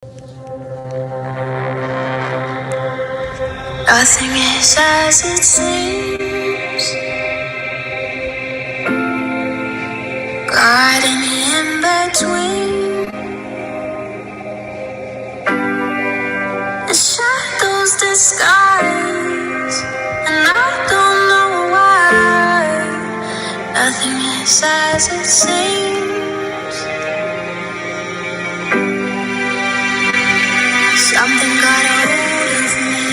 Nothing is as it seems. God in the in-between. The shadows disguise, and I don't know why. Nothing is as it seems. Something got a hold of me,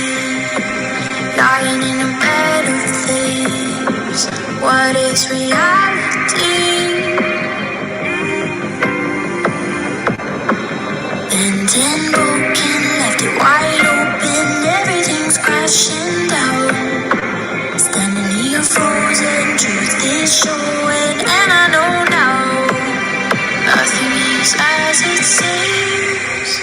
lying in a bed of thieves. What is reality? And in broken, left it wide open. Everything's crashing down. Standing here frozen, truth is showing, and I know now nothing is as it seems.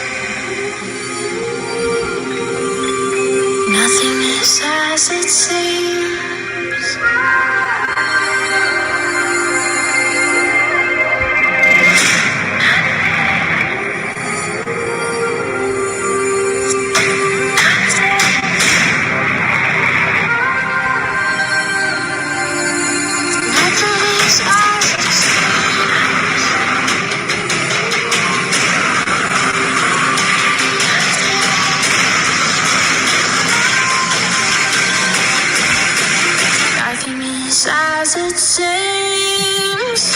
Nothing is as it seems. Nothing is as it seems. Nothing is as it seems.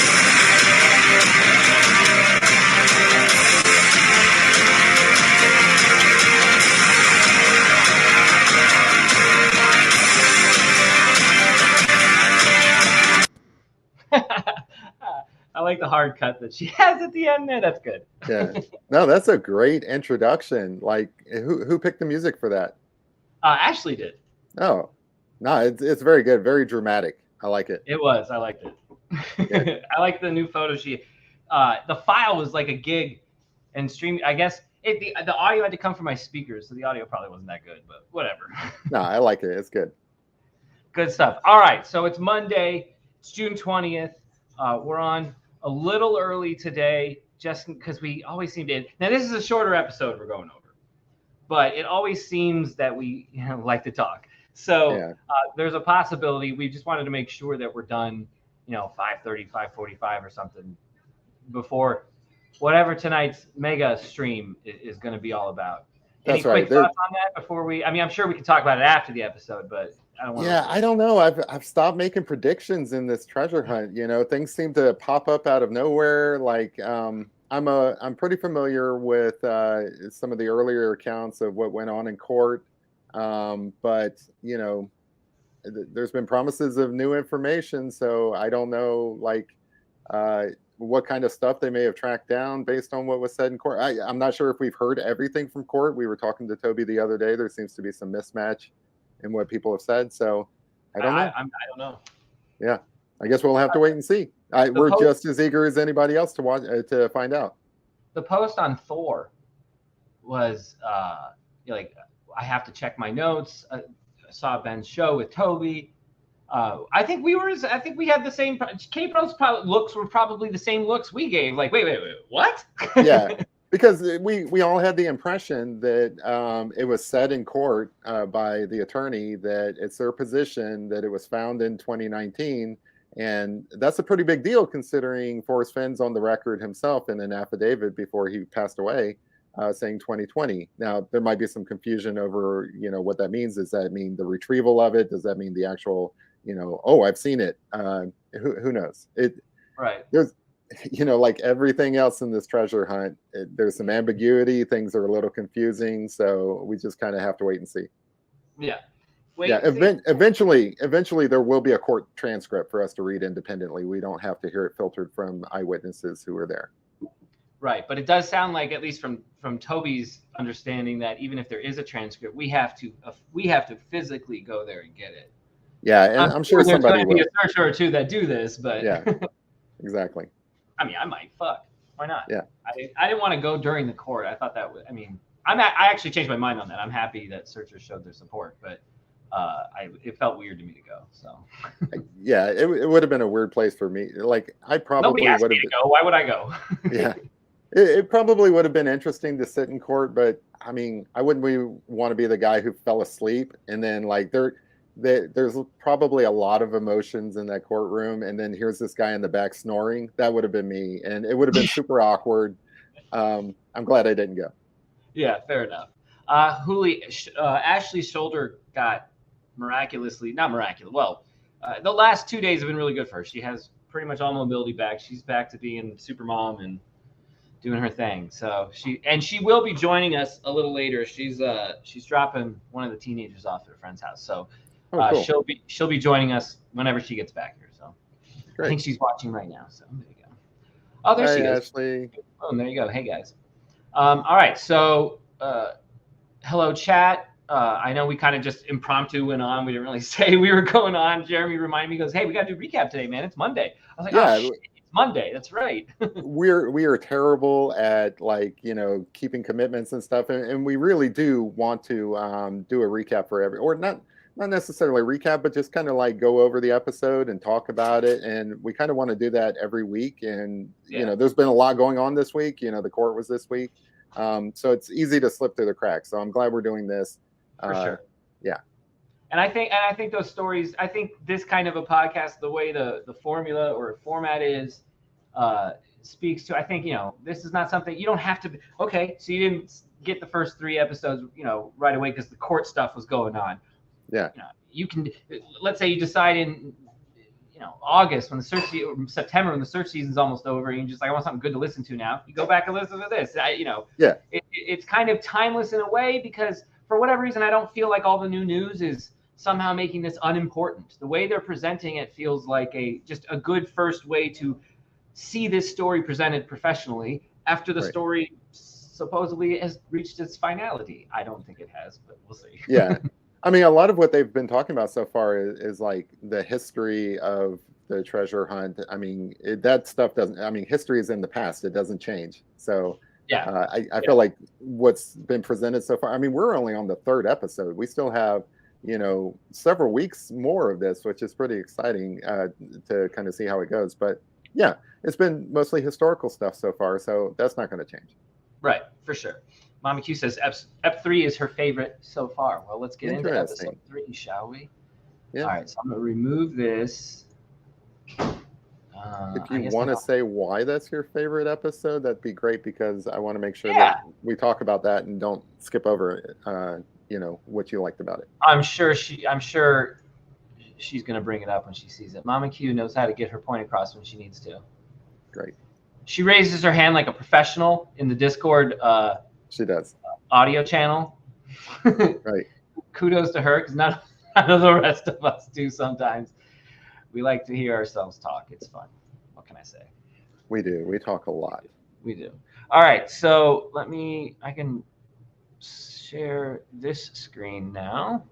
I like the hard cut that she has at the end there. That's good. Yeah. No, that's a great introduction. Like, who picked the music for that? Ashley did. Oh, no, it's very good, very dramatic. I like it. It was. I liked it. Yeah. I like the new photo she. The file was like a gig, and stream. I guess the audio had to come from my speakers, so the audio probably wasn't that good, but whatever. No, I like it. It's good. Good stuff. All right, so it's Monday. It's June 20th. We're on a little early today, just because we always seem to. Now this is a shorter episode we're going over, but it always seems that we like to talk. So Yeah. there's a possibility. We just wanted to make sure that we're done, 5:30, 5:45 or something before whatever tonight's mega stream is going to be all about. Any That's right. quick thoughts on that before we? I mean, I'm sure we can talk about it after the episode, but I don't want. Yeah, I don't know. I've stopped making predictions in this treasure hunt. Things seem to pop up out of nowhere. Like I'm pretty familiar with some of the earlier accounts of what went on in court, but there's been promises of new information, so I don't know what kind of stuff they may have tracked down based on what was said in court. I'm not sure if we've heard everything from court. We were talking to Toby the other day. There seems to be some mismatch in what people have said. So I don't know. I don't know. Yeah, I guess we'll have to wait and see. We're just as eager as anybody else to watch to find out. The post on Thor was like, I have to check my notes. I saw Ben's show with Toby. I think we had the same. K-Pro's looks were probably the same looks we gave. Like, wait, what? Yeah, because we all had the impression that it was said in court by the attorney that it's their position that it was found in 2019, and that's a pretty big deal considering Forrest Fenn's on the record himself in an affidavit before he passed away, saying 2020. Now there might be some confusion over what that means. Does that mean the retrieval of it? Does that mean the actual I've seen it? Who knows? Right. There's like everything else in this treasure hunt, there's some ambiguity. Things are a little confusing, so we just kind of have to wait and see. Yeah. Eventually there will be a court transcript for us to read independently. We don't have to hear it filtered from eyewitnesses who were there. Right, but it does sound like, at least from Toby's understanding, that even if there is a transcript, we have to physically go there and get it. Yeah, and I'm sure somebody will. There's going to be a searcher or two that do this, but yeah, exactly. I mean, I might. Fuck, why not? Yeah. I didn't want to go during the court. I thought that would. I mean, I actually changed my mind on that. I'm happy that searchers showed their support, but it felt weird to me to go. So. Yeah, it would have been a weird place for me. Like I probably Nobody asked would me have to go. Why would I go? Yeah. It probably would have been interesting to sit in court, but I mean, I wouldn't want to be the guy who fell asleep and then like there's probably a lot of emotions in that courtroom, and then here's this guy in the back snoring. That would have been me, and it would have been super awkward. I'm glad I didn't go. Yeah, fair enough. Ashley's shoulder got not miraculous. Well, the last 2 days have been really good for her. She has pretty much all mobility back. She's back to being super mom and doing her thing. So she will be joining us a little later. She's dropping one of the teenagers off at a friend's house. So Cool. she'll be joining us whenever she gets back here. So Great. I think she's watching right now. So there you go. Oh, there she is. Ashley. Oh, there you go. Hey guys. All right. So hello chat. I know we kind of just impromptu went on. We didn't really say we were going on. Jeremy reminded me, goes, "Hey, we got to do recap today, man. It's Monday." I was like, "Oh shit, it's Monday." That's right. we are terrible at keeping commitments and stuff, and we really do want to do a recap for or not necessarily a recap, but just kind of like go over the episode and talk about it. And we kind of want to do that every week. And there's been a lot going on this week. The court was this week, so it's easy to slip through the cracks. So I'm glad we're doing this. For sure. Yeah. And I think those stories, I think this kind of a podcast, the way the formula or format is, speaks to, I think, this is not something you don't have to be, okay. So you didn't get the first 3 episodes, right away because the court stuff was going on. Yeah. You can, let's say you decide in, August when September when the search season's almost over, and you just like, I want something good to listen to now. You go back and listen to this. Yeah. It's kind of timeless in a way because for whatever reason, I don't feel like all the new news is somehow making this unimportant. The way they're presenting it feels like just a good first way to see this story presented professionally after the story supposedly has reached its finality. I don't think it has, but we'll see. Yeah. I mean, a lot of what they've been talking about so far is like the history of the treasure hunt. I mean, that stuff doesn't, I mean, history is in the past. It doesn't change. So yeah, I feel like what's been presented so far, I mean, we're only on the 3rd episode. We still have, several weeks more of this, which is pretty exciting to kind of see how it goes. But yeah, it's been mostly historical stuff so far. So that's not going to change. Right, for sure. Mama Q says Ep 3 is her favorite so far. Well, let's get into episode 3, shall we? Yeah. All right, so I'm going to remove this. If you want to say why that's your favorite episode, that'd be great, because I want to make sure that we talk about that and don't skip over, what you liked about it. I'm sure she's going to bring it up when she sees it. Mama Q knows how to get her point across when she needs to. Great. She raises her hand like a professional in the Discord. She does. Audio channel. Right. Kudos to her, because none of the rest of us do sometimes. We like to hear ourselves talk. It's fun. What can I say? We do. We talk a lot. We do. All right. So I can share this screen now.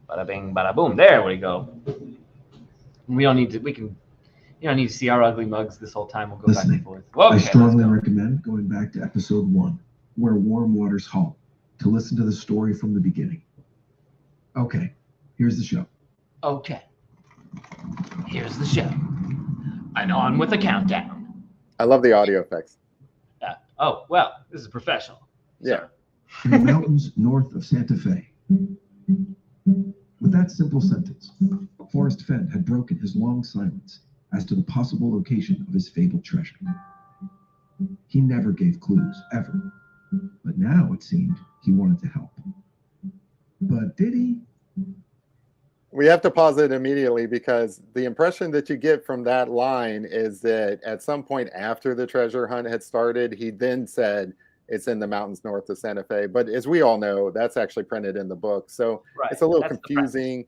Bada bing, bada boom. There we go. You don't need to see our ugly mugs this whole time. We'll go back and forth. Okay, I strongly recommend going back to episode 1, Where Warm Waters Halt, to listen to the story from the beginning. Okay, here's the show. Okay, here's the show. And on with the countdown. I love the audio effects. Oh, well, this is professional. Yeah. In the mountains north of Santa Fe. With that simple sentence, Forrest Fenn had broken his long silence as to the possible location of his fabled treasure. He never gave clues, ever. But now it seemed he wanted to help. But did he? We have to pause it immediately, because the impression that you get from that line is that at some point after the treasure hunt had started, he then said it's in the mountains north of Santa Fe. But as we all know, that's actually printed in the book. So it's a little confusing.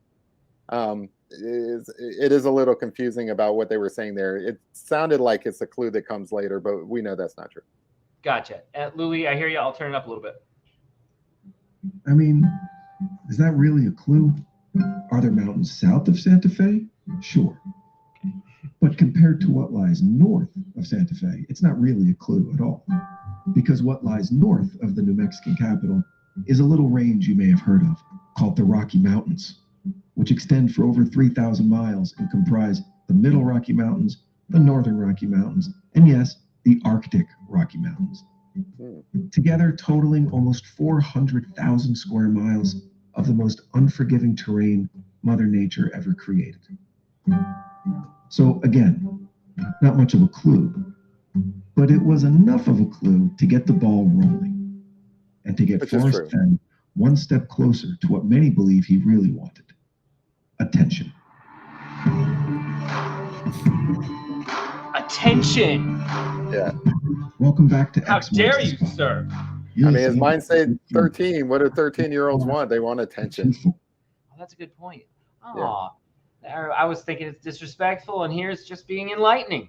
It is a little confusing about what they were saying there. It sounded like it's a clue that comes later, but we know that's not true. Gotcha. Luli, I hear you. I'll turn it up a little bit. I mean, is that really a clue? Are there mountains south of Santa Fe? Sure. But compared to what lies north of Santa Fe, it's not really a clue at all. Because what lies north of the New Mexican capital is a little range you may have heard of, called the Rocky Mountains, which extend for over 3,000 miles and comprise the Middle Rocky Mountains, the Northern Rocky Mountains, and yes, the Arctic Rocky Mountains, together totaling almost 400,000 square miles of the most unforgiving terrain Mother Nature ever created. So again, not much of a clue, but it was enough of a clue to get the ball rolling and to get Forrest Fenn one step closer to what many believe he really wanted: attention. Attention! Yeah. Welcome back to How X Marks dare the you, Spot. sir? I mean, his mind say 13. What do 13-year-olds want? They want attention. Oh, that's a good point. Oh, yeah. I was thinking it's disrespectful, and here's just being enlightening.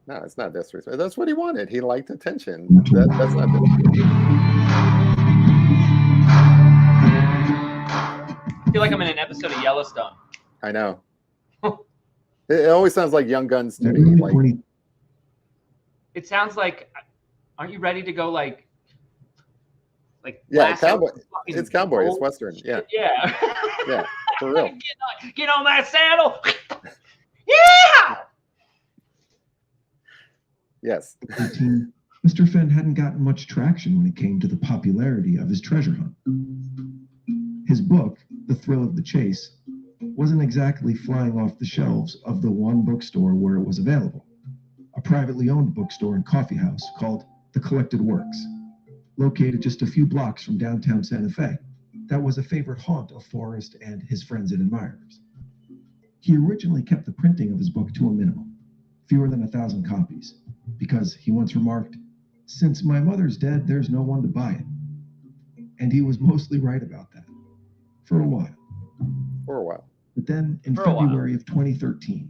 No, it's not disrespectful. That's what he wanted. He liked attention. That's not disrespectful. I feel like I'm in an episode of Yellowstone. I know. It always sounds like Young Guns to me. Like, it sounds like, aren't you ready to go like yeah, cowboy. It's cowboy. It's Western. Yeah. Yeah. Yeah, for real. Get on that saddle. Yeah. Yes. Mr. Fenn hadn't gotten much traction when it came to the popularity of his treasure hunt. His book, The Thrill of the Chase, wasn't exactly flying off the shelves of the one bookstore where it was available, a privately owned bookstore and coffee house called The Collected Works, located just a few blocks from downtown Santa Fe. That was a favorite haunt of Forrest and his friends and admirers. He originally kept the printing of his book to a minimum, fewer than 1,000 copies, because he once remarked, "Since my mother's dead, there's no one to buy it." And he was mostly right about that, for a while. For a while. But then in February of 2013,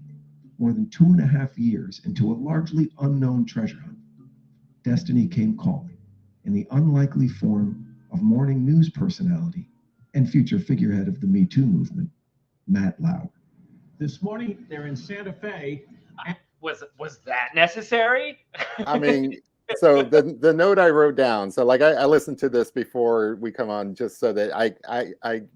more than 2.5 years into a largely unknown treasure hunt, destiny came calling in the unlikely form of morning news personality and future figurehead of the Me Too movement, Matt Lauer. This morning, they're in Santa Fe. Was that necessary? I mean, so the note I wrote down, so like I listened to this before we come on just so that I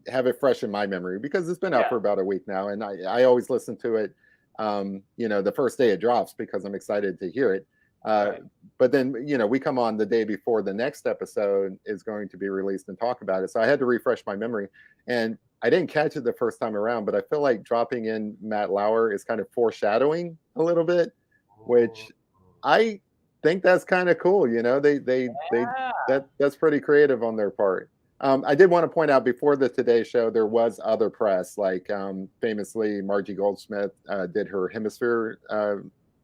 have it fresh in my memory, because it's been out for about a week now, and I always listen to it the first day it drops because I'm excited to hear it. Right. But then, we come on the day before the next episode is going to be released and talk about it. So I had to refresh my memory, and I didn't catch it the first time around, but I feel like dropping in Matt Lauer is kind of foreshadowing a little bit, which I think that's kind of cool. That's pretty creative on their part. I did want to point out, before the Today Show, there was other press, like famously Margie Goldsmith did her Hemisphere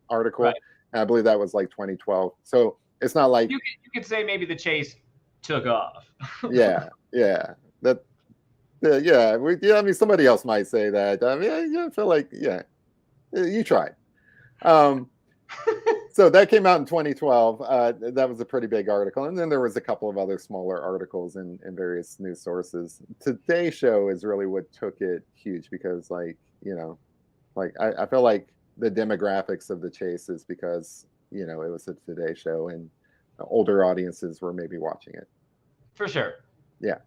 article. Right. And I believe that was like 2012. So it's not like you could say maybe the chase took off. yeah. I mean, somebody else might say that. I mean, I feel like, you tried. So that came out in 2012. That was a pretty big article. And then there was a couple of other smaller articles in various news sources. Today Show is really what took it huge, because I feel like the demographics of the chase is because, it was a Today Show and older audiences were maybe watching it. For sure. Yeah.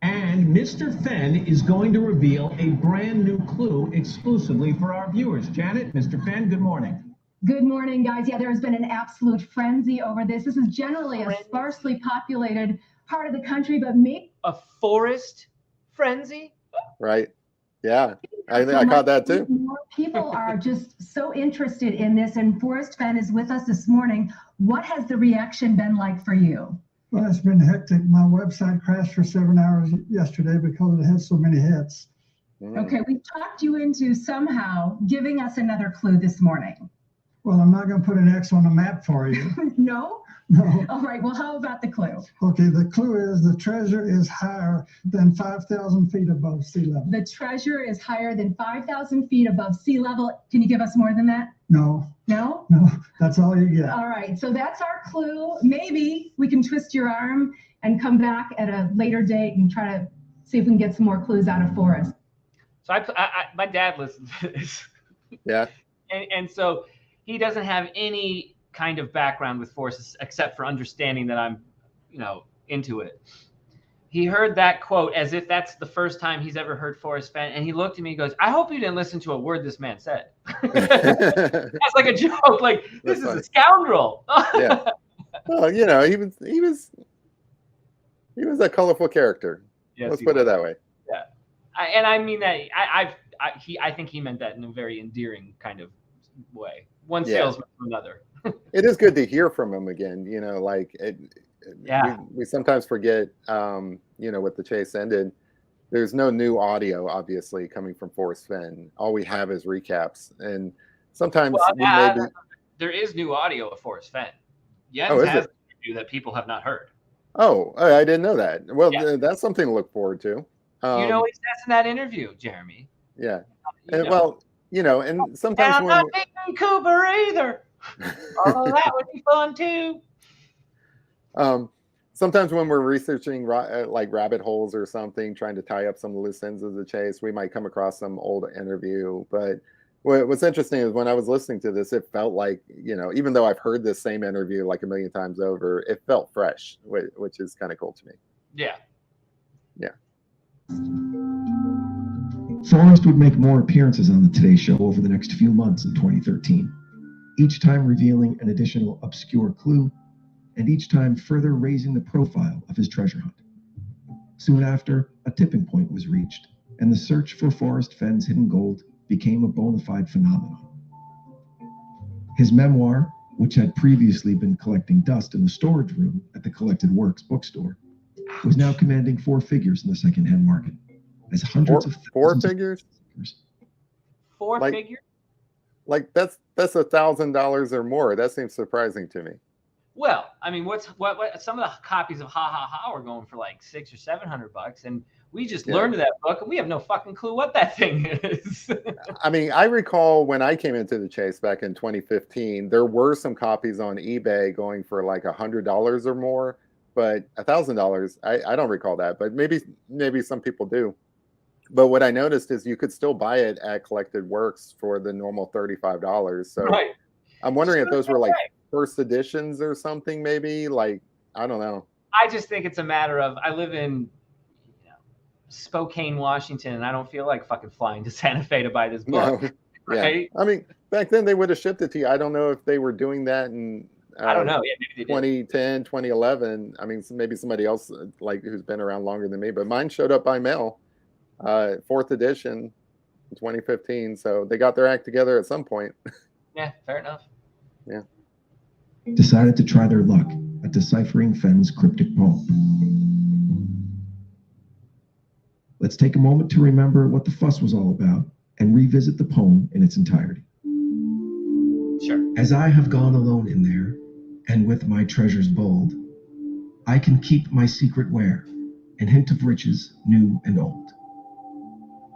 And Mr. Fenn is going to reveal a brand new clue exclusively for our viewers. Janet, Mr. Fenn, good morning. Good morning, guys. Yeah, there has been an absolute frenzy over this. This is generally a sparsely populated part of the country, but maybe a forest frenzy. Right. Yeah. I caught that too. More people are just so interested in this, and Forrest Fenn is with us this morning. What has the reaction been like for you? Well, it's been hectic. My website crashed for 7 hours yesterday because it had so many hits. Okay, we talked you into somehow giving us another clue this morning. Well, I'm not going to put an X on the map for you. No? No. All right, well, how about the clue? Okay, the clue is the treasure is higher than 5,000 feet above sea level. The treasure is higher than 5,000 feet above sea level. Can you give us more than that? No. No? No, that's all you get. All right, so that's our clue. Maybe we can twist your arm and come back at a later date and try to see if we can get some more clues out of Forrest. So my dad listens to this. Yeah. And so he doesn't have any kind of background with Forrest except for understanding that I'm, into it. He heard that quote as if that's the first time he's ever heard Forrest Fenn, and he looked at me and goes, "I hope you didn't listen to a word this man said." That's like a joke. Like, this is a scoundrel. Yeah. Well, you know, he was a colorful character. Yes, Let's put it that way. Yeah, I mean that. I think he meant that in a very endearing kind of way. One salesman to another. It is good to hear from him again. You know, like we sometimes forget. You know, with the chase ended, there's no new audio obviously coming from Forrest Fenn. All we have is recaps, and sometimes there is new audio of Forrest Fenn. Jens has an interview that people have not heard. Oh, I didn't know that. Well, that's something to look forward to. You know what he says in that interview, Jeremy? Yeah. And, well, you know, and sometimes I'm not Nick Cooper either. Although that would be fun too. Sometimes when we're researching like rabbit holes or something, trying to tie up some of the loose ends of the chase, we might come across some old interview. But what's interesting is when I was listening to this, it felt like, you know, even though I've heard this same interview like a million times over, it felt fresh, which is kind of cool to me. Yeah. Yeah. Forrest would make more appearances on the Today Show over the next few months in 2013, each time revealing an additional obscure clue, and each time further raising the profile of his treasure hunt. Soon after, a tipping point was reached, and the search for Forrest Fenn's hidden gold became a bona fide phenomenon. His memoir, which had previously been collecting dust in the storage room at the Collected Works bookstore, was now commanding four figures in the secondhand market, as hundreds of four figures. Four figures? Like that's $1,000 or more. That seems surprising to me. Well, I mean, what some of the copies of Ha Ha Ha were going for like $600 or $700, and we just learned of that book, and we have no fucking clue what that thing is. I mean, I recall when I came into the chase back in 2015, there were some copies on eBay going for like $100 or more, but $1,000, I don't recall that, but maybe some people do. But what I noticed is you could still buy it at Collected Works for the normal $35. So I'm wondering if those were like first editions or something, maybe. Like, I don't know. I just think it's a matter of, I live in Spokane, Washington, and I don't feel like fucking flying to Santa Fe to buy this book. No. Right? Yeah. I mean, back then they would have shipped it to you. I don't know if they were doing that in I don't know. Yeah, maybe they 2010, 2011. I mean, maybe somebody else like who's been around longer than me, but mine showed up by mail, 4th edition in 2015. So they got their act together at some point. Yeah, fair enough. Yeah. Decided to try their luck at deciphering Fenn's cryptic poem. Let's take a moment to remember what the fuss was all about and revisit the poem in its entirety. Sure. As I have gone alone in there, and with my treasures bold, I can keep my secret where, and hint of riches new and old.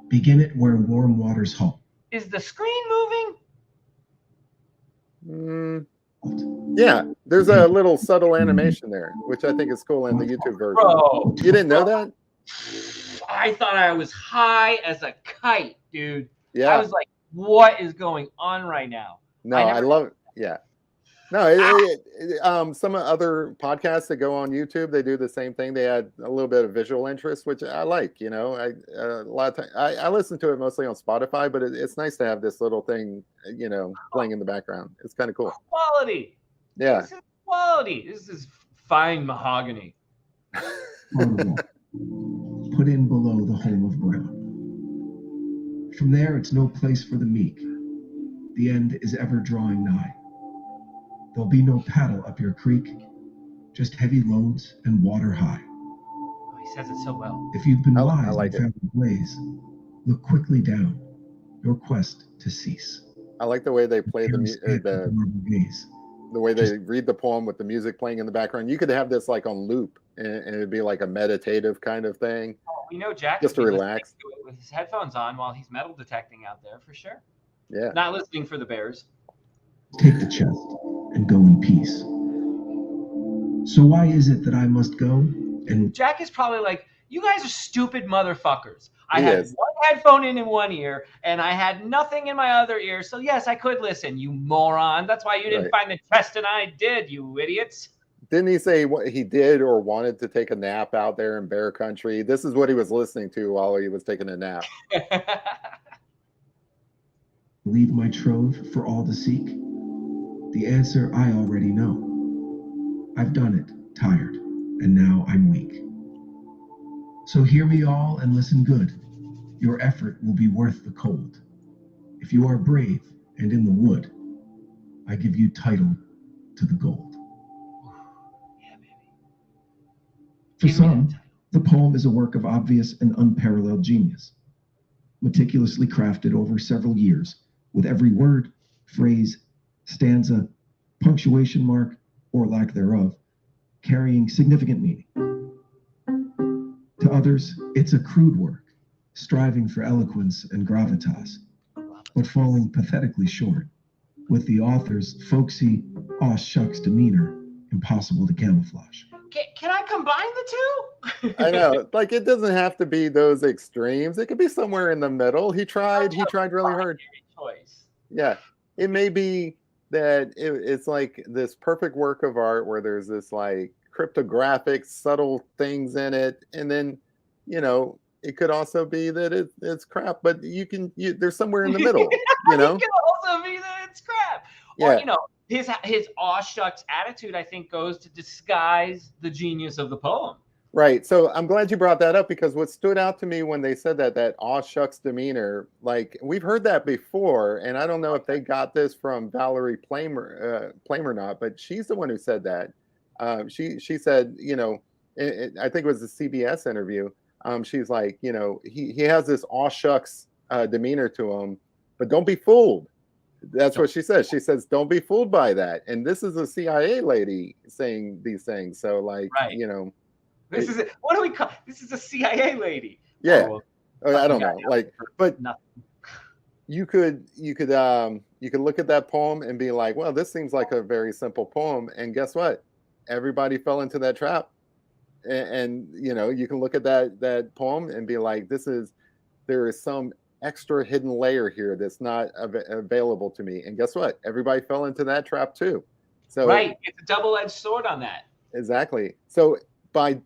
Begin it where warm waters halt. Is the screen moving? Yeah, there's a little subtle animation there, which I think is cool in the YouTube version. Bro, you didn't know that? I thought I was high as a kite, dude. Yeah. I was like, what is going on right now? No, I love it. Yeah. No, some other podcasts that go on YouTube, they do the same thing. They add a little bit of visual interest, which I like. You know, a lot of times I listen to it mostly on Spotify, but it's nice to have this little thing, you know, playing in the background. It's kind of cool. Quality. Yeah. This is quality. This is fine mahogany. Put in below the home of ground. From there, it's no place for the meek. The end is ever drawing nigh. There'll be no paddle up your creek, just heavy loads and water high. Oh, he says it so well. If you've been wise like and found the blaze, look quickly down, your quest to cease. I like the way they play the way they read the poem with the music playing in the background. You could have this like on loop, and it'd be like a meditative kind of thing. Oh, you know, Jack just to relax to it with his headphones on while he's metal detecting out there for sure. Yeah. Not listening for the bears. Take the chest and go in peace. So why is it that I must go? And Jack is probably like, you guys are stupid motherfuckers. I He had is. one headphone in one ear, and I had nothing in my other ear. So yes, I could listen, you moron. That's why you didn't Right. find the chest, and I did, you idiots. Didn't he say what he did or wanted to take a nap out there in bear country? This is what he was listening to while he was taking a nap. Leave my trove for all to seek? The answer I already know. I've done it, tired, and now I'm weak. So hear me all and listen good. Your effort will be worth the cold. If you are brave and in the wood, I give you title to the gold. Yeah, baby. For Give me that some, title. the poem is a work of obvious and unparalleled genius, meticulously crafted over several years, with every word, phrase, stanza, punctuation mark, or lack thereof, carrying significant meaning. To others, it's a crude work, striving for eloquence and gravitas, but falling pathetically short, with the author's folksy, aw shucks demeanor impossible to camouflage. Can I combine the two? I know, like it doesn't have to be those extremes. It could be somewhere in the middle. He tried really hard. Choice. Yeah, it may be that it's like this perfect work of art where there's this like cryptographic, subtle things in it, and then it could also be that it's crap. But there's somewhere in the middle. It can also be that it's crap. Yeah. Or his aw shucks attitude, I think, goes to disguise the genius of the poem. Right. So I'm glad you brought that up, because what stood out to me when they said that aw shucks demeanor, like we've heard that before, and I don't know if they got this from Valerie Plame or not, but she's the one who said that. She said, I think it was a CBS interview. She's like, he has this aw shucks demeanor to him, but don't be fooled. That's what she says. She says, don't be fooled by that. And this is a CIA lady saying these things. So like, right. This is what do we call? This is a CIA lady. Yeah, I don't know. Like, but nothing. You could look at that poem and be like, well, this seems like a very simple poem. And guess what? Everybody fell into that trap. And you can look at that poem and be like, there is some extra hidden layer here that's not available to me. And guess what? Everybody fell into that trap too. So right, it's a double-edged sword on that. Exactly. So by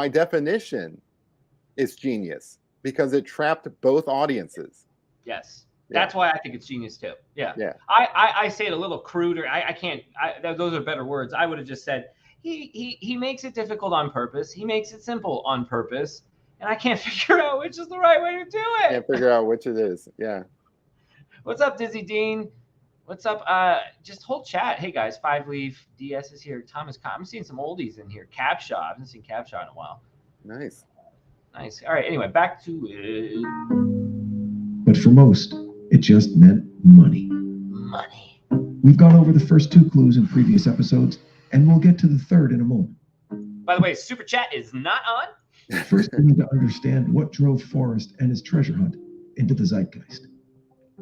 definition, it's genius because it trapped both audiences. Yes. That's why I think it's genius too. Yeah. Yeah. I say it a little cruder. I can't. Those are better words. I would have just said he makes it difficult on purpose. He makes it simple on purpose, and I can't figure out which is the right way to do it. Can't figure out which it is. Yeah. What's up, Dizzy Dean? What's up? Just hold chat. Hey guys, 5-Leaf DS is here. Thomas, I'm seeing some oldies in here. Capshaw. I haven't seen Capshaw in a while. Nice. All right. Anyway, back to it. But for most, it just meant money. Money. We've gone over the first two clues in previous episodes, and we'll get to the third in a moment. By the way, Super Chat is not on. First, we need to understand what drove Forrest and his treasure hunt into the zeitgeist.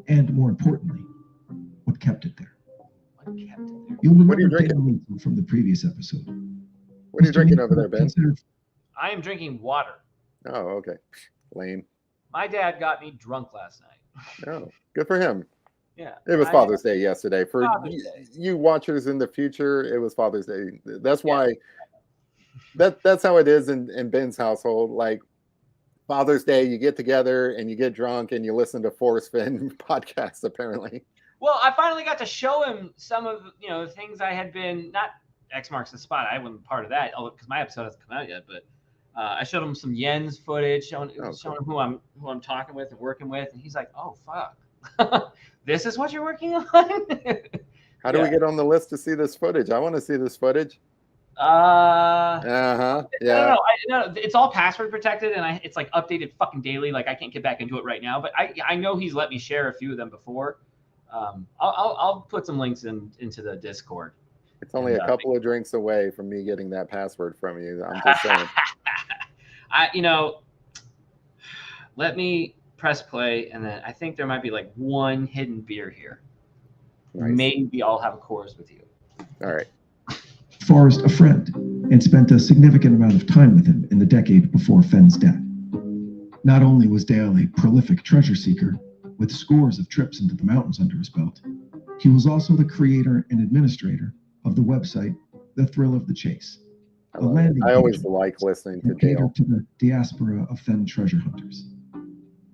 And more importantly, what kept it there. You'll remember Dan from the previous episode. What are you drinking over there, Ben? I am drinking water. Oh, okay. Lame. My dad got me drunk last night. Oh, good for him. Yeah. It was Father's Day yesterday. For you watchers in the future, it was Father's Day. That's why that's how it is in Ben's household. Like Father's Day, you get together and you get drunk and you listen to Forrest Fenn podcasts, apparently. Well, I finally got to show him some of the things I had been not X marks the spot. I wasn't part of that because my episode hasn't come out yet, but I showed him some Yen's footage, showing him who I'm talking with and working with, and he's like, "Oh fuck, this is what you're working on." How do we get on the list to see this footage? I want to see this footage. Yeah. No, it's all password protected, and it's like updated fucking daily. Like I can't get back into it right now, but I know he's let me share a few of them before. I'll put some links into the Discord. It's only a couple of drinks away from me getting that password from you. I'm just saying. Let me press play, and then I think there might be like one hidden beer here. Nice. Maybe I'll have a course with you. All right. Forrest, a friend, and spent a significant amount of time with him in the decade before Fenn's death. Not only was Dale a prolific treasure seeker, with scores of trips into the mountains under his belt, he was also the creator and administrator of the website the thrill of the chase. I A love it. landing I always page like listening to that catered Dale. to the diaspora of Fenn treasure hunters.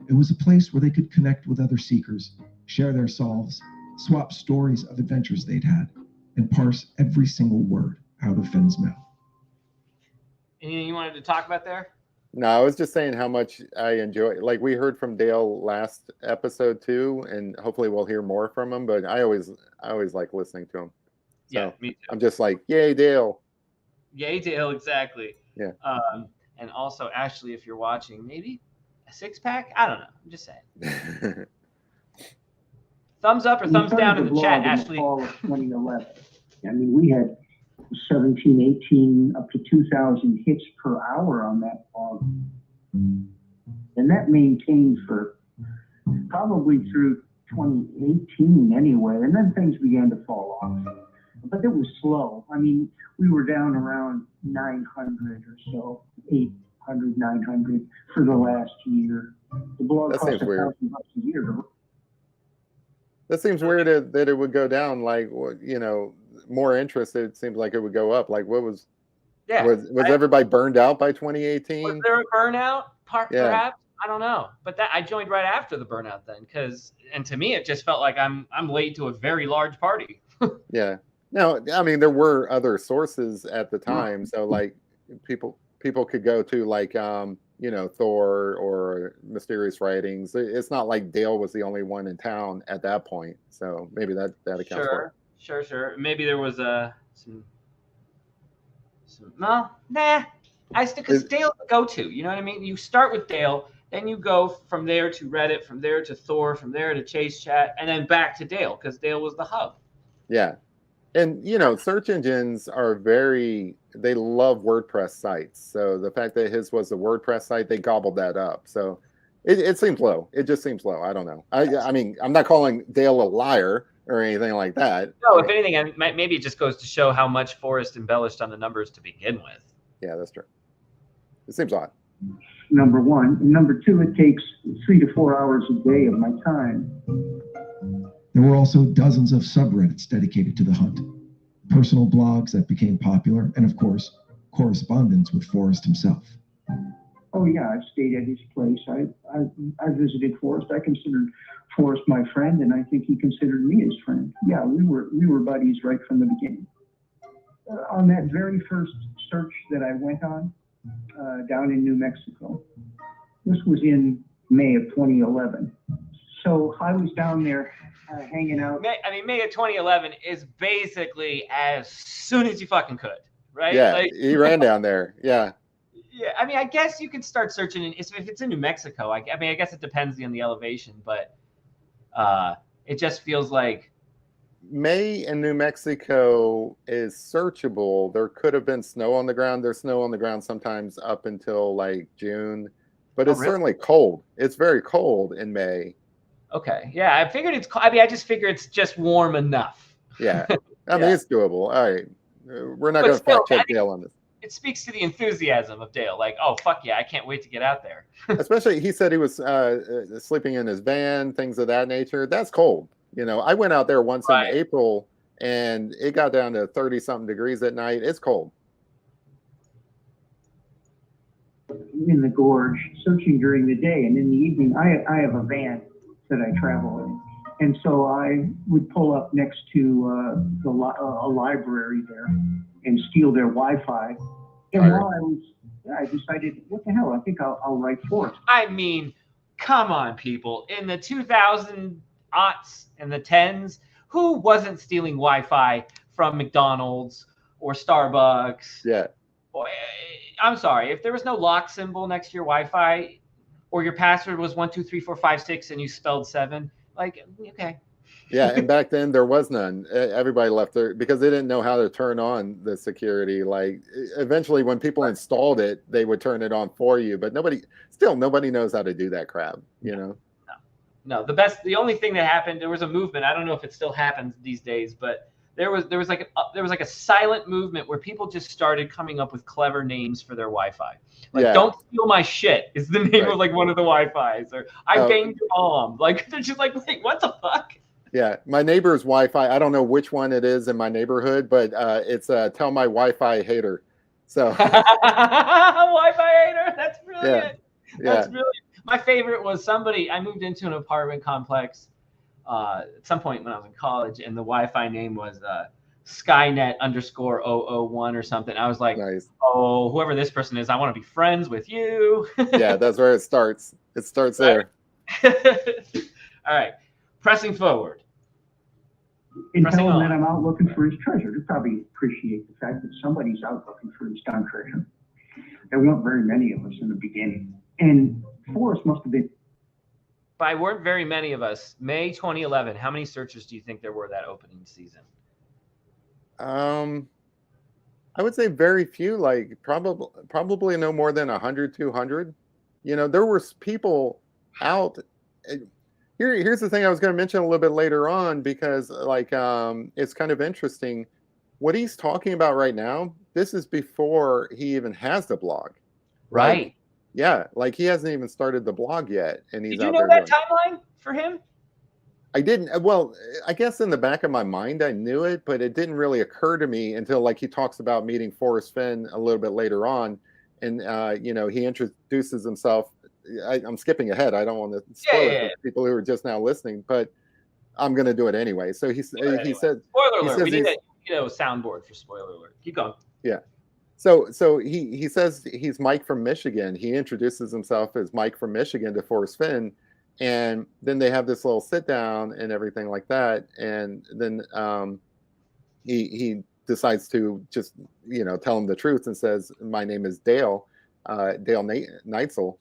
It was a place where they could connect with other seekers, share their solves, swap stories of adventures they'd had, and parse every single word out of Fenn's mouth. Anything you wanted to talk about there? No, I was just saying how much I enjoy. Like we heard from Dale last episode too, and hopefully we'll hear more from him. But I always like listening to him. So Yeah, me too. I'm just like, yay, Dale. Yay, Dale, exactly. Yeah. And also, Ashley, if you're watching, maybe a 6-pack? I don't know. I'm just saying. Thumbs up or thumbs down in the chat, Ashley. Fall of 2011. I mean, we had 17, 18, up to 2,000 hits per hour on that blog. And that maintained for probably through 2018 anyway. And then things began to fall off. But it was slow. I mean, we were down around 900 or so, 800, 900 for the last year. The blog cost $1,000 a year to. That seems weird that it would go down. Like, you know, more interest. It seems like it would go up. Like, what was? Yeah. Was everybody burned out by 2018? Was there a burnout? Yeah. Perhaps. I don't know. But that I joined right after the burnout then, and to me it just felt like I'm late to a very large party. Yeah. No, I mean there were other sources at the time, so like people could go to like you know, Thor or Mysterious Writings. It's not like Dale was the only one in town at that point, so maybe that accounts for it. Sure. Maybe there was some. Well, nah. Because Dale's the go-to. You know what I mean? You start with Dale, then you go from there to Reddit, from there to Thor, from there to Chase Chat, and then back to Dale because Dale was the hub. Yeah. And, you know, search engines are they love WordPress sites. So the fact that his was a WordPress site, they gobbled that up. So it seems low. It just seems low. I don't know. I mean, I'm not calling Dale a liar or anything like that. No, if anything, maybe it just goes to show how much Forrest embellished on the numbers to begin with. Yeah, that's true. It seems odd. Number one. And number two, it takes 3 to 4 hours a day of my time. There were also dozens of subreddits dedicated to the hunt, personal blogs that became popular, and of course, correspondence with Forrest himself. Oh yeah, I've stayed at his place. I visited Forrest. I considered Forrest my friend, and I think he considered me his friend. Yeah, we were buddies right from the beginning. On that very first search that I went on down in New Mexico, this was in May of 2011. So I was down there hanging out. May of 2011 is basically as soon as you fucking could, right? Yeah, like, he ran down there. Yeah. Yeah, I mean, I guess you could start searching if it's in New Mexico. I mean, I guess it depends on the elevation, but it just feels like May in New Mexico is searchable. There could have been snow on the ground. There's snow on the ground sometimes up until like June, but it's certainly cold. It's very cold in May. Okay. Yeah, I figured I just figure it's just warm enough. Yeah. I mean, it's doable. All right. We're not going to fact check Dale on this. It speaks to the enthusiasm of Dale. Like, oh, fuck yeah, I can't wait to get out there. Especially, he said he was sleeping in his van, things of that nature. That's cold. You know, I went out there once in April, and it got down to 30-something degrees at night. It's cold. In the gorge, searching during the day, and in the evening, I have a van that I travel in, and so I would pull up next to a library there and steal their Wi-Fi. And while I decided, what the hell? I think I'll write Forrest. I mean, come on, people! In the 2000 aughts and the 10s, who wasn't stealing Wi-Fi from McDonald's or Starbucks? Yeah. I'm sorry, if there was no lock symbol next to your Wi-Fi, or your password was 12345 and you spelled 7, like, okay. Yeah, and back then there was none. Everybody left there because they didn't know how to turn on the security. Like, eventually when people installed it, they would turn it on for you, but nobody knows how to do that crap, you know? No, the only thing that happened, there was a movement. I don't know if it still happens these days, but there was like a silent movement where people just started coming up with clever names for their Wi-Fi. Like, don't steal my shit is the name of like one of the Wi-Fis, or I banged your mom. Like, they're just like, wait, what the fuck? Yeah, my neighbor's Wi-Fi. I don't know which one it is in my neighborhood, but it's tell my Wi-Fi hater. So Wi-Fi hater. That's yeah, brilliant. yeah, That's brilliant. My favorite was somebody. I moved into an apartment complex at some point when I was in college, and the Wi-Fi name was Skynet _001 or something. I was like, nice. oh, whoever this person is, I want to be friends with you. Yeah, that's where it starts. It starts Right. there. All right, pressing forward. And Pressing tell him on. that I'm out looking for his treasure. They probably appreciate the fact that somebody's out looking for his gun treasure. There weren't very many of us in the beginning. And Forrest must have been. By weren't very many of us. May 2011. How many searchers do you think there were that opening season? I would say very few, like probably no more than 100, 200. You know, there were people out. Here's the thing I was going to mention a little bit later on, because like it's kind of interesting. What he's talking about right now, this is before he even has the blog. Right. Like, yeah, like he hasn't even started the blog yet, and he's Did you out know there that doing. timeline for him? I didn't. Well, I guess in the back of my mind I knew it, but it didn't really occur to me until like he talks about meeting Forrest Fenn a little bit later on, and you know, he introduces himself. I'm skipping ahead. I don't want to spoil it for people who are just now listening, but I'm going to do it anyway. So he said, Spoiler alert. We need a soundboard for spoiler alert. Keep going. Yeah. So he says he's Mike from Michigan. He introduces himself as Mike from Michigan to Forrest Fenn. And then they have this little sit down and everything like that. And then he decides to just, you know, tell him the truth and says, my name is Dale Neitzel.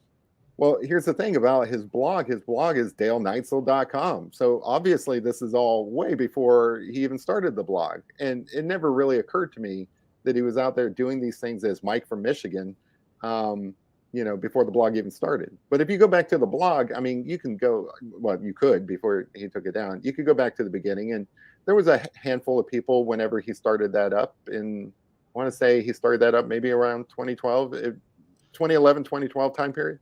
Well, here's the thing about his blog. His blog is daleneitzel.com. So obviously this is all way before he even started the blog. And it never really occurred to me that he was out there doing these things as Mike from Michigan, you know, before the blog even started. But if you go back to the blog, I mean, you can go, well, you could before he took it down. You could go back to the beginning, and there was a handful of people whenever he started that up. In, I want to say he started that up maybe around 2011, 2012 time period.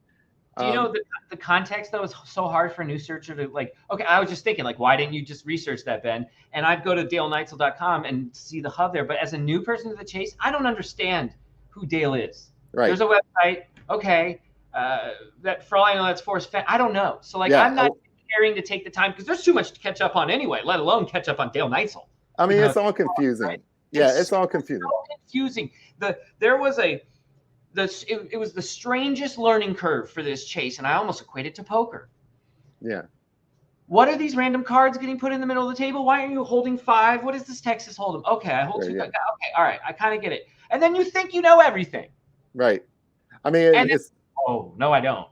Do you know the context though is so hard for a new searcher to like, okay, I was just thinking like, why didn't you just research that, Ben? And I'd go to daleneitzel.com and see the hub there. But as a new person to the chase, I don't understand who Dale is. Right. There's a website. Okay. That for all I know, that's Forrest Fenn. I don't know. So like, Yeah. I'm not caring to take the time because there's too much to catch up on anyway, let alone catch up on Dale Neitzel. I mean, it's all confusing. Right? Yeah, it's all confusing. So confusing. There was it was the strangest learning curve for this chase, and I almost equate it to poker. Yeah. What are these random cards getting put in the middle of the table? Why are you holding 5? What is this Texas Hold'em? Okay, I hold 2. Okay, all right, I kind of get it. And then you think you know everything. Right. I mean, it's oh no, I don't.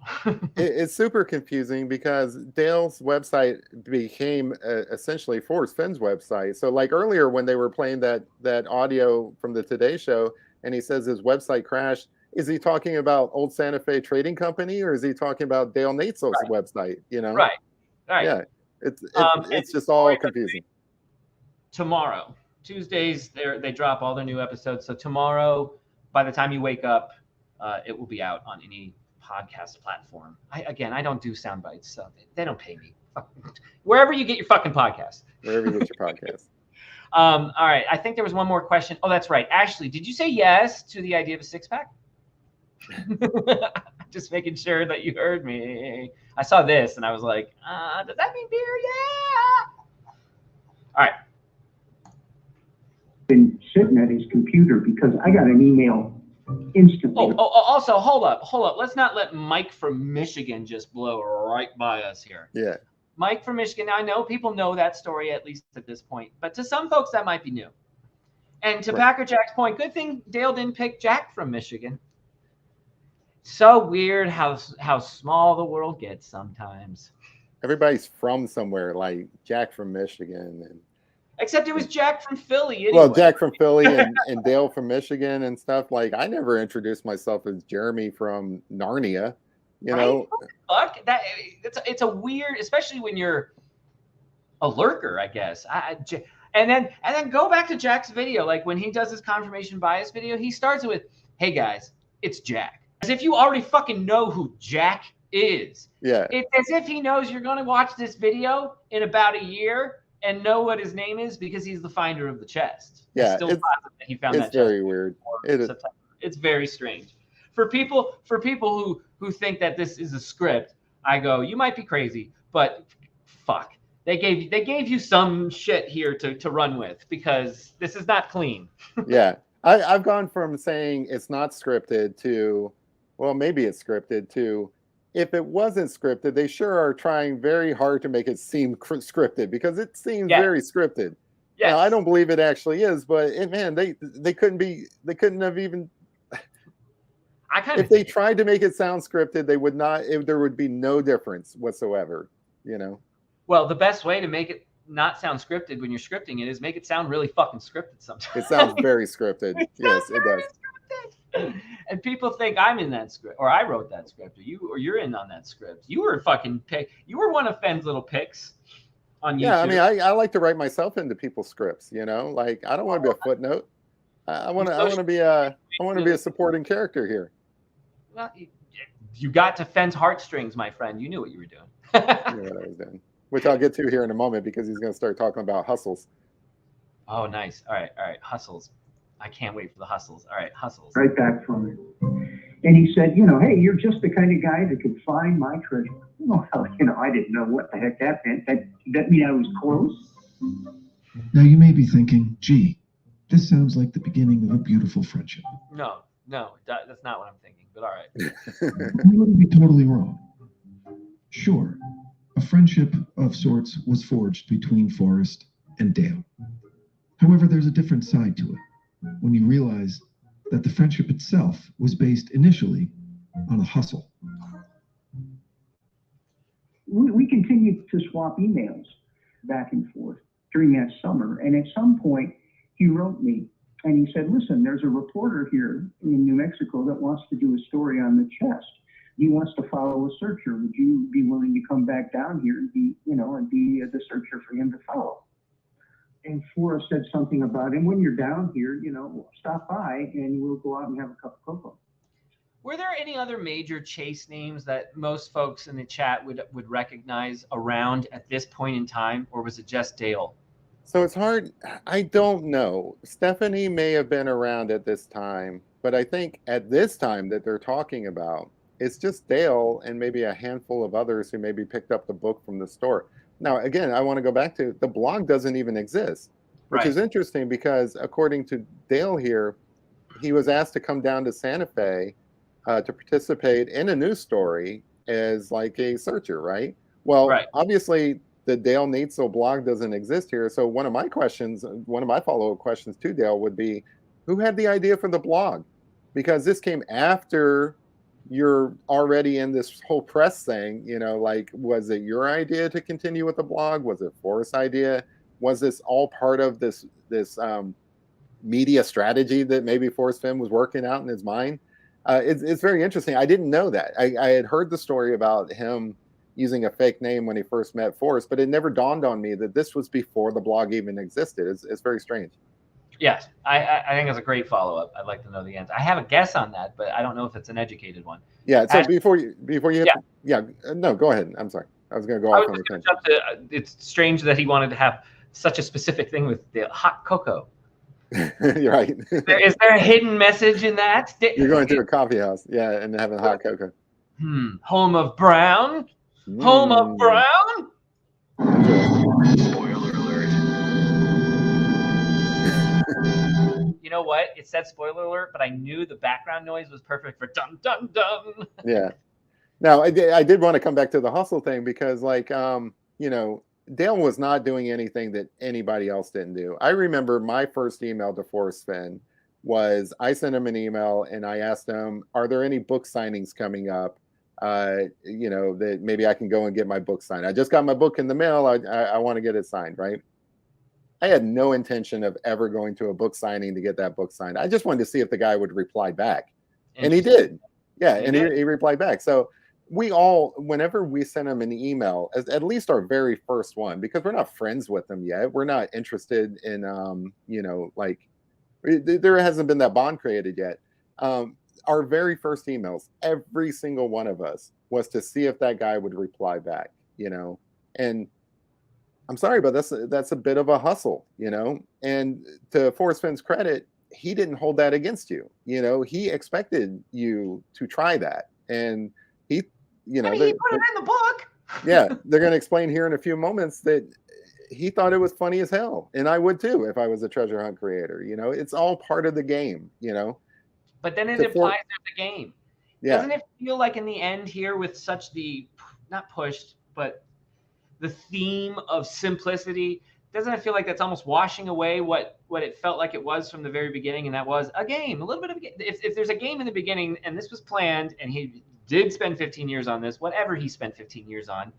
It's super confusing because Dale's website became essentially Forrest Fenn's website. So like earlier when they were playing that audio from the Today Show, and he says his website crashed. Is he talking about Old Santa Fe Trading Company, or is he talking about Dale Neitzel's website? You know, right? Yeah, it's just all confusing. Tomorrow, Tuesdays, they drop all their new episodes. So tomorrow, by the time you wake up, it will be out on any podcast platform. I don't do sound bites, so they don't pay me. Wherever you get your fucking podcast. Wherever you get your podcast. All right, I think there was one more question. Oh, that's right. Ashley, did you say yes to the idea of a 6-pack? Just making sure that you heard me. I saw this and I was like, does that mean beer? Yeah. All right. Been sitting at his computer because I got an email instantly. Also, hold up. Let's not let Mike from Michigan just blow right by us here. Yeah. Mike from Michigan. Now, I know people know that story at least at this point, but to some folks that might be new. And to Packer Jack's point, good thing Dale didn't pick Jack from Michigan. So weird how small the world gets sometimes. Everybody's from somewhere, like Jack from Michigan, and except it was Jack from Philly. Anyway. Well, Jack from Philly and Dale from Michigan and stuff. Like I never introduced myself as Jeremy from Narnia. You know, fuck that. It's a weird, especially when you're a lurker, I guess. And then go back to Jack's video. Like when he does his confirmation bias video, he starts with, "Hey guys, it's Jack." As if you already fucking know who Jack is. Yeah. It's as if he knows you're going to watch this video in about a year and know what his name is because he's the finder of the chest. Yeah, It's still positive that he found that it's chest. very weird. It is. It's very strange. For people who think that this is a script, I go, you might be crazy, but fuck. They gave you some shit here to run with because this is not clean. Yeah. I've gone from saying it's not scripted to, well, maybe it's scripted to, if it wasn't scripted, they sure are trying very hard to make it seem scripted because it seems very scripted. Yes. Now, I don't believe it actually is, but man, they couldn't have even. If they tried to make it sound scripted, they would not. There would be no difference whatsoever. You know. Well, the best way to make it not sound scripted when you're scripting it is make it sound really fucking scripted sometimes. It sounds very scripted. Yes, it does. Scripted. And people think I'm in that script, or I wrote that script, or you're in on that script. You were you were one of Fenn's little picks on YouTube. Yeah, I mean, I like to write myself into people's scripts. You know, like I don't want to be a footnote. I want to be a supporting character here. Well, you got to Fenn's heartstrings, my friend. You knew what you were doing. You know what I was doing. Which I'll get to here in a moment because he's going to start talking about hustles. Oh, nice. All right. Hustles. I can't wait for the hustles. All right, hustles. Right back from it. And he said, hey, you're just the kind of guy that could find my treasure. Well, I didn't know what the heck that meant. That mean I was close? Now you may be thinking, gee, this sounds like the beginning of a beautiful friendship. No, that's not what I'm thinking, but all right. You wouldn't be totally wrong. Sure, a friendship of sorts was forged between Forrest and Dale. However, there's a different side to it when you realize that the friendship itself was based initially on a hustle. We continued to swap emails back and forth during that summer. And at some point, he wrote me and he said, listen, there's a reporter here in New Mexico that wants to do a story on the chest. He wants to follow a searcher. Would you be willing to come back down here and be the searcher for him to follow? And Forrest said something about him. When you're down here, stop by and we'll go out and have a cup of cocoa. Were there any other major chase names that most folks in the chat would recognize around at this point in time, or was it just Dale? So it's hard. I don't know. Stephanie may have been around at this time, but I think at this time that they're talking about, it's just Dale and maybe a handful of others who maybe picked up the book from the store. Now, again, I want to go back to the blog doesn't even exist, which is interesting because according to Dale here, he was asked to come down to Santa Fe to participate in a news story as like a searcher, right? Well, obviously the Dale Neitzel blog doesn't exist here. So one of my follow-up questions to Dale would be, who had the idea for the blog? Because this came after you're already in this whole press thing, like, was it your idea to continue with the blog? Was it Forrest's idea? Was this all part of this media strategy that maybe Forrest Fenn was working out in his mind? It's very interesting. I didn't know that. I had heard the story about him using a fake name when he first met Forrest, but it never dawned on me that this was before the blog even existed. It's very strange. Yes, I think it's a great follow-up. I'd like to know the answer. I have a guess on that, but I don't know if it's an educated one. Yeah. So before you no, go ahead. I'm sorry. I was going to go off on the tangent. It's strange that he wanted to have such a specific thing with the hot cocoa. You're right. Is there a hidden message in that? You're going to a coffee house, and having hot cocoa. Home of Brown. Home of Brown. Spoiler alert. You know what? It said spoiler alert, but I knew the background noise was perfect for dun dun dun. Yeah. Now I did want to come back to the hustle thing because, like, Dale was not doing anything that anybody else didn't do. I remember my first email to Forrest Fenn was I sent him an email and I asked him, are there any book signings coming up? That maybe I can go and get my book signed. I just got my book in the mail. I want to get it signed, right? I had no intention of ever going to a book signing to get that book signed. I just wanted to see if the guy would reply back. And he did. Yeah, and he replied back. So we all, whenever we send him an email, at least our very first one, because we're not friends with them yet. We're not interested in, there hasn't been that bond created yet. Our very first emails, every single one of us, was to see if that guy would reply back, and I'm sorry, but that's a bit of a hustle, you know. And to Forrest Fenn's credit, he didn't hold that against you. You know, he expected you to try that, and he, you know, I mean, he put it in the book. yeah, they're going to explain here in a few moments that he thought it was funny as hell, and I would too if I was a treasure hunt creator. You know, it's all part of the game. You know, but then it implies there's a game. Yeah. Doesn't it feel like in the end here, with such the not pushed, but the theme of simplicity, doesn't it feel like that's almost washing away what it felt like it was from the very beginning, and that was a game, a little bit of a game. If there's a game in the beginning, and this was planned, and he did spend 15 years on this, whatever he spent 15 years on,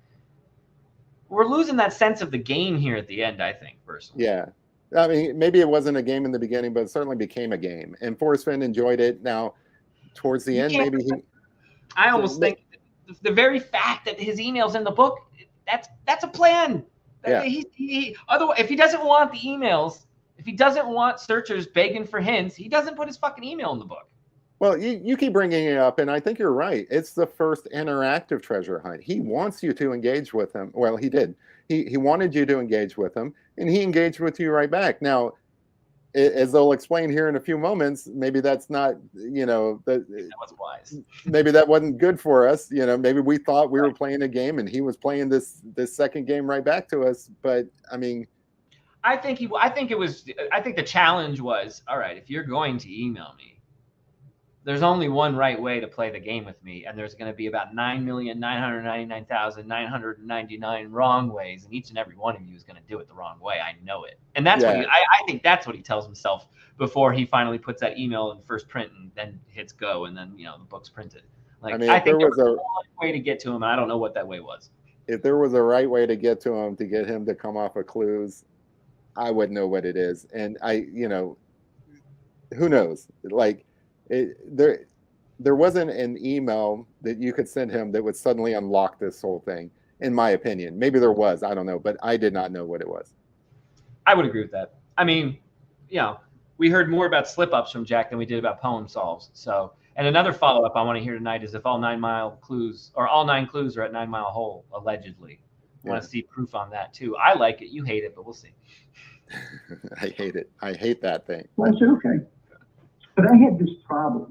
we're losing that sense of the game here at the end, I think, personally. Yeah. I mean, maybe it wasn't a game in the beginning, but it certainly became a game. And Forrest Fenn enjoyed it. Now, towards the end, maybe he... I almost think the very fact that his email's in the book, that's a plan. Yeah. Otherwise, if he doesn't want the emails, if he doesn't want searchers begging for hints, he doesn't put his fucking email in the book. Well, you keep bringing it up, and I think you're right. It's the first interactive treasure hunt. He wants you to engage with him. Well, he did. He wanted you to engage with him, and he engaged with you right back. Now, as they'll explain here in a few moments, maybe that's not, you know, that was wise. Maybe that wasn't good for us. You know, maybe we thought we were playing a game, and he was playing this second game right back to us. But I mean, I think the challenge was, all right, if you're going to email me, there's only one right way to play the game with me, and there's going to be about 9,999,999 wrong ways, and each and every one of you is going to do it the wrong way. I know it, and that's what I think that's what he tells himself before he finally puts that email in first print and then hits go, and then the book's printed. Like, I mean, I think there was a way to get to him, and I don't know what that way was. If there was a right way to get to him to get him to come off of clues, I wouldn't know what it is, and who knows? Like. There wasn't an email that you could send him that would suddenly unlock this whole thing, in my opinion. Maybe there was, I don't know, but I did not know what it was. I would agree with that. I mean, we heard more about slip-ups from Jack than we did about poem solves. So, and another follow-up I want to hear tonight is if all 9 clues are at 9 Mile Hole, allegedly. I want to see proof on that too. I like it. You hate it, but we'll see. I hate it. I hate that thing. Well, it's okay. But I had this problem.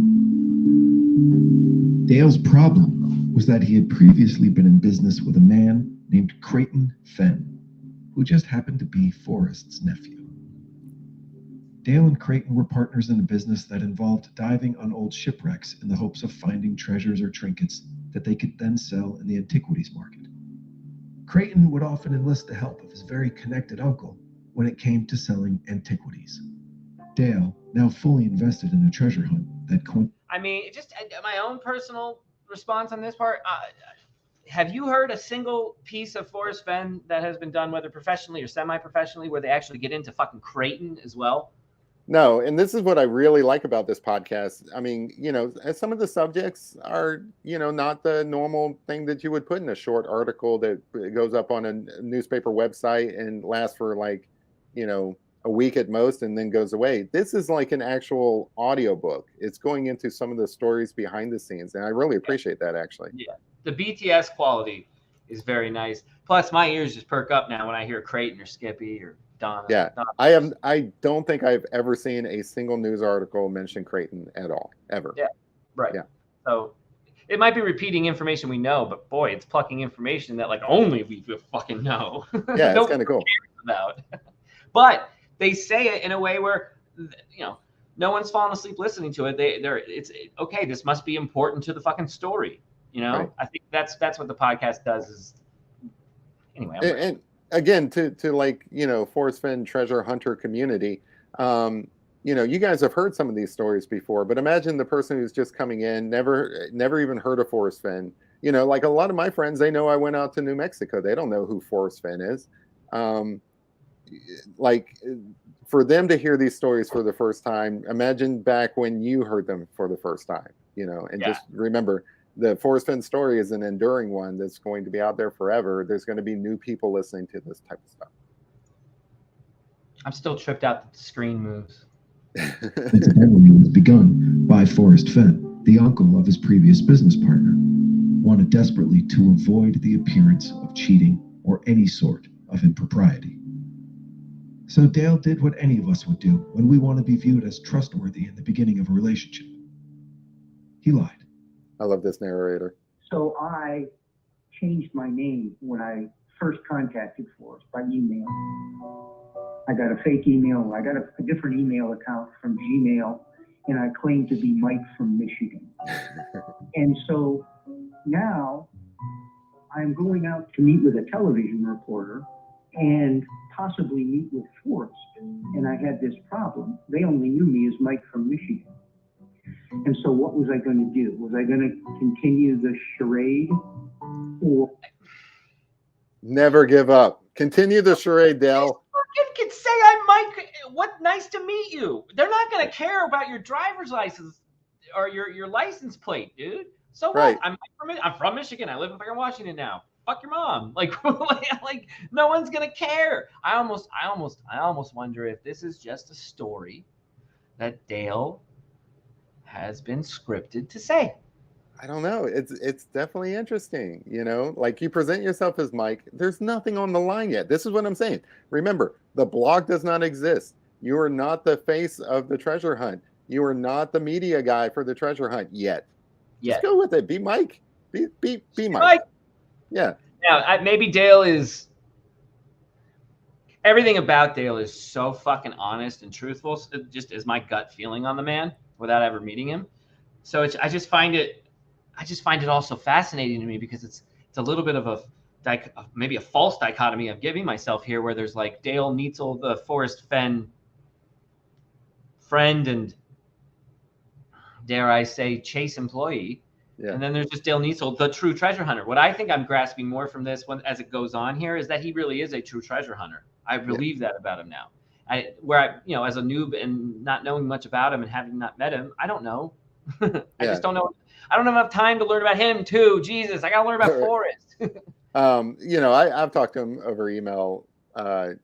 Dale's problem was that he had previously been in business with a man named Creighton Fenn, who just happened to be Forrest's nephew. Dale and Creighton were partners in a business that involved diving on old shipwrecks in the hopes of finding treasures or trinkets that they could then sell in the antiquities market. Creighton would often enlist the help of his very connected uncle when it came to selling antiquities. Dale, now fully invested in a treasure hunt that I mean, just my own personal response on this part. Have you heard a single piece of Forrest Fenn that has been done, whether professionally or semi-professionally, where they actually get into fucking Creighton as well? No, and this is what I really like about this podcast. I mean, some of the subjects are, not the normal thing that you would put in a short article that goes up on a newspaper website and lasts for like, a week at most and then goes away. This is like an actual audiobook. It's going into some of the stories behind the scenes, and I really appreciate that, actually. Yeah, the BTS quality is very nice. Plus, my ears just perk up now when I hear Creighton or Skippy or Donna. Yeah, I don't think I've ever seen a single news article mention Creighton at all, ever. Yeah, right. Yeah. So it might be repeating information we know, but boy, it's plucking information that like only we fucking know. Yeah, it's kind of cool. About. But they say it in a way where, no one's falling asleep listening to it. It's okay. This must be important to the fucking story. Right. I think that's what the podcast does. Is anyway. And again, to like Forrest Fenn treasure hunter community. You guys have heard some of these stories before, but imagine the person who's just coming in, never even heard of Forrest Fenn. Like a lot of my friends, they know I went out to New Mexico. They don't know who Forrest Fenn is. Like for them to hear these stories for the first time, imagine back when you heard them for the first time, just remember the Forrest Fenn story is an enduring one that's going to be out there forever. There's going to be new people listening to this type of stuff. I'm still tripped out that the screen moves. Its memory was begun by Forrest Fenn, the uncle of his previous business partner, wanted desperately to avoid the appearance of cheating or any sort of impropriety. So Dale did what any of us would do when we want to be viewed as trustworthy in the beginning of a relationship. He lied. I love this narrator. So I changed my name when I first contacted Forrest by email. I got a fake email. I got a different email account from Gmail, and I claimed to be Mike from Michigan. And so now I'm going out to meet with a television reporter and possibly meet with Forrest. And I had this problem. They only knew me as Mike from Michigan. And so what was I going to do? Was I going to continue the charade or... Never give up. Continue the charade, Dale. You could say I'm Mike. What? Nice to meet you. They're not going to care about your driver's license or your license plate, dude. So Right. what? I'm from Michigan. I live in fucking Washington now. Fuck your mom. Like no one's gonna care. I almost wonder if this is just a story that Dale has been scripted to say. I don't know. It's definitely interesting. You know, like you present yourself as Mike. There's nothing on the line yet. This is what I'm saying. Remember, the blog does not exist. You are not the face of the treasure hunt. You are not the media guy for the treasure hunt yet. Just go with it. Be Mike. Be Mike. Yeah. Now, maybe Dale is... Everything about Dale is so fucking honest and truthful, just as my gut feeling on the man, without ever meeting him. So I just find it also fascinating to me because it's a little bit of maybe a false dichotomy I'm giving myself here, where there's like Dale Neitzel, the Forrest Fenn friend and, dare I say, chase employee. Yeah. And then there's just Dale Neitzel, the true treasure hunter. What I think I'm grasping more from this one as it goes on here is that he really is a true treasure hunter. I believe that about him now. As a noob and not knowing much about him and having not met him, I don't know. I just don't know. I don't have enough time to learn about him too. Jesus, I got to learn about Forrest. I've talked to him over email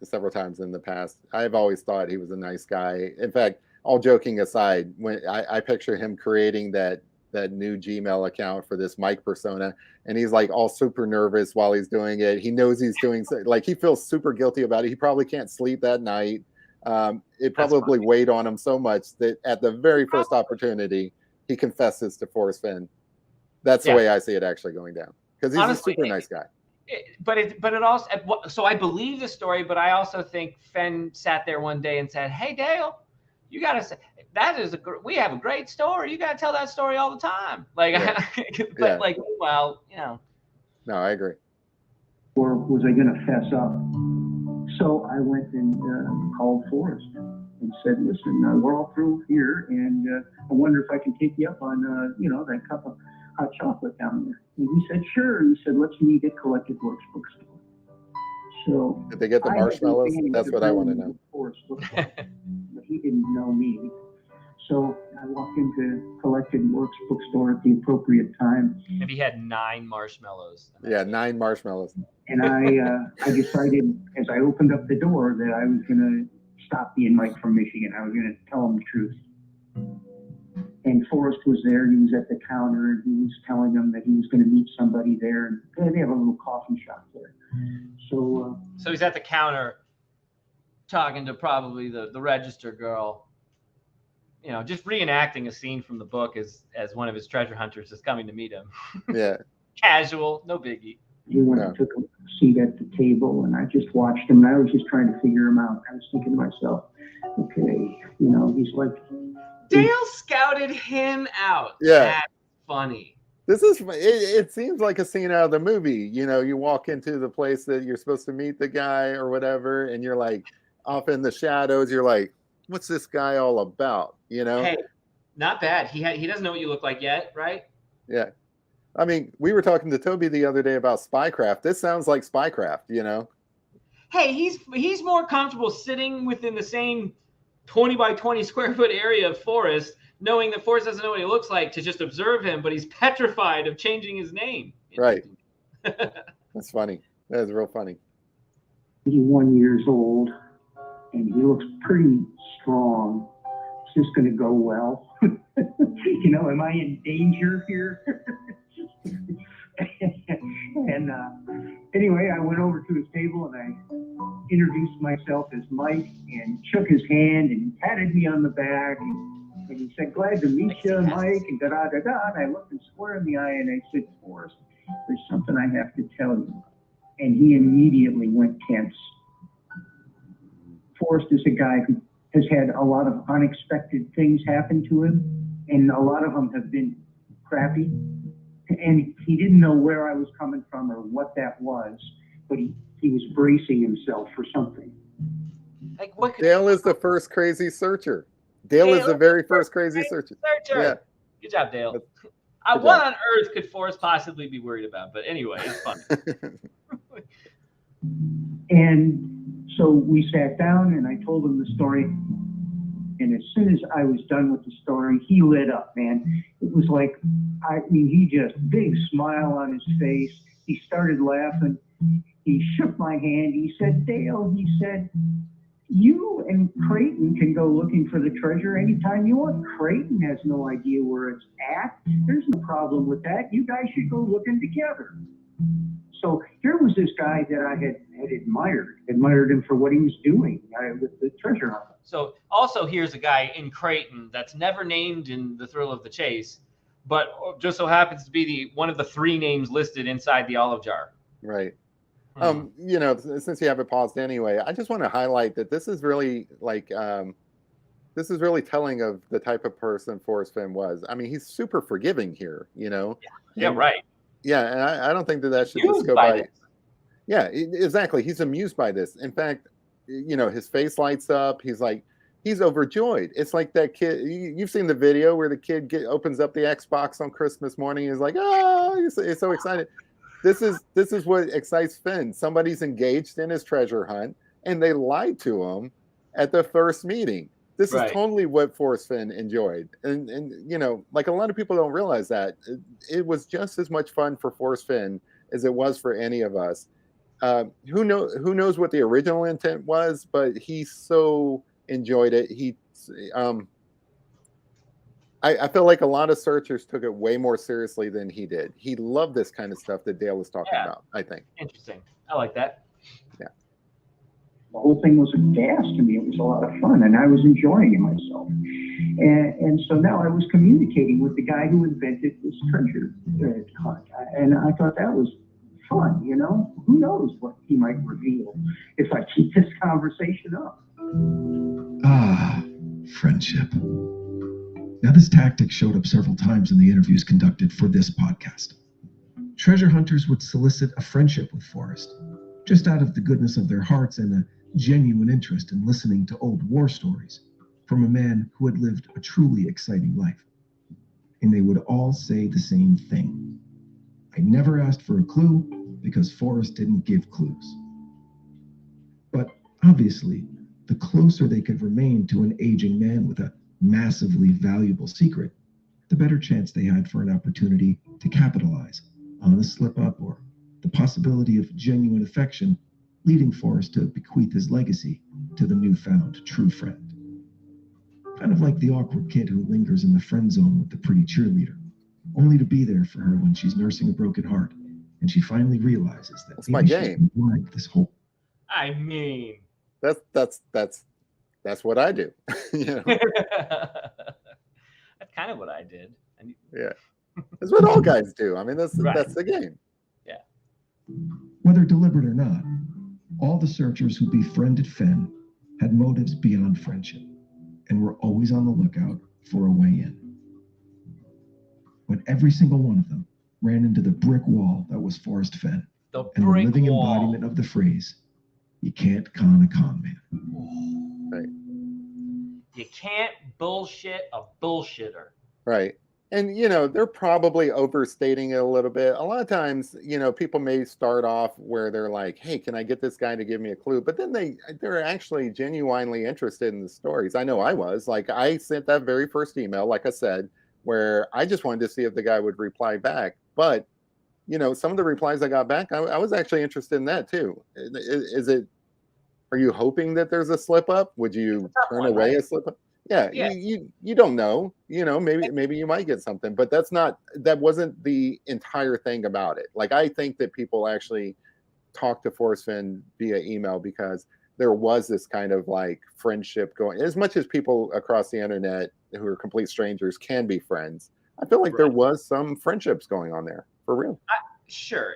several times in the past. I've always thought he was a nice guy. In fact, all joking aside, when I picture him creating that new Gmail account for this Mike persona, and he's like all super nervous while he's doing it. He knows he's doing like he feels super guilty about it. He probably can't sleep that night. It probably weighed on him so much that at the very first opportunity, he confesses to Forrest Fenn. That's the way I see it actually going down, because he's honestly a super nice guy. But it also, so I believe the story, but I also think Fenn sat there one day and said, "Hey Dale, you got to say we have a great story. You got to tell that story all the time." Like, well, No, I agree. Or was I going to fess up? So I went and called Forrest and said, "Listen, we're all through here, and I wonder if I can take you up on, that cup of hot chocolate down there." And he said, "Sure." He said, "Let's meet at Collected Works Bookstore." So did they get the marshmallows? That's what I want to know. But he didn't know me. So I walked into Collected Works Bookstore at the appropriate time. Maybe he had 9 marshmallows. Yeah, 9 marshmallows. And I decided as I opened up the door that I was going to stop being Mike from Michigan. I was going to tell him the truth. And Forrest was there. He was at the counter, and he was telling them that he was going to meet somebody there. And they have a little coffee shop there. So he's at the counter talking to probably the register girl, just reenacting a scene from the book as one of his treasure hunters is coming to meet him. Yeah. Casual, no biggie. He went and took a seat at the table, and I just watched him, and I was just trying to figure him out. I was thinking to myself, okay, he's like... Dale scouted him out. Yeah. That's funny. This is, it seems like a scene out of the movie. You walk into the place that you're supposed to meet the guy or whatever, and you're like off in the shadows. You're like, what's this guy all about? Hey, not bad. He doesn't know what you look like yet, right? Yeah. I mean, we were talking to Toby the other day about Spycraft. This sounds like Spycraft, Hey, he's more comfortable sitting within the same 20 by 20 square foot area of Forrest, knowing that Forrest doesn't know what he looks like, to just observe him, but he's petrified of changing his name. Right. That's funny. That is real funny. 81 years old, and he looks pretty strong. It's just going to go well. Am I in danger here? And anyway, I went over to his table and I introduced myself as Mike and shook his hand and patted me on the back. And he said, glad to meet you, Mike, and da-da-da-da. And I looked him square in the eye and I said, Forrest, there's something I have to tell you. And he immediately went tense. Forrest is a guy who has had a lot of unexpected things happen to him, and a lot of them have been crappy. And he didn't know where I was coming from or what that was, but he was bracing himself for something. Like what? Dale is the first crazy searcher. Dale is the very first crazy searcher. Yeah. Good job, Dale. Good what job. on earth could Forrest possibly be worried about? But anyway, it's fun. And so we sat down and I told him the story. And as soon as I was done with the story, he lit up, man. It was like, he just, big smile on his face. He started laughing. He shook my hand. He said, Dale, he said, you and Creighton can go looking for the treasure anytime you want. Creighton has no idea where it's at. There's no problem with that. You guys should go looking together. So here was this guy that I had admired him for what he was doing with the treasure hunt. So also here's a guy in Creighton that's never named in The Thrill of the Chase, but just so happens to be one of the 3 names listed inside the olive jar. Right. Since you have it paused anyway, I just want to highlight that this is really this is really telling of the type of person Forrest Fenn was. I mean, he's super forgiving here, Yeah, right. Yeah, and I don't think that should just go by. Yeah, exactly. He's amused by this. In fact, his face lights up. He's overjoyed. It's like that kid. You've seen the video where the kid opens up the Xbox on Christmas morning. He's like, oh, he's so excited. This is what excites Fenn. Somebody's engaged in his treasure hunt, and they lied to him at the first meeting. This is totally what Forrest Fenn enjoyed, and like a lot of people don't realize that it was just as much fun for Forrest Fenn as it was for any of us. Who knows what the original intent was, but he so enjoyed it. I feel like a lot of searchers took it way more seriously than he did. He loved this kind of stuff that Dale was talking about, I think. Interesting. I like that. Yeah. The whole thing was a gas to me. It was a lot of fun, and I was enjoying it myself. And so now I was communicating with the guy who invented this treasure hunt. And I thought that was fun, Who knows what he might reveal if I keep this conversation up. Ah, friendship. Now, this tactic showed up several times in the interviews conducted for this podcast. Treasure hunters would solicit a friendship with Forrest, just out of the goodness of their hearts and a genuine interest in listening to old war stories from a man who had lived a truly exciting life. And they would all say the same thing. I never asked for a clue because Forrest didn't give clues. But obviously, the closer they could remain to an aging man with a massively valuable secret, the better chance they had for an opportunity to capitalize on a slip-up or the possibility of genuine affection, leading Forrest to bequeath his legacy to the newfound true friend. Kind of like the awkward kid who lingers in the friend zone with the pretty cheerleader, only to be there for her when she's nursing a broken heart, and she finally realizes that that's my game. Like this whole. I mean, that's what I do. That's kind of what I did. Yeah, that's what all guys do. I mean, that's the game. Yeah. Whether deliberate or not, all the searchers who befriended Fenn had motives beyond friendship and were always on the lookout for a way in. But every single one of them ran into the brick wall that was Forrest Fenn, and the living embodiment of the phrase, "You can't con a con man." Right. You can't bullshit a bullshitter. Right. And, they're probably overstating it a little bit. A lot of times, people may start off where they're like, hey, can I get this guy to give me a clue? But then they're actually genuinely interested in the stories. I know I was. Like, I sent that very first email, like I said, where I just wanted to see if the guy would reply back. But, some of the replies I got back, I was actually interested in that too. Are you hoping that there's a slip up? Would you turn away a slip up? Yeah. You don't know. Maybe you might get something, but that wasn't the entire thing about it. Like, I think that people actually talk to Forrest Fenn via email because there was this kind of like friendship going. As much as people across the internet who are complete strangers can be friends, I feel like there was some friendships going on there for real. Sure.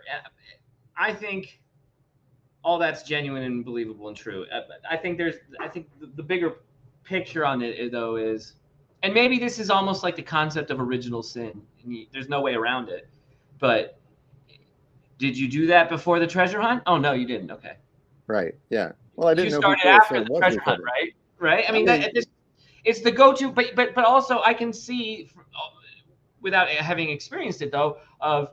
I think all that's genuine and believable and true. I think the bigger picture on it though is, and maybe this is almost like the concept of original sin. There's no way around it. But did you do that before the treasure hunt? Oh no, you didn't. Okay. Right. Yeah. Well, I didn't know. You started after the treasure hunt, right? Right. I mean, it's the go-to. But also, I can see, without having experienced it though, of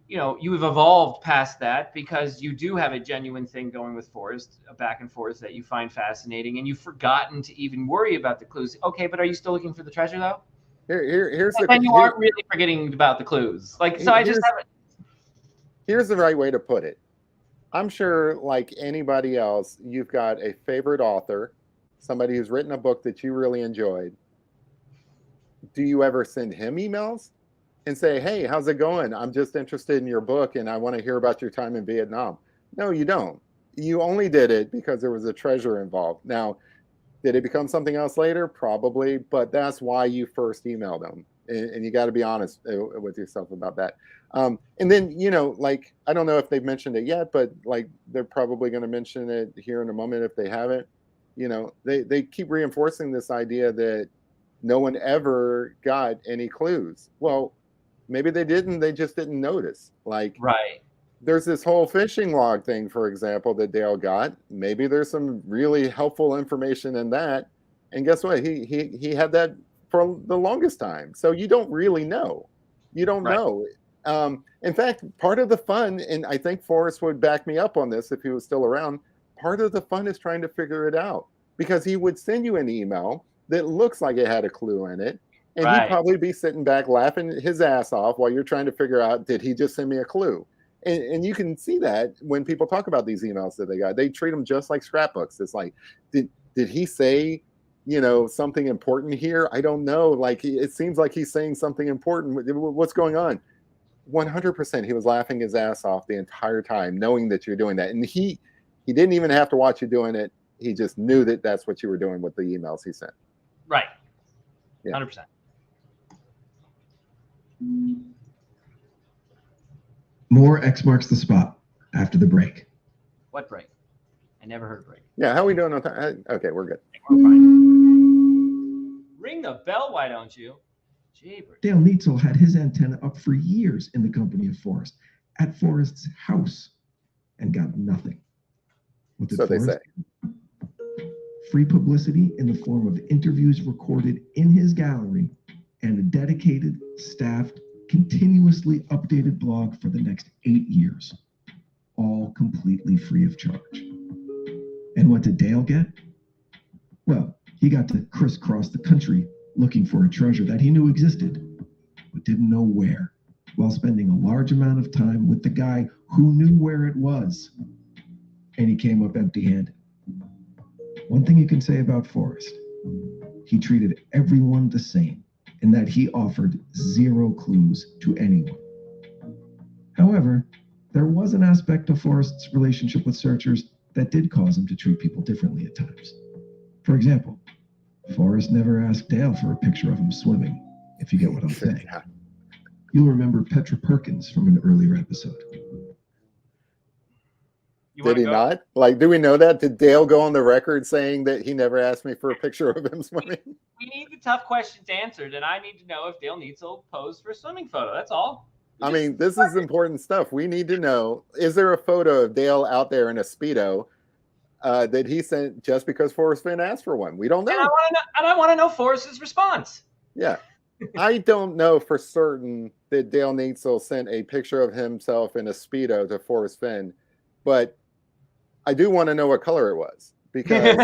you've evolved past that because you do have a genuine thing going with Forrest, a back and forth that you find fascinating, and you've forgotten to even worry about the clues. Okay, but are you still looking for the treasure though? Here's the. And you aren't really forgetting about the clues. Like, so I just haven't. Here's the right way to put it. I'm sure, like anybody else, you've got a favorite author, somebody who's written a book that you really enjoyed. Do you ever send him emails and say, hey, how's it going? I'm just interested in your book and I want to hear about your time in Vietnam? No, you don't. You only did it because there was a treasure involved. Now, did it become something else later? Probably, but that's why you first emailed them. And you got to be honest with yourself about that. And then, like, I don't know if they've mentioned it yet, but like they're probably going to mention it here in a moment if they haven't. They keep reinforcing this idea that no one ever got any clues. Well, maybe they didn't. They just didn't notice. Like, right. There's this whole fishing log thing, for example, that Dale got. Maybe there's some really helpful information in that. And guess what? He had that for the longest time. So you don't really know. You don't know. In fact, part of the fun, and I think Forrest would back me up on this if he was still around, part of the fun is trying to figure it out. Because he would send you an email that looks like it had a clue in it. And he'd probably be sitting back laughing his ass off while you're trying to figure out, did he just send me a clue? And you can see that when people talk about these emails that they got. They treat them just like scrapbooks. It's like, did he say, something important here? I don't know. Like, it seems like he's saying something important. What's going on? 100% he was laughing his ass off the entire time, knowing that you're doing that. And he didn't even have to watch you doing it. He just knew that that's what you were doing with the emails he sent. Right. Yeah. 100%. More X marks the spot after the break. What break? I never heard a break. Yeah, how are we doing on time? Okay, we're good. We're fine. Ring the bell, why don't you? Jeepers. Dale Neitzel had his antenna up for years in the company of Forrest, at Forrest's house, and got nothing. What did Forrest? They say. Free publicity in the form of interviews recorded in his gallery and a dedicated, staffed, continuously updated blog for the next 8 years, all completely free of charge. And what did Dale get? Well, he got to crisscross the country looking for a treasure that he knew existed, but didn't know where, while spending a large amount of time with the guy who knew where it was. And he came up empty-handed. One thing you can say about Forrest, he treated everyone the same, in that he offered 0 clues to anyone. However, there was an aspect of Forrest's relationship with searchers that did cause him to treat people differently at times. For example, Forrest never asked Dale for a picture of him swimming, if you get what I'm saying. You'll remember Petra Perkins from an earlier episode. Did he not? Like, do we know that? Did Dale go on the record saying that he never asked me for a picture of him swimming? We need the tough questions answered, and I need to know if Dale Neitzel posed for a swimming photo. That's all. I mean, this is important stuff. We need to know, is there a photo of Dale out there in a Speedo that he sent just because Forrest Fenn asked for one? We don't know. And I want to know Forrest's response. Yeah. I don't know for certain that Dale Neitzel sent a picture of himself in a Speedo to Forrest Fenn, but I do want to know what color it was, because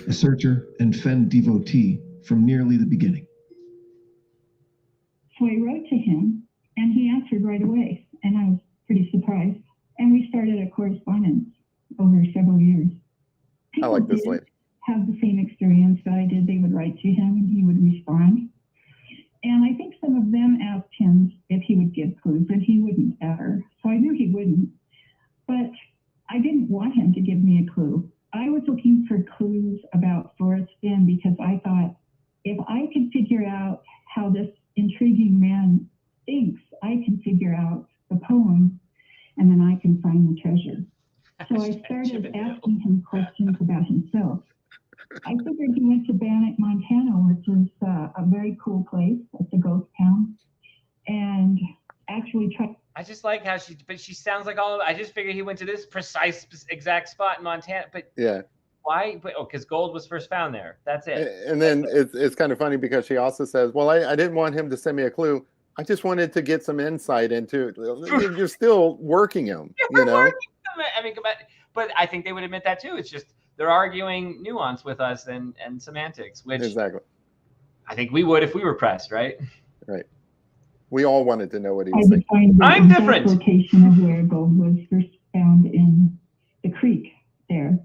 a searcher and Fenn devotee from nearly the beginning. So I wrote to him, and he answered right away, and I was pretty surprised. And we started a correspondence over several years. I like this lady. Have the same experience that I did. They would write to him, and he would respond. And I think some of them asked him if he would give clues, and he wouldn't ever. So I knew he wouldn't. But I didn't want him to give me a clue. I was looking for clues about Forrest Fenn because I thought if I could figure out how this intriguing man thinks, I can figure out the poem, and then I can find the treasure. So I started asking him questions about himself. I figured he went to Bannock, Montana, which is a very cool place. It's a ghost town. And actually tried. I just like how she sounds like all of I just figured he went to this precise exact spot in Montana. But yeah. Why? But, because gold was first found there. That's it. And then it's kind of funny because she also says, well, I didn't want him to send me a clue. I just wanted to get some insight into it. You're still working him, you know? I mean, but I think they would admit that too. It's just they're arguing nuance with us and semantics, which exactly I think we would if we were pressed, right? Right. We all wanted to know what he was saying. I'm different. The location of where gold was first found in the creek there.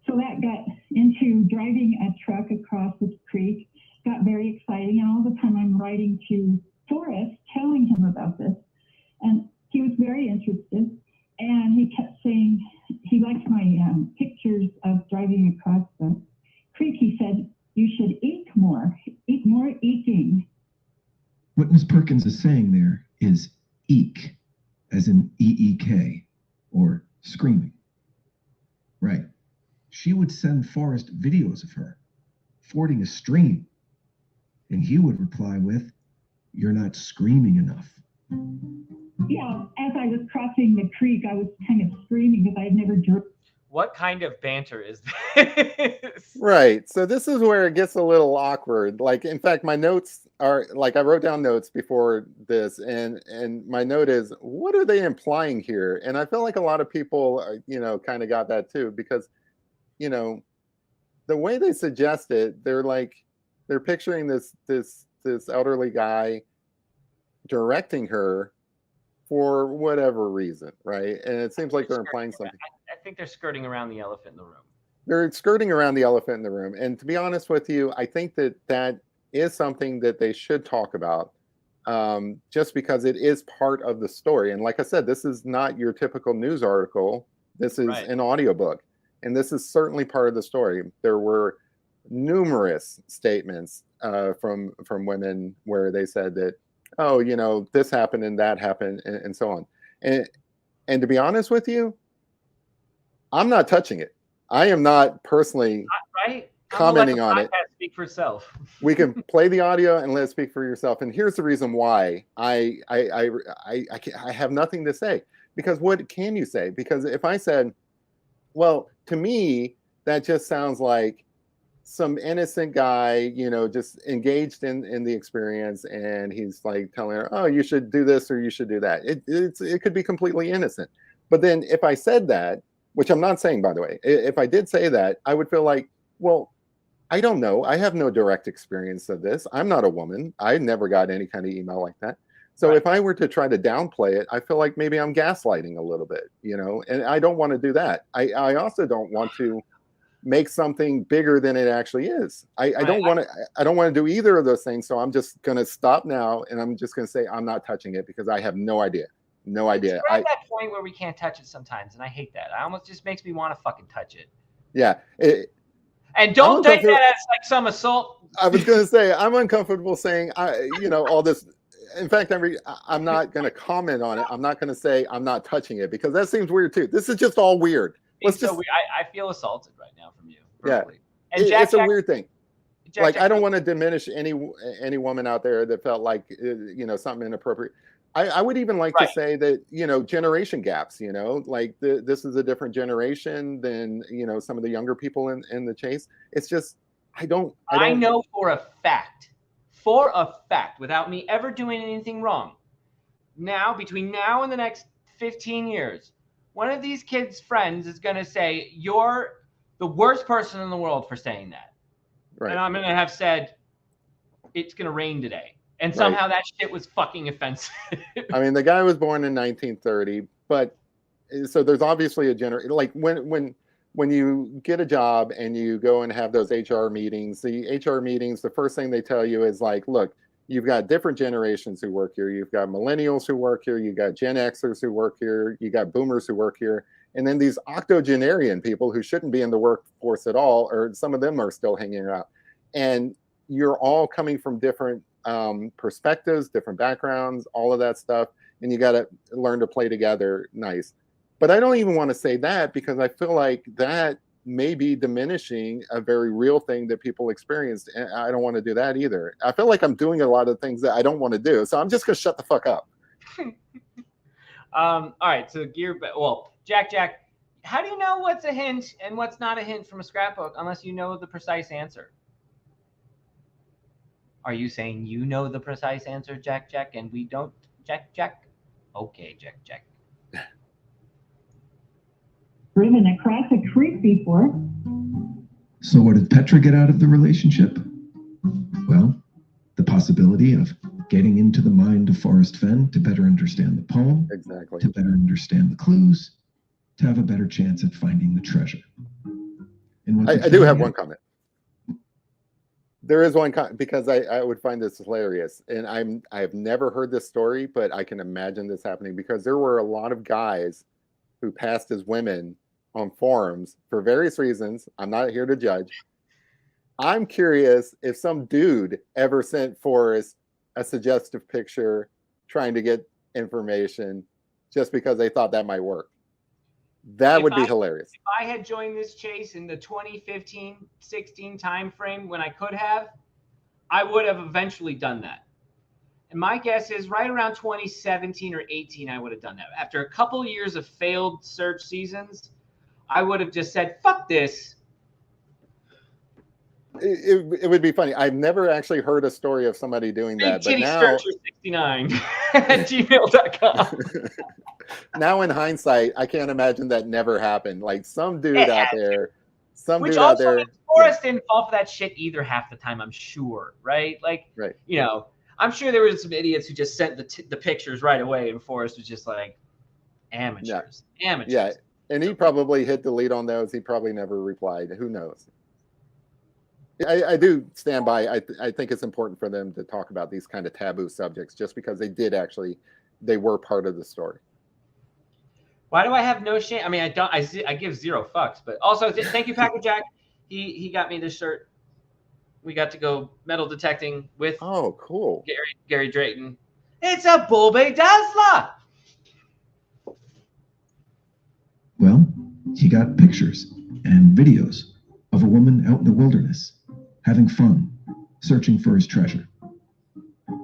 So that got into driving a truck across this creek, got very exciting. And all the time I'm writing to Forrest, telling him about this. And he was very interested. And he kept saying he liked my pictures of driving across the creek. He said, you should eat more eating. What Miss Perkins is saying there is eek, as in E-E-K, or screaming. Right. She would send Forrest videos of her fording a stream, and he would reply with, you're not screaming enough. Yeah, as I was crossing the creek, I was kind of screaming because I had never driven. What kind of banter is this? Right. So this is where it gets a little awkward. Like, in fact, my notes are like, I wrote down notes before this, and my note is, what are they implying here? And I feel like a lot of people, kind of got that too, because, the way they suggest it, they're picturing this elderly guy directing her for whatever reason, right? And it seems like they're implying something. I think they're skirting around the elephant in the room. They're skirting around the elephant in the room. And to be honest with you, I think that is something that they should talk about, just because it is part of the story. And like I said, this is not your typical news article. This is an audiobook. And this is certainly part of the story. There were numerous statements from women where they said that, oh, this happened and that happened and so on. And to be honest with you, I'm not touching it. I am not personally commenting on it. Speak for itself. We can play the audio and let it speak for yourself. And here's the reason why I have nothing to say. Because what can you say? Because if I said, well, to me, that just sounds like some innocent guy, just engaged in the experience, and he's like telling her, oh, you should do this or you should do that. It could be completely innocent. But then if I said that, which I'm not saying, by the way, if I did say that, I would feel like, well, I don't know. I have no direct experience of this. I'm not a woman. I never got any kind of email like that. So if I were to try to downplay it, I feel like maybe I'm gaslighting a little bit, and I don't want to do that. I also don't want to make something bigger than it actually is. I don't want to do either of those things. So I'm just going to stop now, and I'm just going to say I'm not touching it because I have no idea. No idea. We're at that point where we can't touch it sometimes, and I hate that. It almost just makes me want to fucking touch it. Yeah. And don't take that as like some assault. I was going to say I'm uncomfortable saying all this. In fact, I'm not going to comment on it. I'm not going to say I'm not touching it because that seems weird too. This is just all weird. I feel assulted right now from you. Perfectly. Yeah, it's a weird thing. I don't want to diminish any woman out there that felt like something inappropriate. I would even like to say that generation gaps. This is a different generation than some of the younger people in the chase. It's just I know for a fact, without me ever doing anything wrong, between now and the next 15 years, one of these kids' friends is going to say, you're the worst person in the world for saying that. Right. And I'm going to have said, it's going to rain today. And somehow that shit was fucking offensive. I mean, the guy was born in 1930, but so there's obviously a generation, like when you get a job and you go and have those HR meetings, the first thing they tell you is like, look, you've got different generations who work here. You've got millennials who work here. You got Gen Xers who work here. You got boomers who work here. And then these octogenarian people who shouldn't be in the workforce at all, or some of them are still hanging out. And you're all coming from different perspectives, different backgrounds, all of that stuff. And you got to learn to play together nice. But I don't even want to say that, because I feel like that may be diminishing a very real thing that people experienced. And I don't want to do that either. I feel like I'm doing a lot of things that I don't want to do. So I'm just going to shut the fuck up. All right. So Jack, how do you know what's a hint and what's not a hint from a scrapbook unless you know the precise answer? Are you saying you know the precise answer, Jack, and we don't, Jack? Okay, Jack. Driven across a creek before. So what did Petra get out of the relationship? Well, the possibility of getting into the mind of Forrest Fenn to better understand the poem, exactly, to better understand the clues, to have a better chance at finding the treasure. And I do have one comment. There is one comment, because I would find this hilarious, and I have never heard this story, but I can imagine this happening, because there were a lot of guys who passed as women on forums for various reasons. I'm not here to judge. I'm curious if some dude ever sent Forrest a suggestive picture trying to get information just because they thought that might work. That would be hilarious. If I had joined this chase in the 2015-16 timeframe when I could have, I would have eventually done that. And my guess is right around 2017 or 18, I would have done that. After a couple years of failed search seasons, I would have just said, fuck this. It would be funny. I've never actually heard a story of somebody doing that. But now, Searcher69 at gmail.com. Now in hindsight, I can't imagine that never happened. Like some dude out there, Forrest didn't fall for that shit either half the time, I'm sure, right? Like, right. You know, I'm sure there were some idiots who just sent the pictures right away, and Forrest was just like, amateurs. Yeah, and he probably hit delete on those. He probably never replied. Who knows? I do stand by. I think it's important for them to talk about these kind of taboo subjects, just because they were part of the story. Why do I have no shame? I mean, I give zero fucks. But also, thank you, Packer Jack. He got me this shirt. We got to go metal detecting with cool Gary Drayton. It's a Bulbe Dazzler. Well, he got pictures and videos of a woman out in the wilderness, having fun, searching for his treasure.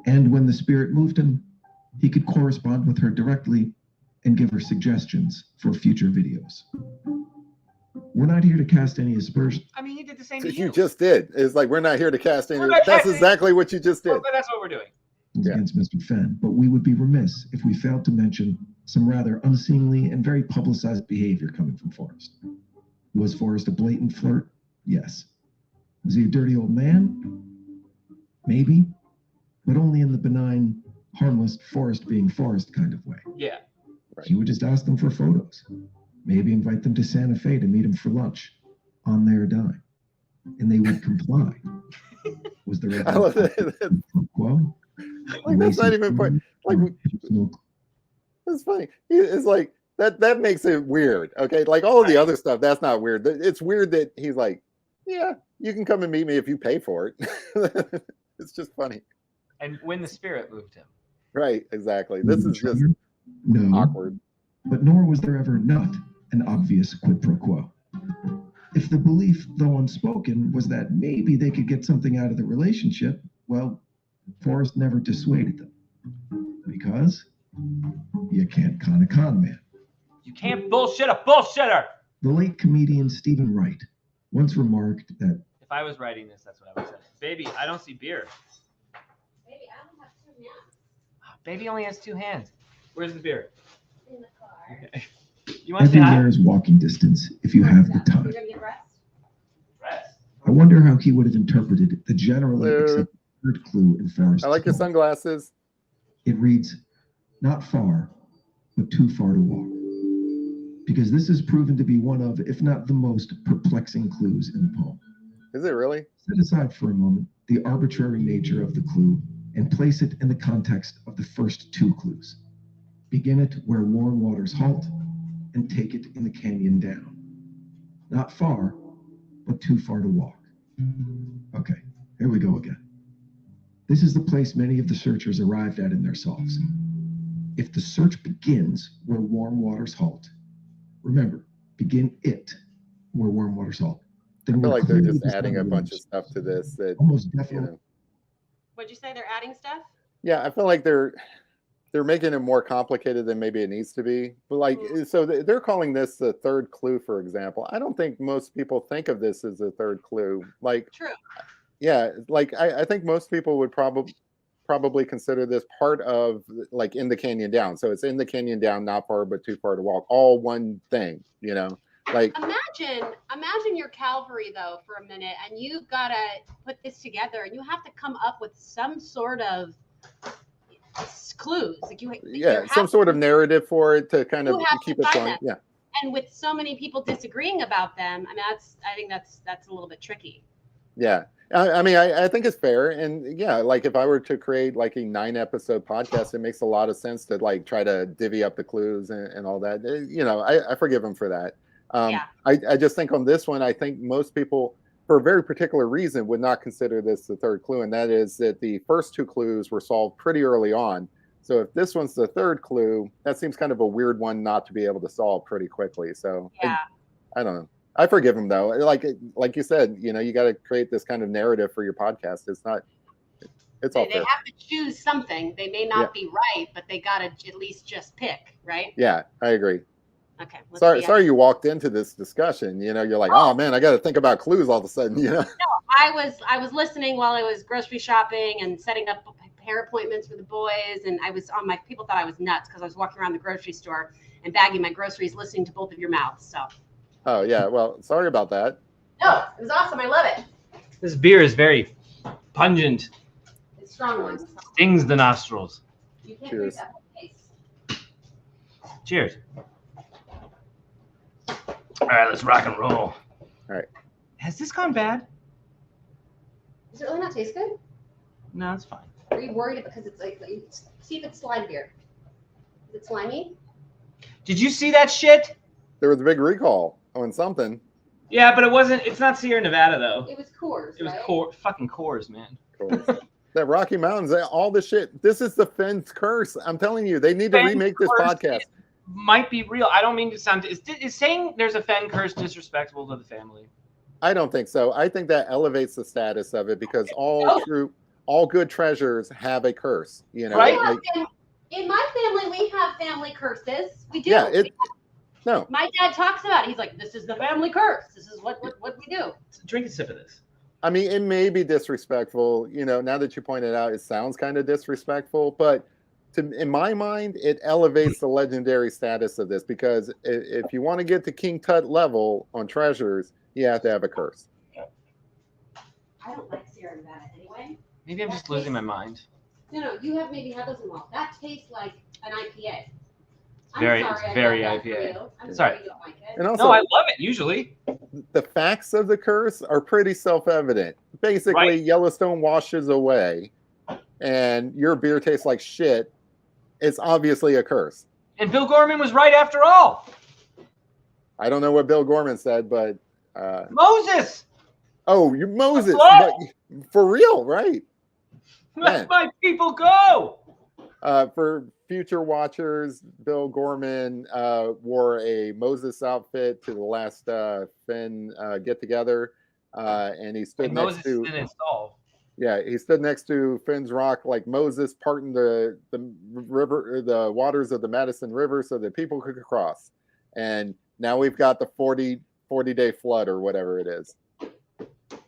And when the spirit moved him, he could correspond with her directly and give her suggestions for future videos. We're not here to cast any aspersions. I mean, he did the same to you. You just did. It's like, we're not here to cast any. That's exactly what you just did. That's what we're doing. Against Mr. Fenn, but we would be remiss if we failed to mention some rather unseemly and very publicized behavior coming from Forrest. Was Forrest a blatant flirt? Yes. Was he a dirty old man? Maybe, but only in the benign, harmless Forrest being Forrest kind of way. Yeah. Right. He would just ask them for photos, maybe invite them to Santa Fe to meet him for lunch on their dime, and they would comply. Was the red? I love that. Well, like, that's not even part. Like, it's funny. It's like that makes it weird. Okay, like all of the other stuff, that's not weird. It's weird that he's like, yeah, you can come and meet me if you pay for it. It's just funny. And when the spirit moved him. Right, exactly. This is just awkward. But nor was there ever not an obvious quid pro quo. If the belief, though unspoken, was that maybe they could get something out of the relationship, well, Forrest never dissuaded them. Because you can't con a con man. You can't bullshit a bullshitter. The late comedian Stephen Wright once remarked that if I was writing this, that's what I would say. Baby, I don't see beer. Baby, I don't have 2 hands. Baby only has 2 hands. Where's the beer? In the car. Okay. You want to say hi? everywhere is walking distance if you have the time. You're gonna get rest? Rest. I wonder how he would have interpreted the generally accepted third clue in Forrest's I like your poem. sunglasses. It reads, not far, but too far to walk. Because this is proven to be one of, if not the most perplexing clues in the poem. Is it really? Set aside for a moment the arbitrary nature of the clue and place it in the context of the first 2 clues. Begin it where warm waters halt and take it in the canyon down. Not far, but too far to walk. Okay, here we go again. This is the place many of the searchers arrived at in their solves. If the search begins where warm waters halt, remember, begin it where warm waters halt. I feel like they're just adding a bunch of stuff to this that almost definitely. What'd you say? They're adding stuff? Yeah, I feel like they're making it more complicated than maybe it needs to be. But like, so they're calling this the third clue, for example. I don't think most people think of this as a third clue. Like, true. Yeah, like I think most people would probably consider this part of like in the canyon down. So it's in the canyon down, not far but too far to walk. All one thing, you know. Like imagine your cavalry though for a minute, and you've got to put this together, and you have to come up with some sort of clues. Like some sort of narrative for it to kind of keep it going. Yeah. And with so many people disagreeing about them, I mean, I think that's a little bit tricky. Yeah. I mean, I think it's fair. And yeah, like if I were to create like a 9-episode podcast, it makes a lot of sense to like try to divvy up the clues and all that. You know, I forgive them for that. I just think on this one, I think most people, for a very particular reason, would not consider this the third clue. And that is that the first 2 clues were solved pretty early on. So if this one's the third clue, that seems kind of a weird one not to be able to solve pretty quickly. So yeah. I don't know. I forgive him though. Like you said, you know, you got to create this kind of narrative for your podcast. It's all they have to choose something. They may not be right, but they got to at least just pick, right? Yeah, I agree. Okay. Sorry you walked into this discussion. You know, you're like, oh man, I got to think about clues all of a sudden. You know. No, I was listening while I was grocery shopping and setting up hair appointments for the boys, and I was on my. People thought I was nuts because I was walking around the grocery store and bagging my groceries, listening to both of your mouths. So. Oh yeah, well, sorry about that. No, it was awesome. I love it. This beer is very pungent. It's strong one. Stings the nostrils. You can't drink that whole case. Cheers. All right, let's rock and roll. All right. Has this gone bad? Does it really not taste good? No, it's fine. Are you worried because it's like see if it's slime beer? Is it slimy? Did you see that shit? There was a big recall on something. Yeah, but it's not Sierra Nevada though. It was Coors. It was fucking Coors, man. Coors. That Rocky Mountains, all the shit. This is the Fenn's curse. I'm telling you, they need to remake this podcast. Might be real. I don't mean to sound. Is saying there's a Fenn curse disrespectful to the family? I don't think so. I think that elevates the status of it because all good treasures have a curse. You know, right? In my family, we have family curses. We do. Yeah, no. My dad talks about it. He's like, this is the family curse. This is what we do. Drink a sip of this. I mean, it may be disrespectful. You know, now that you pointed out, it sounds kind of disrespectful. But in my mind, it elevates the legendary status of this because if you want to get to King Tut level on treasures, you have to have a curse. I don't like Sierra Nevada anyway. Maybe I'm just losing my mind. No, you have maybe had those in a while. That tastes like an IPA. It's very IPA. I'm sorry you don't like it. And also, no, I love it usually. The facts of the curse are pretty self-evident. Basically, Yellowstone washes away and your beer tastes like shit. It's obviously a curse. And Bill Gorman was right after all. I don't know what Bill Gorman said, but Moses. Oh, you're Moses. But for real, right? Let my people go. For future watchers, Bill Gorman wore a Moses outfit to the last Fenn get together, and he stood next Moses to. Didn't install. Yeah, he stood next to Fenn's rock like Moses parting the river, the waters of the Madison River, so that people could cross. And now we've got the 40-day flood or whatever it is.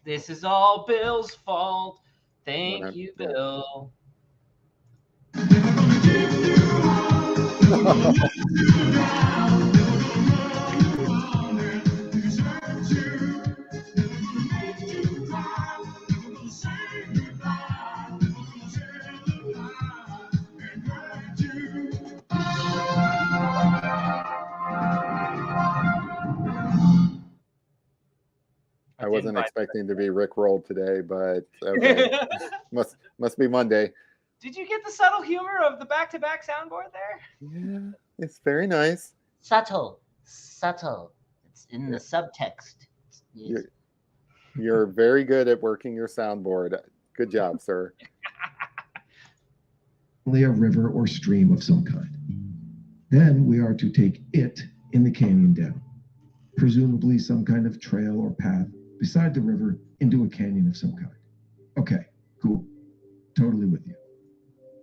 This is all Bill's fault. Thank you, Bill. I wasn't expecting to be rickrolled today, but okay. must be Monday. Did you get the subtle humor of the back-to-back soundboard there? Yeah, it's very nice. Subtle. It's in the subtext. You're very good at working your soundboard. Good job, sir. A river or stream of some kind. Then we are to take it in the canyon down, presumably some kind of trail or path beside the river into a canyon of some kind. Okay, cool. Totally with you.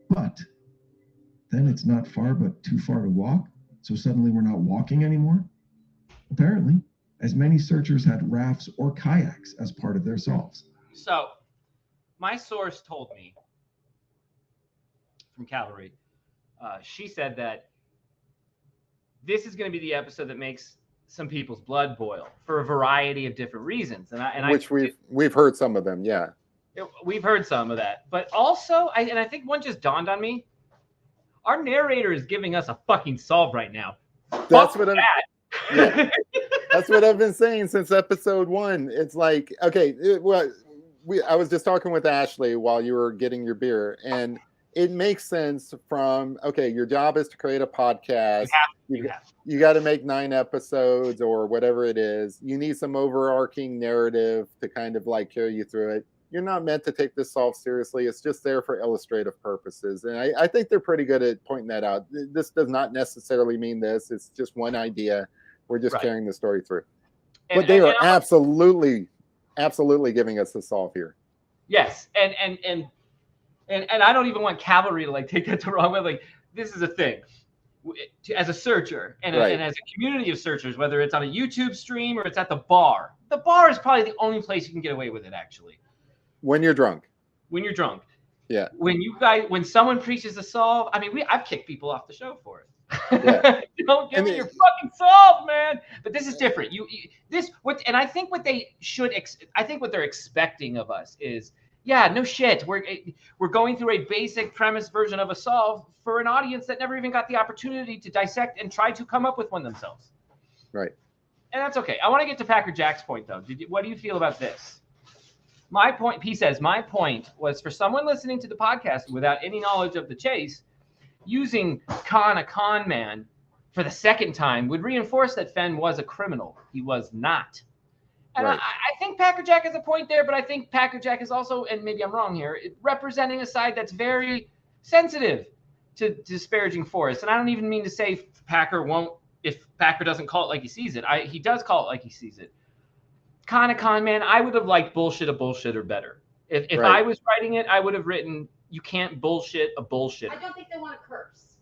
But then it's not far, but too far to walk. So suddenly we're not walking anymore. Apparently, as many searchers had rafts or kayaks as part of their solves. So, my source told me from Cavalry, she said that this is going to be the episode that makes some people's blood boil for a variety of different reasons, We've heard some of them, yeah. We've heard some of that, but also, I think one just dawned on me. Our narrator is giving us a fucking solve right now. That's what that's what I've been saying since episode 1. It's like, okay, I was just talking with Ashley while you were getting your beer, and it makes sense from, okay, your job is to create a podcast. You got to make 9 episodes or whatever it is. You need some overarching narrative to kind of like carry you through it. You're not meant to take this solve seriously. It's just there for illustrative purposes. And I think they're pretty good at pointing that out. This does not necessarily mean this. It's just one idea. We're just carrying the story through. But they are absolutely giving us the solve here. Yes. And I don't even want Cavalry to like take that the wrong way. Like, this is a thing. As a searcher and as a community of searchers, whether it's on a YouTube stream or it's at the bar is probably the only place you can get away with it, actually. When you're drunk. Yeah. When someone preaches a solve, I mean, I've kicked people off the show for it. Yeah. Don't give me your fucking solve, man. But this is different. And I think what they're expecting of us is, yeah, no shit. We're going through a basic premise version of a solve for an audience that never even got the opportunity to dissect and try to come up with one themselves. Right. And that's okay. I want to get to Packer Jack's point, though. What do you feel about this? My point, he says, my point was for someone listening to the podcast without any knowledge of the chase, using a con man for the second time would reinforce that Fenn was a criminal. He was not. And I think Packer Jack has a point there, but I think Packer Jack is also, and maybe I'm wrong here, representing a side that's very sensitive to disparaging Forrest. And I don't even mean to say Packer won't, if Packer doesn't call it like he sees it. He does call it like he sees it. Con man, I would have liked bullshit a bullshitter better. If I was writing it, I would have written, you can't bullshit a bullshitter. I don't think they want to curse.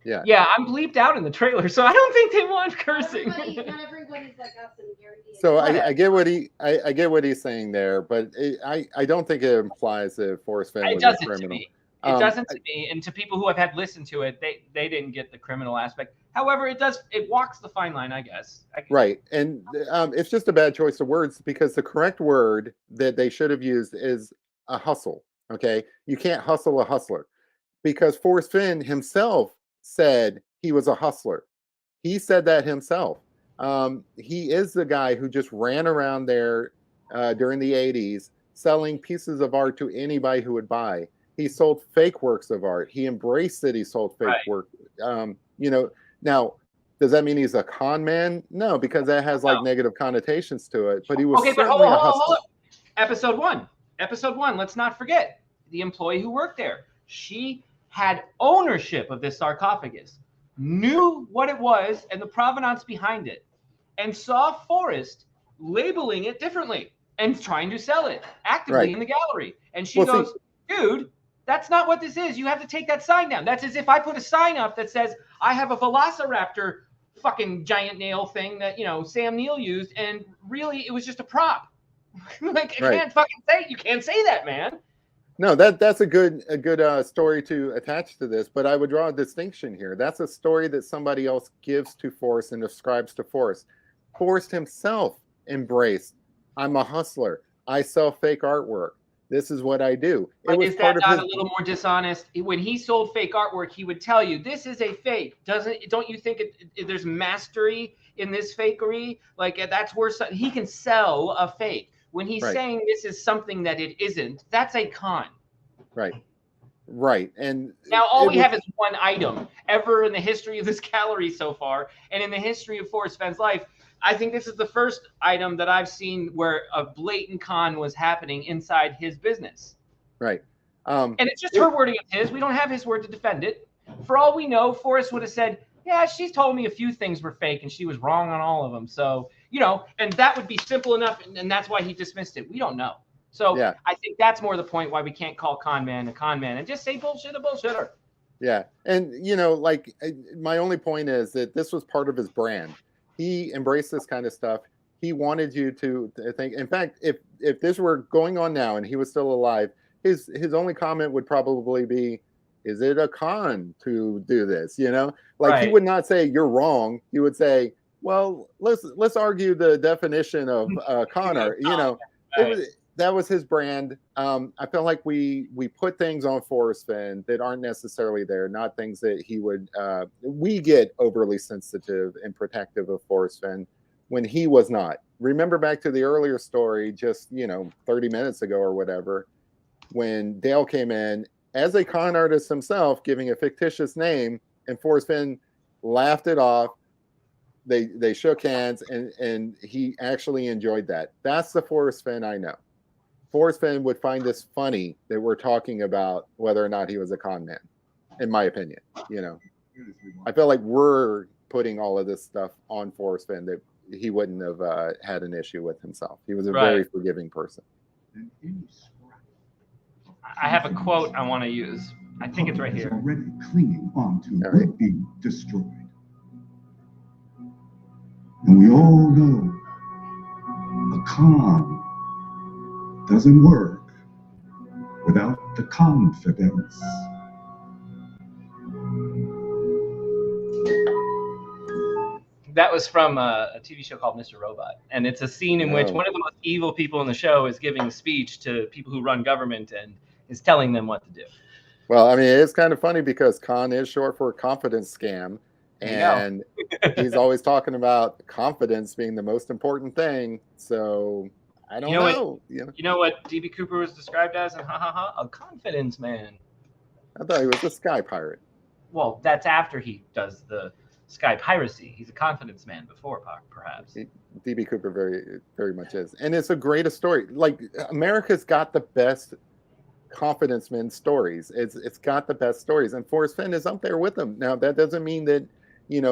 Yeah. Yeah, I'm bleeped out in the trailer, so I don't think they want cursing. Not everybody's like us and Gary Vee. So I get what he's saying there, but I don't think it implies that Forrest Fenn was a criminal. It doesn't to me, and to people who have had listened to it, they didn't get the criminal aspect. However, it walks the fine line, I guess. Right, and it's just a bad choice of words because the correct word that they should have used is a hustle. Okay, you can't hustle a hustler because Forrest Fenn himself said he was a hustler. He said that himself. He is the guy who just ran around there during the 80s selling pieces of art to anybody who would buy. He sold fake works of art. He embraced that he sold fake work. Now, does that mean he's a con man? No, because that has like negative connotations to it. But he was certainly a hustler. Hold on. Episode one. Let's not forget the employee who worked there. She had ownership of this sarcophagus, knew what it was and the provenance behind it, and saw Forrest labeling it differently and trying to sell it actively in the gallery. And she goes, dude, that's not what this is. You have to take that sign down. That's as if I put a sign up that says, I have a Velociraptor fucking giant nail thing that, Sam Neill used, and really it was just a prop. Like, can't fucking say, you can't say that, man. No, that's a good story to attach to this, but I would draw a distinction here. That's a story that somebody else gives to Forrest and describes to Forrest. Forrest himself embraced, I'm a hustler. I sell fake artwork. This is what I do. But is that not a little more dishonest? When he sold fake artwork, he would tell you, this is a fake. Don't you think there's mastery in this fakery? Like, that's worth something. He can sell a fake. When he's saying this is something that it isn't, that's a con. Right. Right. And now all we have is one item ever in the history of this gallery so far, and in the history of Forrest Fenn's life. I think this is the first item that I've seen where a blatant con was happening inside his business. Right. And it's just her word against his. We don't have his word to defend it. For all we know, Forrest would have said, yeah, she's told me a few things were fake and she was wrong on all of them. So, and that would be simple enough. And that's why he dismissed it. We don't know. So yeah. I think that's more the point why we can't call con man a con man and just say bullshit a bullshitter. Yeah. And, my only point is that this was part of his brand. He embraced this kind of stuff. He wanted you to think. In fact, if this were going on now and he was still alive, his only comment would probably be, is it a con to do this? Right. He would not say you're wrong. He would say, well, let's argue the definition of con art. That was his brand. I feel like we put things on Forrest Fenn that aren't necessarily there, not things that he would. We get overly sensitive and protective of Forrest Fenn when he was not. Remember back to the earlier story, just 30 minutes ago or whatever, when Dale came in as a con artist himself, giving a fictitious name, and Forrest Fenn laughed it off. They shook hands, and he actually enjoyed that. That's the Forrest Fenn I know. Forrest Fenn would find this funny that we're talking about whether or not he was a con man, in my opinion. I feel like we're putting all of this stuff on Forrest Fenn that he wouldn't have had an issue with himself. He was a very forgiving person. I have a quote I want to use. I think it's right here. Already clinging on to would be destroyed. And we all know a con doesn't work without the confidence. That was from a TV show called Mr. Robot. And it's a scene in which one of the most evil people in the show is giving a speech to people who run government and is telling them what to do. Well, I mean, it's kind of funny because con is short for confidence scam. And he's always talking about confidence being the most important thing. So I don't know. You know what D.B. Cooper was described as in a confidence man. I thought he was a sky pirate. Well, that's after he does the sky piracy. He's a confidence man before, perhaps. D.B. Cooper very, very much is. And it's a great story. Like, America's got the best confidence men stories. It's got the best stories. And Forrest Fenn is up there with them. Now, that doesn't mean that, he's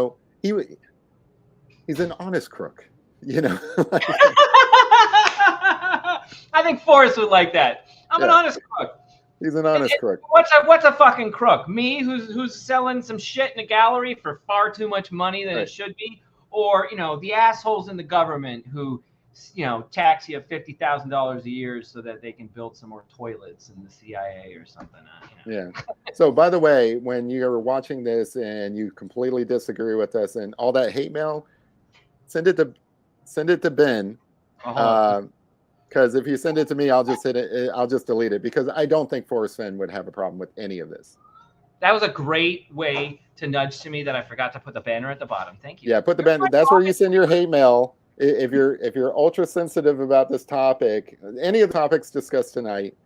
an honest crook, I think Forrest would like that. I'm an honest crook. He's an honest crook. What's a fucking crook? Me, who's selling some shit in a gallery for far too much money than it should be, or the assholes in the government who tax you $50,000 a year so that they can build some more toilets in the CIA or something. Yeah. So, by the way, when you're watching this and you completely disagree with us and all that hate mail, send it to Ben. Because if you send it to me, I'll just hit it. I'll just delete it because I don't think Forrest Fenn would have a problem with any of this. That was a great way to nudge to me that I forgot to put the banner at the bottom. Thank you. Yeah, put the banner. That's where you send your hate mail. If you're ultra sensitive about this topic, any of the topics discussed tonight,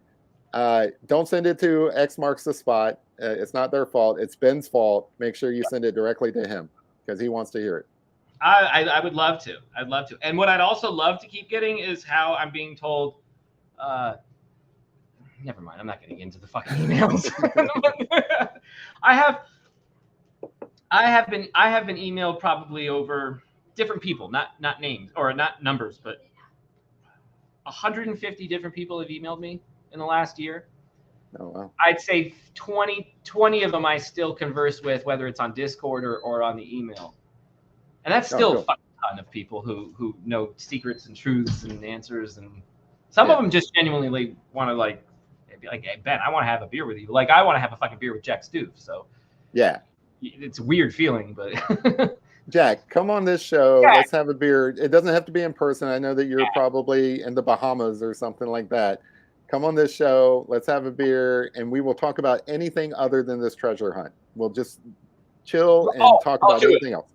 don't send it to X marks the spot. It's not their fault. It's Ben's fault. Make sure you send it directly to him because he wants to hear it. I would love to. I'd love to. And what I'd also love to keep getting is how I'm being told. Never mind. I'm not getting into the fucking emails. I have been emailed probably over different people, not names or not numbers, but 150 different people have emailed me in the last year. Oh, wow. I'd say 20 of them I still converse with, whether it's on Discord or on the email. And that's still a fucking ton of people who know secrets and truths and answers. And some of them just genuinely want to be like, hey, Ben, I want to have a beer with you. Like, I want to have a fucking beer with Jack Stoof. So yeah, it's a weird feeling, but Jack, come on this show. Jack. Let's have a beer. It doesn't have to be in person. I know that you're probably in the Bahamas or something like that. Come on this show. Let's have a beer, and we will talk about anything other than this treasure hunt. We'll just chill and talk about anything else.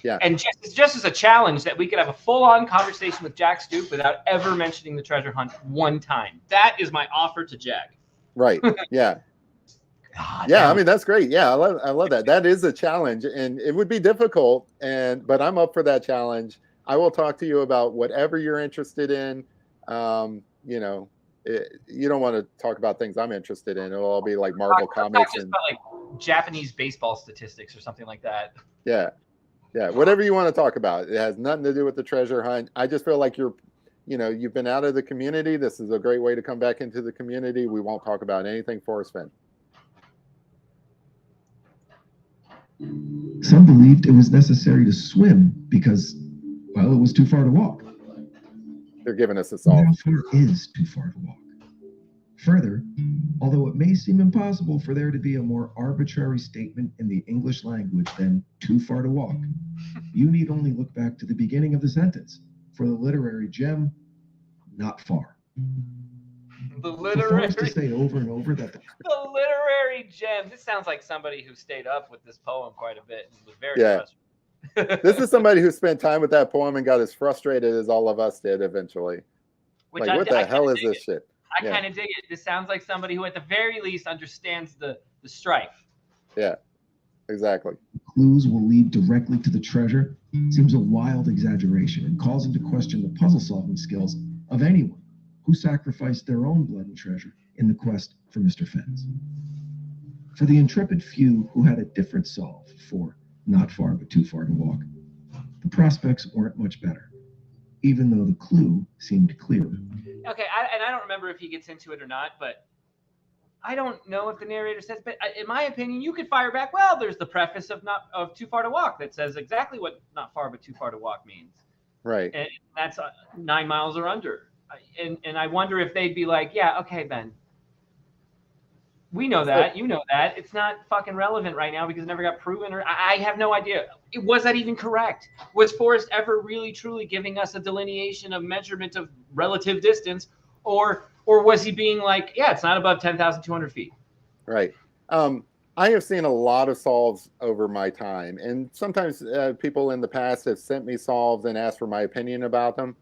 Yeah. And just as a challenge that we could have a full-on conversation with Jack Stoof without ever mentioning the treasure hunt one time. That is my offer to Jack. Right. Yeah. Yeah, I mean, that's great. Yeah, I love that. That is a challenge, and it would be difficult, but I'm up for that challenge. I will talk to you about whatever you're interested in. You know, you don't want to talk about things I'm interested in. It'll all be like Marvel comics just and about like Japanese baseball statistics or something like that. yeah, whatever you want to talk about. It has nothing to do with the treasure hunt. I just feel like you've been out of the community. This is a great way to come back into the community. We won't talk about anything Forrest Fenn. Some believed it was necessary to swim because, well, it was too far to walk. They're giving us a solve. How far is too far to walk? Further, although it may seem impossible for there to be a more arbitrary statement in the English language than too far to walk, you need only look back to the beginning of the sentence for the literary gem, not far. The For literary Forrest to say over and over that the literary gem. This sounds like somebody who stayed up with this poem quite a bit and was very frustrated. This is somebody who spent time with that poem and got as frustrated as all of us did eventually. Which like, what the hell is this shit? I kind of dig it. This sounds like somebody who, at the very least, understands the strife. Yeah, exactly. Clues will lead directly to the treasure seems a wild exaggeration and calls into question the puzzle-solving skills of anyone who sacrificed their own blood and treasure in the quest for Mr. Fenn's. For the intrepid few who had a different solve for not far but too far to walk, the prospects weren't much better, even though the clue seemed clearer. Okay, I don't remember if he gets into it or not, but I don't know if the narrator says, but in my opinion, you could fire back, well, there's the preface of Too Far to Walk that says exactly what not far but too far to walk means. Right. And that's 9 miles or under. And I wonder if they'd be like, yeah, okay, Ben. We know that. You know that. It's not fucking relevant right now because it never got proven. Or I have no idea. Was that even correct? Was Forrest ever really, truly giving us a delineation of measurement of relative distance? Or was he being like, yeah, it's not above 10,200 feet? Right. I have seen a lot of solves over my time. And sometimes people in the past have sent me solves and asked for my opinion about them.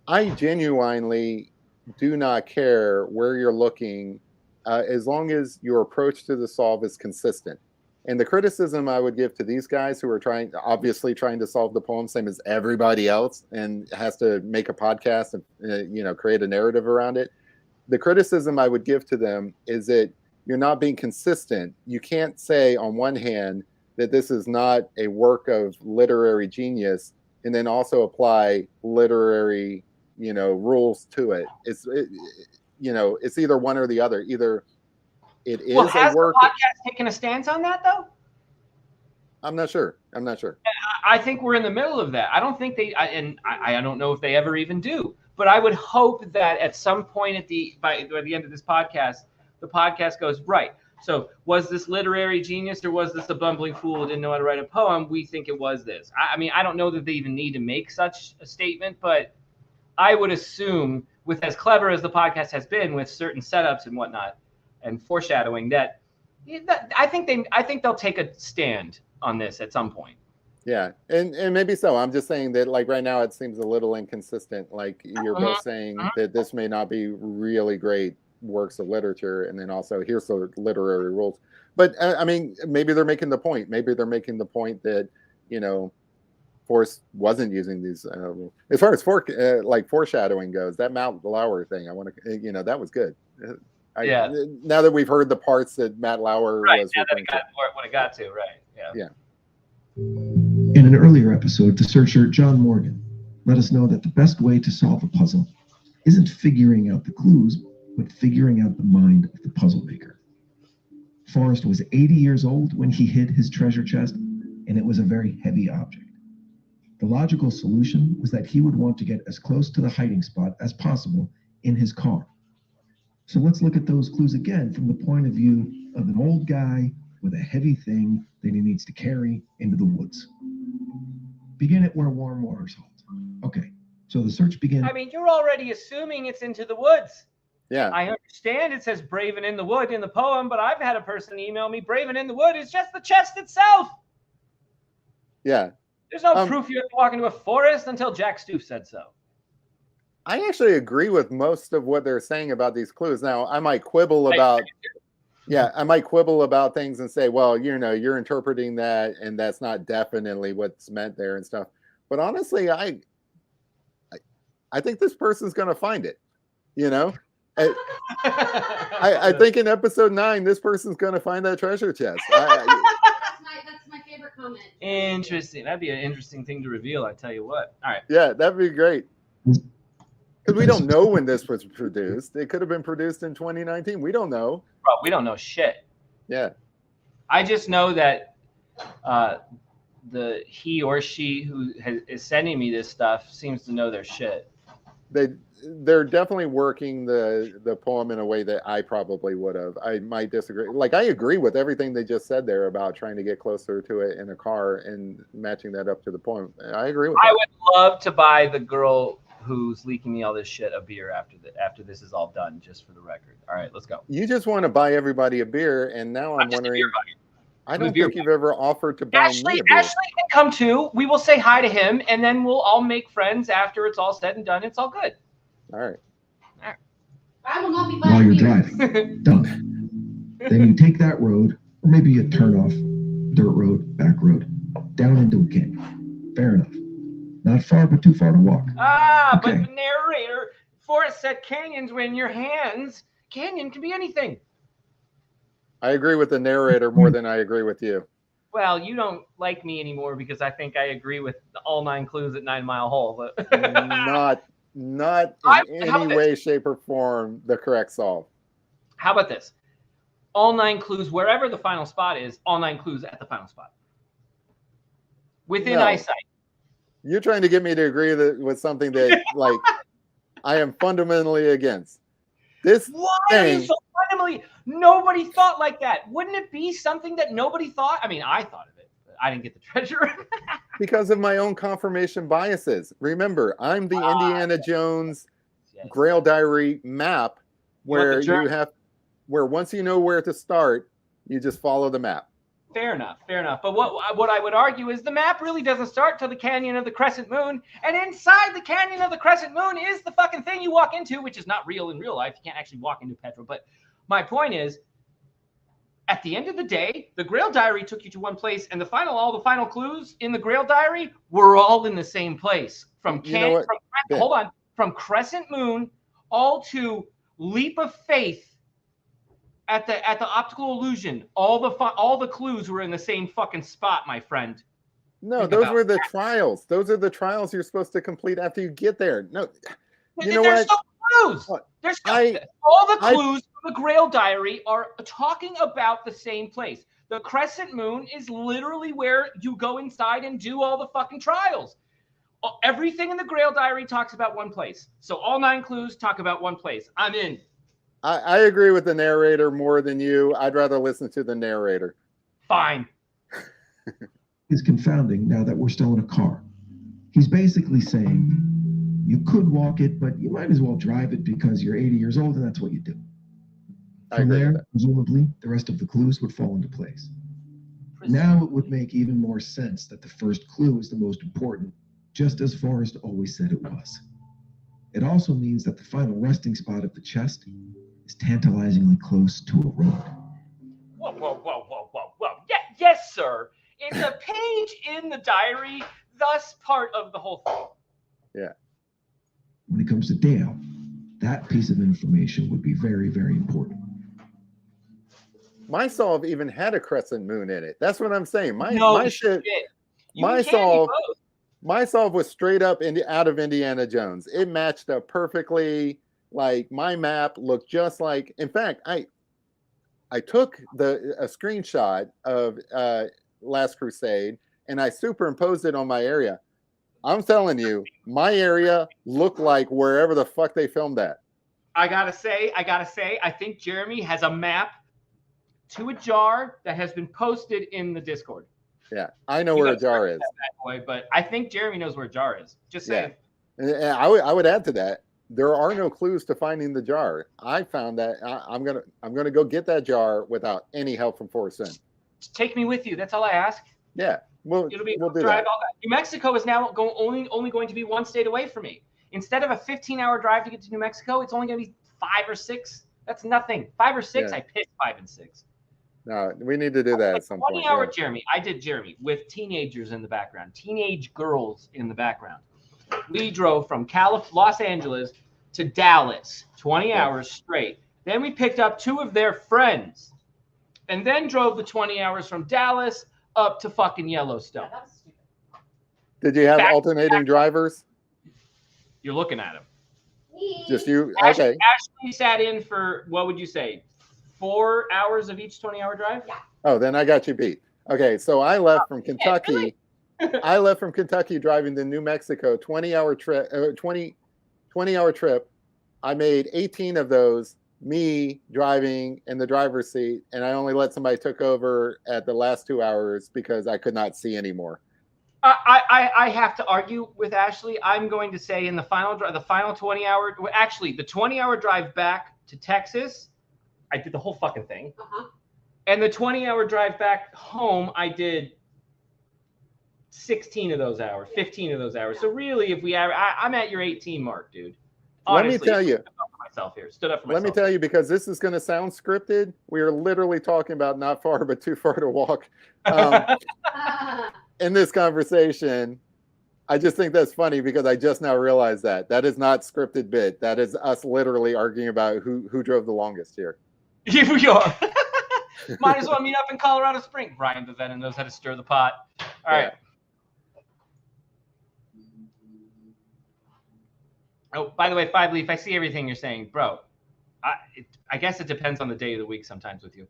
I genuinely do not care where you're looking as long as your approach to the solve is consistent. And the criticism I would give to these guys who are obviously trying to solve the poem, same as everybody else, and has to make a podcast and create a narrative around it. The criticism I would give to them is that you're not being consistent. You can't say on one hand that this is not a work of literary genius and then also apply literary rules to it. It's either one or the other. Either it is has a work. The podcast taken a stance on that though? I'm not sure. I think we're in the middle of that. I don't think I don't know if they ever even do. But I would hope that at some point by the end of this podcast, the podcast goes, right. So was this literary genius or was this a bumbling fool who didn't know how to write a poem? We think it was this. I mean, I don't know that they even need to make such a statement, but I would assume, with as clever as the podcast has been with certain setups and whatnot and foreshadowing, that I think they'll take a stand on this at some point. Yeah, and maybe so. I'm just saying that, like, right now it seems a little inconsistent. Like, you're both saying that this may not be really great works of literature, and then also here's the literary rules. But I mean, maybe they're making the point. Maybe they're making the point that Forrest wasn't using these. As far as foreshadowing goes, that Matt Lauer thing, I want to, that was good. Now that we've heard the parts that Matt Lauer was referring to, when it got to, right? Yeah. In an earlier episode, the searcher John Morgan let us know that the best way to solve a puzzle isn't figuring out the clues, but figuring out the mind of the puzzle maker. Forrest was 80 years old when he hid his treasure chest, and it was a very heavy object. The logical solution was that he would want to get as close to the hiding spot as possible in his car. So let's look at those clues again from the point of view of an old guy with a heavy thing that he needs to carry into the woods. Begin it where warm waters hold. Okay, so the search begins. I mean, you're already assuming it's into the woods. Yeah. I understand it says Braven in the Wood in the poem, but I've had a person email me Braven in the Wood is just the chest itself. Yeah. There's no proof you have to walk into a forest until Jack Stoof said so. I actually agree with most of what they're saying about these clues. Now, I might quibble about Yeah, I might quibble about things and say, well, you're interpreting that, and that's not definitely what's meant there and stuff. But honestly, I think this person's going to find it. I think in episode 9, this person's going to find that treasure chest. That's my favorite comment. Interesting. That'd be an interesting thing to reveal. I tell you what. All right. Yeah, that'd be great. Because we don't know when this was produced. It could have been produced in 2019. We don't know. Bro, we don't know shit. Yeah. I just know that the he or she who is sending me this stuff seems to know their shit. They're definitely working the poem in a way that I probably would have. I might disagree. Like, I agree with everything they just said there about trying to get closer to it in a car and matching that up to the poem. I agree with that. I would love to buy the girl who's leaking me all this shit a beer after this is all done, just for the record. All right, let's go. You just want to buy everybody a beer, and now I'm wondering. I don't think you've ever offered to buy me a beer. Ashley can come too. We will say hi to him, and then we'll all make friends after it's all said and done. It's all good. All right. I will not be While you're driving, done. Then you take that road, or maybe you turn off dirt road, back road, down into a canyon. Fair enough. Not far, but too far to walk. But the narrator, Forrest said canyons were in your hands. Canyon can be anything. I agree with the narrator more than I agree with you. Well, you don't like me anymore because I think I agree with all 9 clues at 9 Mile Hole. But not in any way, shape, or form the correct solve. How about this? All 9 clues, wherever the final spot is, all 9 clues at the final spot. Within eyesight. You're trying to get me to agree with something that, like, I am fundamentally against. Why are you so fundamentally? Nobody thought like that. Wouldn't it be something that nobody thought? I mean, I thought of it, but I didn't get the treasure. Because of my own confirmation biases. Remember, I'm the Indiana Jones Grail Diary map where where once you know where to start, you just follow the map. Fair enough. But what I would argue is the map really doesn't start till the Canyon of the Crescent Moon, and inside the Canyon of the Crescent Moon is the fucking thing you walk into, which is not real in real life. You can't actually walk into Petra. But my point is, at the end of the day, the Grail Diary took you to one place, and all the final clues in the Grail Diary were all in the same place. From Crescent Moon all to Leap of Faith. At the optical illusion, all the clues were in the same fucking spot, my friend. No, those were the trials. Those are the trials you're supposed to complete after you get there. No, there's no clues. All the clues from the Grail Diary are talking about the same place. The Crescent Moon is literally where you go inside and do all the fucking trials. Everything in the Grail Diary talks about one place. So all 9 clues talk about one place. I'm in. I agree with the narrator more than you. I'd rather listen to the narrator. Fine. It's confounding now that we're still in a car. He's basically saying you could walk it, but you might as well drive it because you're 80 years old and that's what you do. From there, presumably, the rest of the clues would fall into place. Now it would make even more sense that the first clue is the most important, just as Forrest always said it was. It also means that the final resting spot of the chest is tantalizingly close to a road. Whoa. Yes, sir. It's a page in the diary, thus part of the whole thing. Yeah. When it comes to Dale, that piece of information would be very, very important. My solve even had a crescent moon in it. That's what I'm saying. My solve was straight up out of Indiana Jones. It matched up perfectly. Like, my map looked just like. In fact, I took a screenshot of Last Crusade and I superimposed it on my area. I'm telling you, my area looked like wherever the fuck they filmed that. I gotta say, I think Jeremy has a map to a jar that has been posted in the Discord. Yeah, I know where a jar is. But I think Jeremy knows where a jar is. Just saying. Yeah. I would add to that. There are no clues to finding the jar. I found that. I'm gonna go get that jar without any help from Forrest Fenn. Take me with you. That's all I ask. Yeah, we'll do that. New Mexico is now only going to be 1 state away from me. Instead of a 15-hour drive to get to New Mexico, it's only going to be 5 or 6. That's nothing. 5 or 6, Yeah. I picked 5 and 6. No, we need to do that at some point. 20-hour Jeremy. I did Jeremy with teenagers in the background, teenage girls in the background. We drove from Los Angeles to Dallas, 20 hours straight. Then we picked up 2 of their friends, and then drove the 20 hours from Dallas up to fucking Yellowstone. Yeah, that was stupid. Did you have alternating drivers? You're looking at him. Just you? Ashley, Okay. Ashley sat in for, what would you say, 4 hours of each 20-hour drive? Yeah. Oh, then I got you beat. Okay, so I left from Kentucky. Really? I left from Kentucky driving to New Mexico, 20-hour trip. 20-hour trip. I made 18 of those. Me driving in the driver's seat, and I only let somebody took over at the last 2 hours because I could not see anymore. I have to argue with Ashley. I'm going to say in the final 20-hour, actually the 20-hour drive back to Texas, I did the whole fucking thing. And the 20-hour drive back home, I did 16 of those hours, 15 of those hours. So really, if we I'm at your 18 mark, dude. Honestly, let me tell you. Stood up for myself. Let me tell you, because this is going to sound scripted. We are literally talking about not far, but too far to walk. In this conversation, I just think that's funny because I just now realized that is not scripted bit. That is us literally arguing about who drove the longest here. Here we are. Might as well meet up in Colorado Springs. Brian Bevena knows how to stir the pot. All right. Oh, by the way, 5 Leaf, I see everything you're saying, bro. I guess it depends on the day of the week sometimes with you.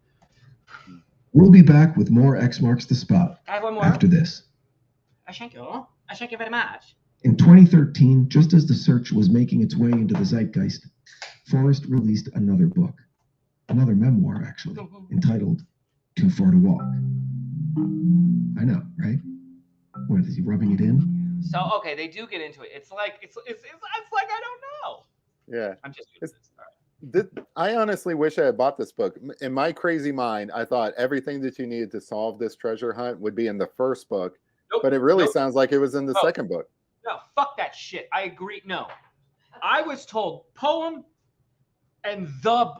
We'll be back with more X Marks the Spot I have one more. after this. Thank you. Thank you very much. In 2013, just as the search was making its way into the zeitgeist, Forrest released another book, another memoir actually, entitled Too Far to Walk. I know, right? What is he rubbing it in? So okay, they do get into it. It's like I don't know. Yeah. I'm just. I honestly wish I had bought this book. In my crazy mind, I thought everything that you needed to solve this treasure hunt would be in the first book, but it really sounds like it was in the second book. No, fuck that shit. I agree. No, I was told poem and the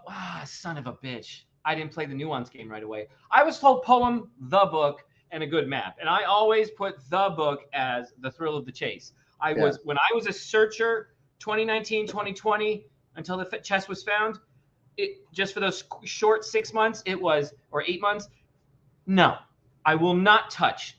son of a bitch. I didn't play the Nuance game right away. I was told poem, the book, and a good map, and I always put the book as the thrill of the chase. When I was a searcher, 2019, 2020. Until the chest was found, just for those short 6 months, or 8 months. No, I will not touch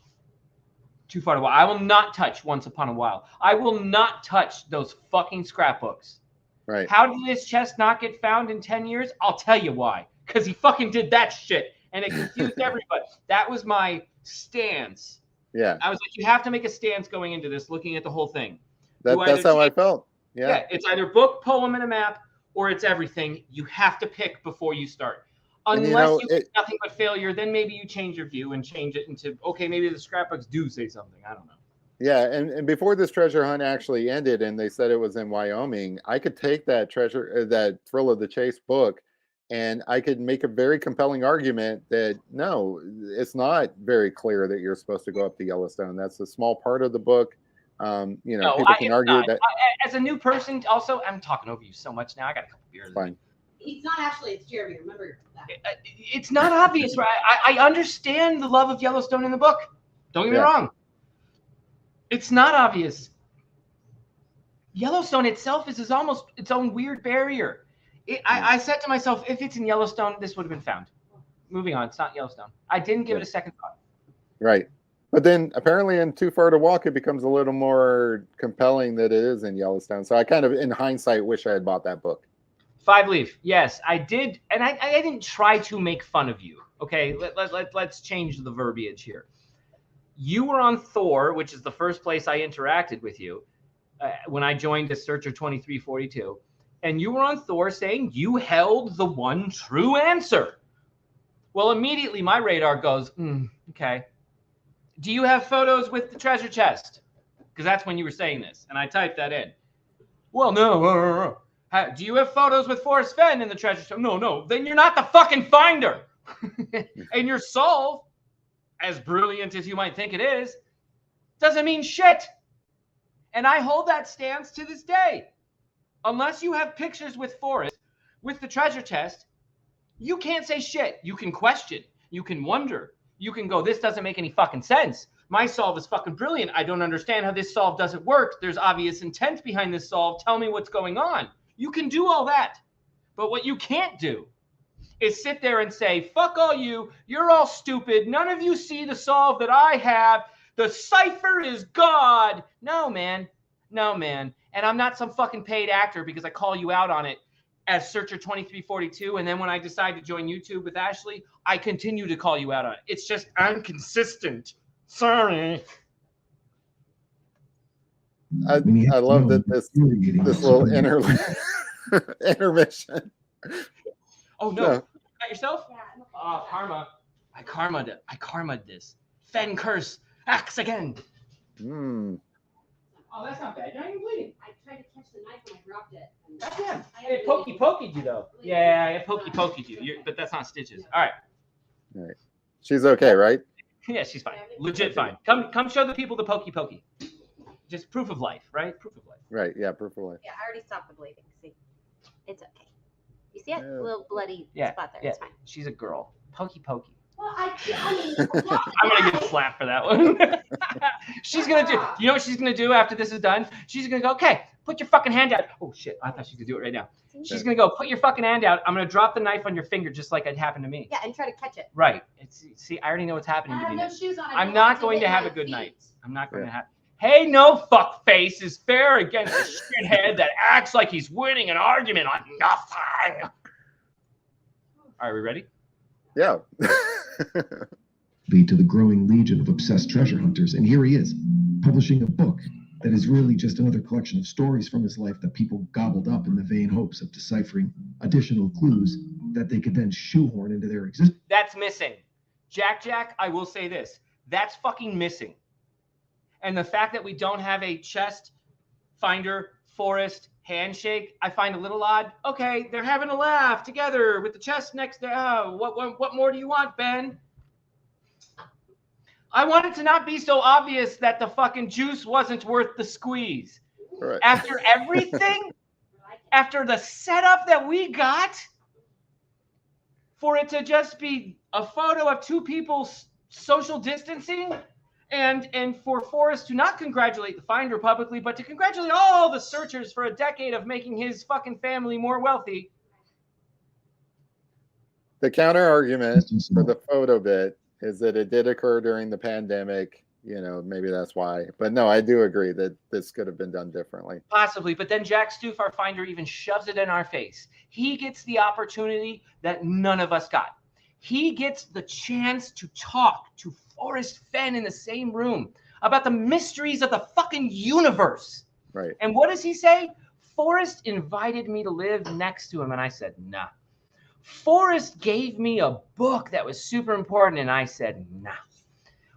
Too Far to Walk. I will not touch Once Upon a While. I will not touch those fucking scrapbooks. Right. How did this chest not get found in 10 years? I'll tell you why. Because he fucking did that shit, and it confused everybody. That was my stance. Yeah. I was like, you have to make a stance going into this, looking at the whole thing. That's how I felt. Yeah, it's either book, poem, and a map, or it's everything. You have to pick before you start. Unless you get nothing but failure, then maybe you change your view and change it into, okay, maybe the scrapbooks do say something. I don't know. Yeah, and before this treasure hunt actually ended and they said it was in Wyoming, I could take that that Thrill of the Chase book, and I could make a very compelling argument that, no, it's not very clear that you're supposed to go up to Yellowstone. That's a small part of the book. People can argue that. As a new person, also, I'm talking over you so much now. I got a couple beers. Fine. It's not Ashley, it's Jeremy. Remember that. It's not obvious, right? I understand the love of Yellowstone in the book. Don't get me wrong. It's not obvious. Yellowstone itself is almost its own weird barrier. I said to myself, if it's in Yellowstone, this would have been found. Moving on. It's not Yellowstone. I didn't give it a second thought. Right. But then apparently in Too Far to Walk, it becomes a little more compelling that it is in Yellowstone. So I kind of, in hindsight, wish I had bought that book. 5 Leaf. Yes, I did. And I didn't try to make fun of you. Okay, let's change the verbiage here. You were on Thor, which is the first place I interacted with you when I joined as Searcher 2342. And you were on Thor saying you held the one true answer. Well, immediately my radar goes, okay. Do you have photos with the treasure chest? Because that's when you were saying this. And I typed that in. Well, no. Do you have photos with Forrest Fenn in the treasure chest? No. Then you're not the fucking finder. And your solve, as brilliant as you might think it is, doesn't mean shit. And I hold that stance to this day. Unless you have pictures with Forrest, With the treasure chest, you can't say shit. You can question. You can wonder. You can go, this doesn't make any fucking sense. My solve is fucking brilliant. I don't understand how this solve doesn't work. There's obvious intent behind this solve. Tell me what's going on. You can do all that. But what you can't do is sit there and say, fuck all you. You're all stupid. None of you see the solve that I have. The cipher is God. No, man. No, man. And I'm not some fucking paid actor because I call you out on it as Searcher 2342. And then when I decide to join YouTube with Ashley, I continue to call you out on it. It's just I'm consistent. Sorry. I love that this little intermission. Oh no. Got yourself? Oh, karma. I karma'd this. Fenn curse. Axe again. Oh, that's not bad. You're not even bleeding. I tried to catch the knife when I dropped it. Goddamn. It pokey you though. Yeah, it pokey you. But that's not stitches. All right. She's okay, right? Yeah, she's fine. Legit fine. Come show the people the pokey. Just proof of life, right? Proof of life. Right. Yeah, proof of life. Yeah, I already stopped the bleeding. See, it's okay. You see it? A little bloody spot there. Yeah. It's fine. She's a girl. Pokey. Well, I mean, I'm gonna get slapped for that one. She's gonna do. You know what she's gonna do after this is done? She's gonna go. Okay, put your fucking hand out. Oh shit! I thought she could do it right now. She's gonna go. Put your fucking hand out. I'm gonna drop the knife on your finger, just like it happened to me. Yeah, and try to catch it. Right. See, I already know what's happening I to have me. no shoes on. I'm not going to have a good night. I'm not going to have. Hey, no fuck face is fair against a shithead that acts like he's winning an argument on nothing. All right, we ready? Yeah. Lead to the growing legion of obsessed treasure hunters, and here he is, publishing a book that is really just another collection of stories from his life that people gobbled up in the vain hopes of deciphering additional clues that they could then shoehorn into their existence. That's missing. Jack, I will say this. That's fucking missing. And the fact that we don't have a chest finder, Forrest, handshake, I find a little odd. Okay, they're having a laugh together with the chest next to, what more do you want, Ben? I want it to not be so obvious that the fucking juice wasn't worth the squeeze. Right. After everything, after the setup that we got, for it to just be a photo of two people social distancing, and for Forrest to not congratulate the finder publicly, but to congratulate all the searchers for a decade of making his fucking family more wealthy. The counter argument for the photo bit is that it did occur during the pandemic. You know, maybe that's why. But no, I do agree that this could have been done differently. Possibly. But then Jack Stoof, our finder, even shoves it in our face. He gets the opportunity that none of us got. He gets the chance to talk to Forrest Fenn in the same room about the mysteries of the fucking universe. Right. And what does he say? Forrest invited me to live next to him. And I said, nah. Forrest gave me a book that was super important. And I said, nah.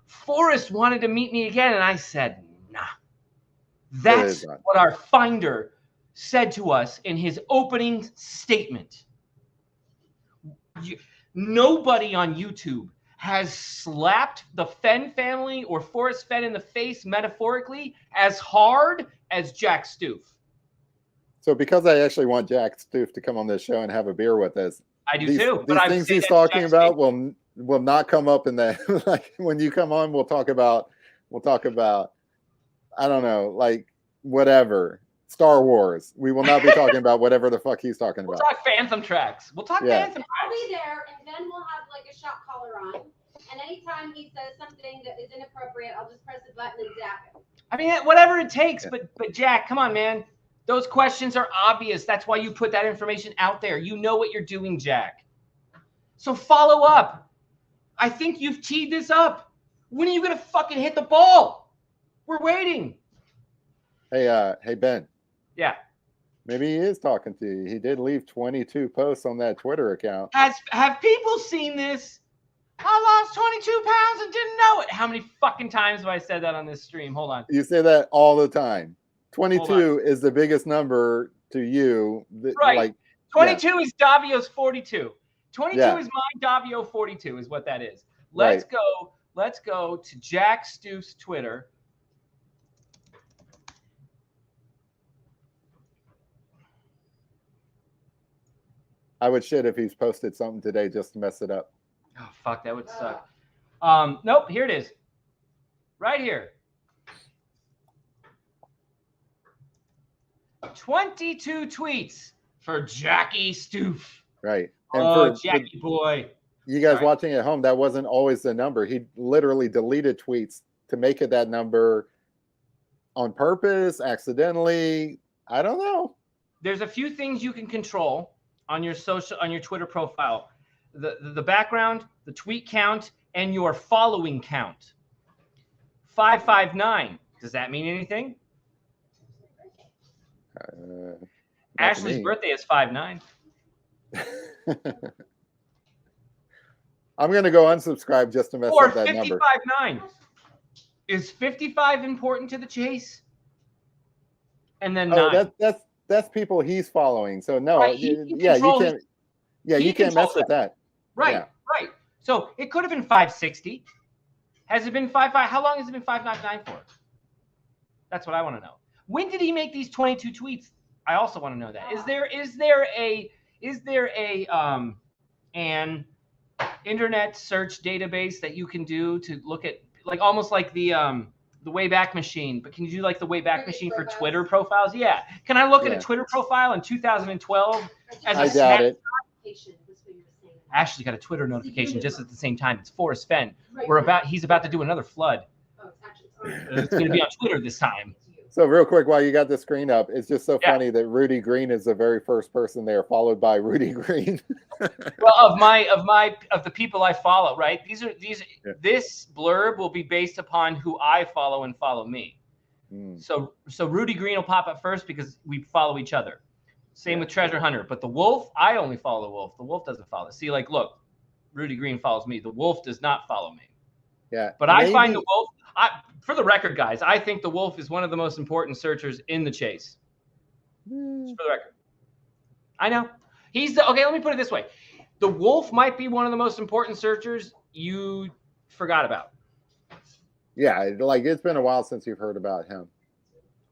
Forrest wanted to meet me again. And I said, nah. That's what our finder said to us in his opening statement. Nobody on YouTube has slapped the Fenn family or Forrest Fenn in the face metaphorically as hard as Jack Stoof. So because I actually want Jack Stoof to come on this show and have a beer with us, I do too. These things he's talking about will not come up in that. Like when you come on, we'll talk about I don't know, like whatever. Star Wars. We will not be talking about whatever the fuck he's talking about. We'll talk Phantom tracks. Phantom tracks. I'll be there, and then we'll have like a shot collar on. And anytime he says something that is inappropriate, I'll just press the button and zap him. I mean, whatever it takes. But Jack, come on, man. Those questions are obvious. That's why you put that information out there. You know what you're doing, Jack. So follow up. I think you've teed this up. When are you gonna fucking hit the ball? We're waiting. Hey Ben. Yeah. Maybe he is talking to you. He did leave 22 posts on that Twitter account. Have people seen this? I lost 22 pounds and didn't know it. How many fucking times have I said that on this stream? Hold on. You say that all the time. 22 is the biggest number to you. Right. Like, 22 is Davio's 42. 22 is my Davio 42 is what that is. Let's go to Jack Stoof's Twitter. I would shit if he's posted something today just to mess it up. Oh, fuck, that would suck. Nope, here it is. Right here. 22 tweets for Jackie Stoof. Right. And oh, Jackie boy. You guys watching at home, that wasn't always the number. He literally deleted tweets to make it that number on purpose, accidentally. I don't know. There's a few things you can control on your Twitter profile. The background, the tweet count, and your following count. 559. Does that mean anything? Ashley's birthday is 5/9. I'm going to go unsubscribe just to mess up that number. 55.9. Is 55 important to the chase? And then 9. That's people he's following. So no, right, you can't mess with that. Right, yeah. Right. So it could have been 560. Has it been 55? How long has it been 559 for? That's what I want to know. When did he make these 22 tweets? I also want to know that. Is there an internet search database that you can do to look at, like almost like the Wayback Machine, but can you do like the Wayback Machine for Twitter profiles? Yeah. Can I look at a Twitter profile in 2012 as I doubt it. Ashley got a Twitter notification just at the same time. It's Forrest Fenn. He's about to do another flood. It's going to be on Twitter this time. So real quick, while you got the screen up, it's just so funny that Rudy Green is the very first person there, followed by Rudy Green. Well, of the people I follow, right? This blurb will be based upon who I follow and follow me. So Rudy Green will pop up first because we follow each other. Same with Treasure Hunter. But the Wolf, I only follow the Wolf. The Wolf doesn't follow. See, like, look, Rudy Green follows me. The Wolf does not follow me. Yeah. But I find the Wolf, for the record, guys, I think the Wolf is one of the most important searchers in the chase. Just for the record. I know. Okay, let me put it this way. The Wolf might be one of the most important searchers you forgot about. Yeah, like it's been a while since you've heard about him.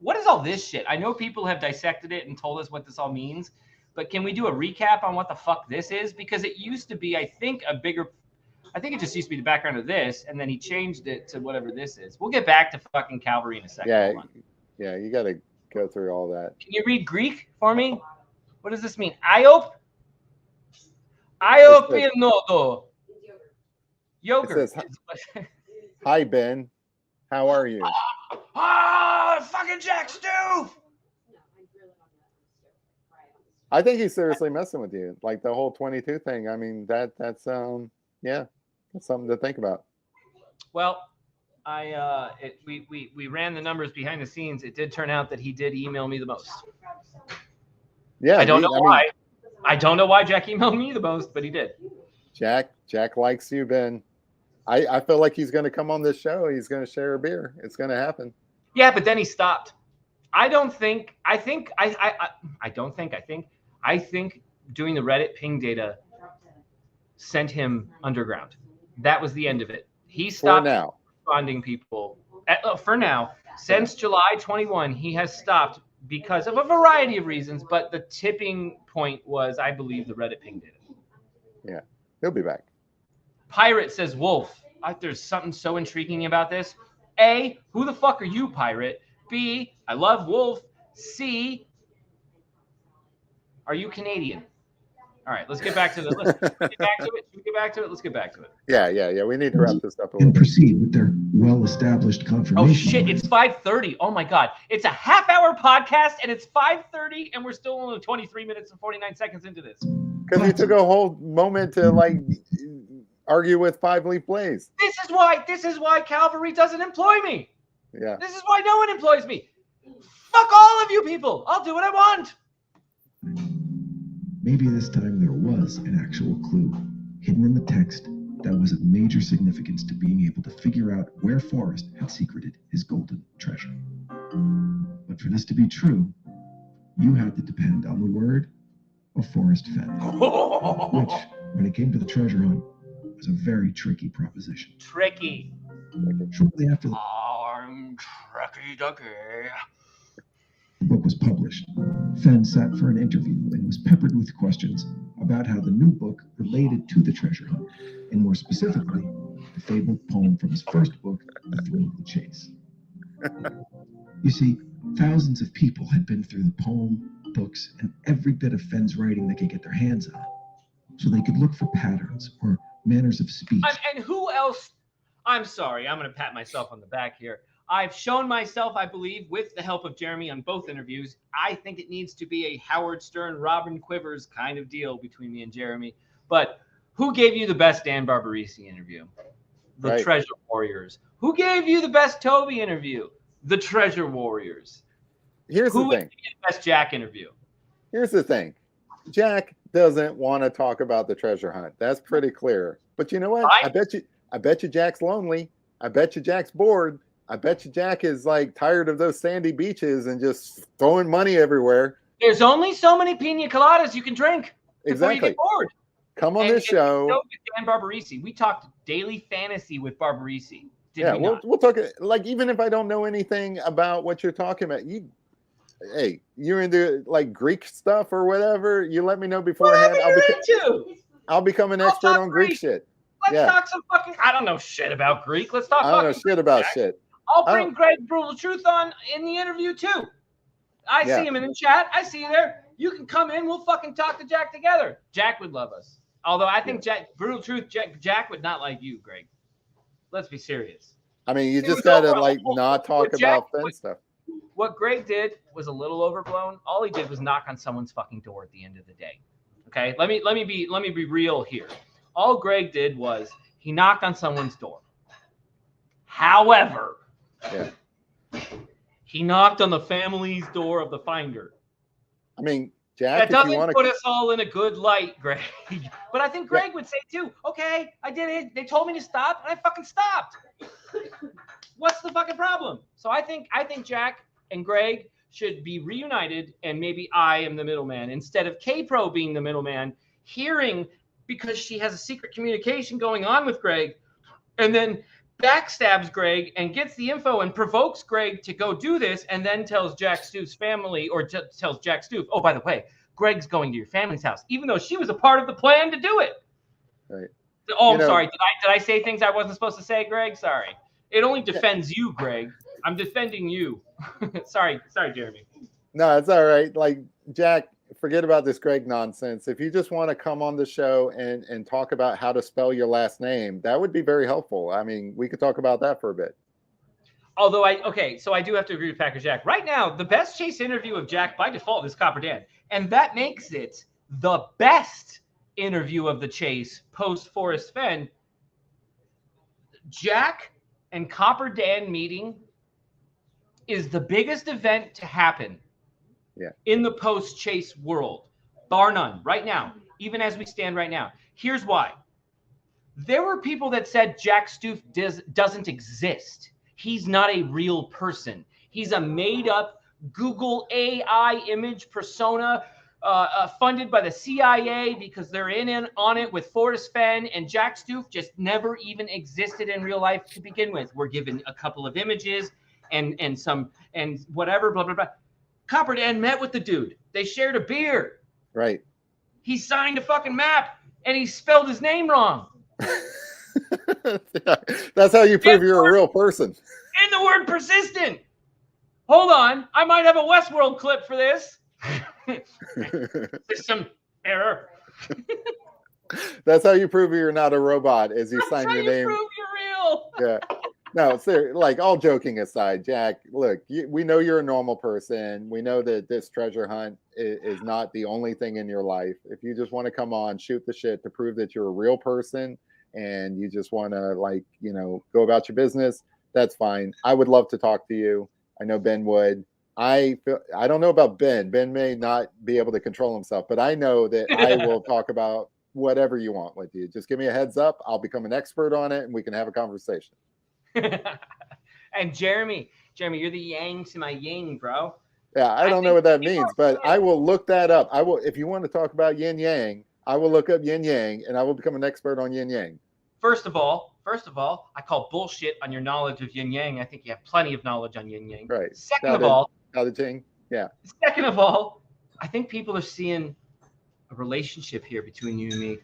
What is all this shit? I know people have dissected it and told us what this all means, but can we do a recap on what the fuck this is? Because it used to be, I think it just used to be the background of this, and then he changed it to whatever this is. We'll get back to fucking Calvary in a second. Yeah, you got to go through all that. Can you read Greek for me? What does this mean? Iop? Iopinodo. Yogurt. Hi, Ben. How are you? Fucking Jack Stoof! I think he's seriously messing with you. Like the whole 22 thing. I mean, that's something to think about. Well, we ran the numbers behind the scenes. It did turn out that he did email me the most. Yeah, I don't know why. I don't know why Jack emailed me the most, but he did. Jack likes you, Ben. I feel like he's going to come on this show. He's going to share a beer. It's going to happen. Yeah, but then he stopped. I think doing the Reddit ping data sent him underground. That was the end of it. He stopped responding people. For now, since July 21, he has stopped because of a variety of reasons, but the tipping point was, I believe, the Reddit ping data. Yeah, he'll be back. Pirate says Wolf. There's something so intriguing about this. A, who the fuck are you, Pirate? B, I love Wolf. C, are you Canadian? All right, let's get back to the list. Let's get back to it. Should we get back to it? Let's get back to it. Yeah. We need to wrap this up a little and bit. Proceed with their well-established confirmation. Oh shit! It's 5:30. Oh my god! It's a half-hour podcast, and it's 5:30, and we're still only 23 minutes and 49 seconds into this. Because you took a whole moment to argue with Five Leaf Blaze. This is why Calvary doesn't employ me. Yeah. This is why no one employs me. Fuck all of you people. I'll do what I want. Maybe this time there was an actual clue hidden in the text that was of major significance to being able to figure out where Forrest had secreted his golden treasure. But for this to be true, you had to depend on the word of Forrest Fenn, which, when it came to the treasure hunt, was a very tricky proposition. Tricky. Shortly after I'm tricky ducky. the book was published, Fenn sat for an interview and was peppered with questions about how the new book related to the treasure hunt, and more specifically, the fabled poem from his first book, The Thrill of the Chase. You see, thousands of people had been through the poem, books, and every bit of Fenn's writing they could get their hands on, so they could look for patterns or manners of speech. And who else? I'm sorry, I'm going to pat myself on the back here. I've shown myself, I believe, with the help of Jeremy on both interviews. I think it needs to be a Howard Stern, Robin Quivers kind of deal between me and Jeremy. But who gave you the best Dan Barbarisi interview? The Right. Treasure Warriors. Who gave you the best Toby interview? The Treasure Warriors. Here's Who the would thing. give you the best Jack interview? Here's the thing. Jack doesn't want to talk about the treasure hunt. That's pretty clear. But you know what? Right. I bet you Jack's lonely. I bet you Jack's bored. I bet you Jack is like tired of those sandy beaches and just throwing money everywhere. There's only so many pina coladas you can drink before you Exactly. get bored. Come on And this show. with Dan Barbarisi. We talked daily fantasy with Barbarisi. Yeah, we'll talk. Like, even if I don't know anything about what you're talking about, you're into like Greek stuff or whatever. You let me know beforehand. I'll become an expert on Greek shit. Let's talk some fucking. I don't know shit about Greek. Let's talk. I don't know fucking shit about Jack. shit. I'll bring Greg Brutal Truth on in the interview too. I see him in the chat. I see you there. You can come in. We'll fucking talk to Jack together. Jack would love us. Although I think Brutal Truth, Jack would not like you, Greg. Let's be serious. I mean, you just gotta like not talk about Fenn stuff. What Greg did was a little overblown. All he did was knock on someone's fucking door at the end of the day. Okay, let me be real here. All Greg did was he knocked on someone's door. However, he knocked on the family's door of the finder. I mean, Jack, that doesn't put us all in a good light, Greg. But I think Greg would say too, okay, I did it. They told me to stop, and I fucking stopped. What's the fucking problem? So I think Jack and Greg should be reunited, and maybe I am the middleman instead of K-Pro being the middleman, hearing because she has a secret communication going on with Greg, and then backstabs Greg and gets the info and provokes Greg to go do this, and then tells Jack Stoof's family, or tells Jack Stoof, oh, by the way, Greg's going to your family's house, even though she was a part of the plan to do it. Right. Oh, I'm sorry. Did I say things I wasn't supposed to say, Greg? Sorry. It only defends you, Greg. I'm defending you. Sorry, Jeremy. No, it's all right. Like, Jack, forget about this Greg nonsense. If you just want to come on the show and talk about how to spell your last name, that would be very helpful. I mean, we could talk about that for a bit. Although so I do have to agree with Packer Jack. Right now, the best Chase interview of Jack by default is Copper Dan. And that makes it the best interview of the Chase post Forrest Fenn. Jack and Copper Dan meeting is the biggest event to happen in the post Chase world, bar none, right now, even as we stand right now. Here's why. There were people that said Jack Stoof doesn't exist. He's not a real person. He's a made-up Google AI image persona funded by the CIA because they're on it with Forrest Fenn, and Jack Stoof just never even existed in real life to begin with. We're given a couple of images and whatever, blah, blah, blah. Copper Dan met with the dude. They shared a beer. Right. He signed a fucking map, and he spelled his name wrong. That's how you prove you're a real person. And the word persistent. Hold on. I might have a Westworld clip for this. System error. That's how you prove you're not a robot, is you sign your name. Prove you're real. Yeah. No, seriously, like, all joking aside, Jack, look, we know you're a normal person. We know that this treasure hunt is not the only thing in your life. If you just want to come on, shoot the shit to prove that you're a real person and you just want to, like, go about your business, that's fine. I would love to talk to you. I know Ben would. I don't know about Ben. Ben may not be able to control himself, but I know that I will talk about whatever you want with you. Just give me a heads up. I'll become an expert on it and we can have a conversation. And Jeremy, you're the yang to my yin, bro. Yeah, I don't know what that means, but I will look that up. I will, if you want to talk about yin yang, I will look up yin yang and I will become an expert on yin yang. First of all, I call bullshit on your knowledge of yin yang. I think you have plenty of knowledge on yin yang. Right. Second of all, Second of all, I think people are seeing a relationship here between you and me.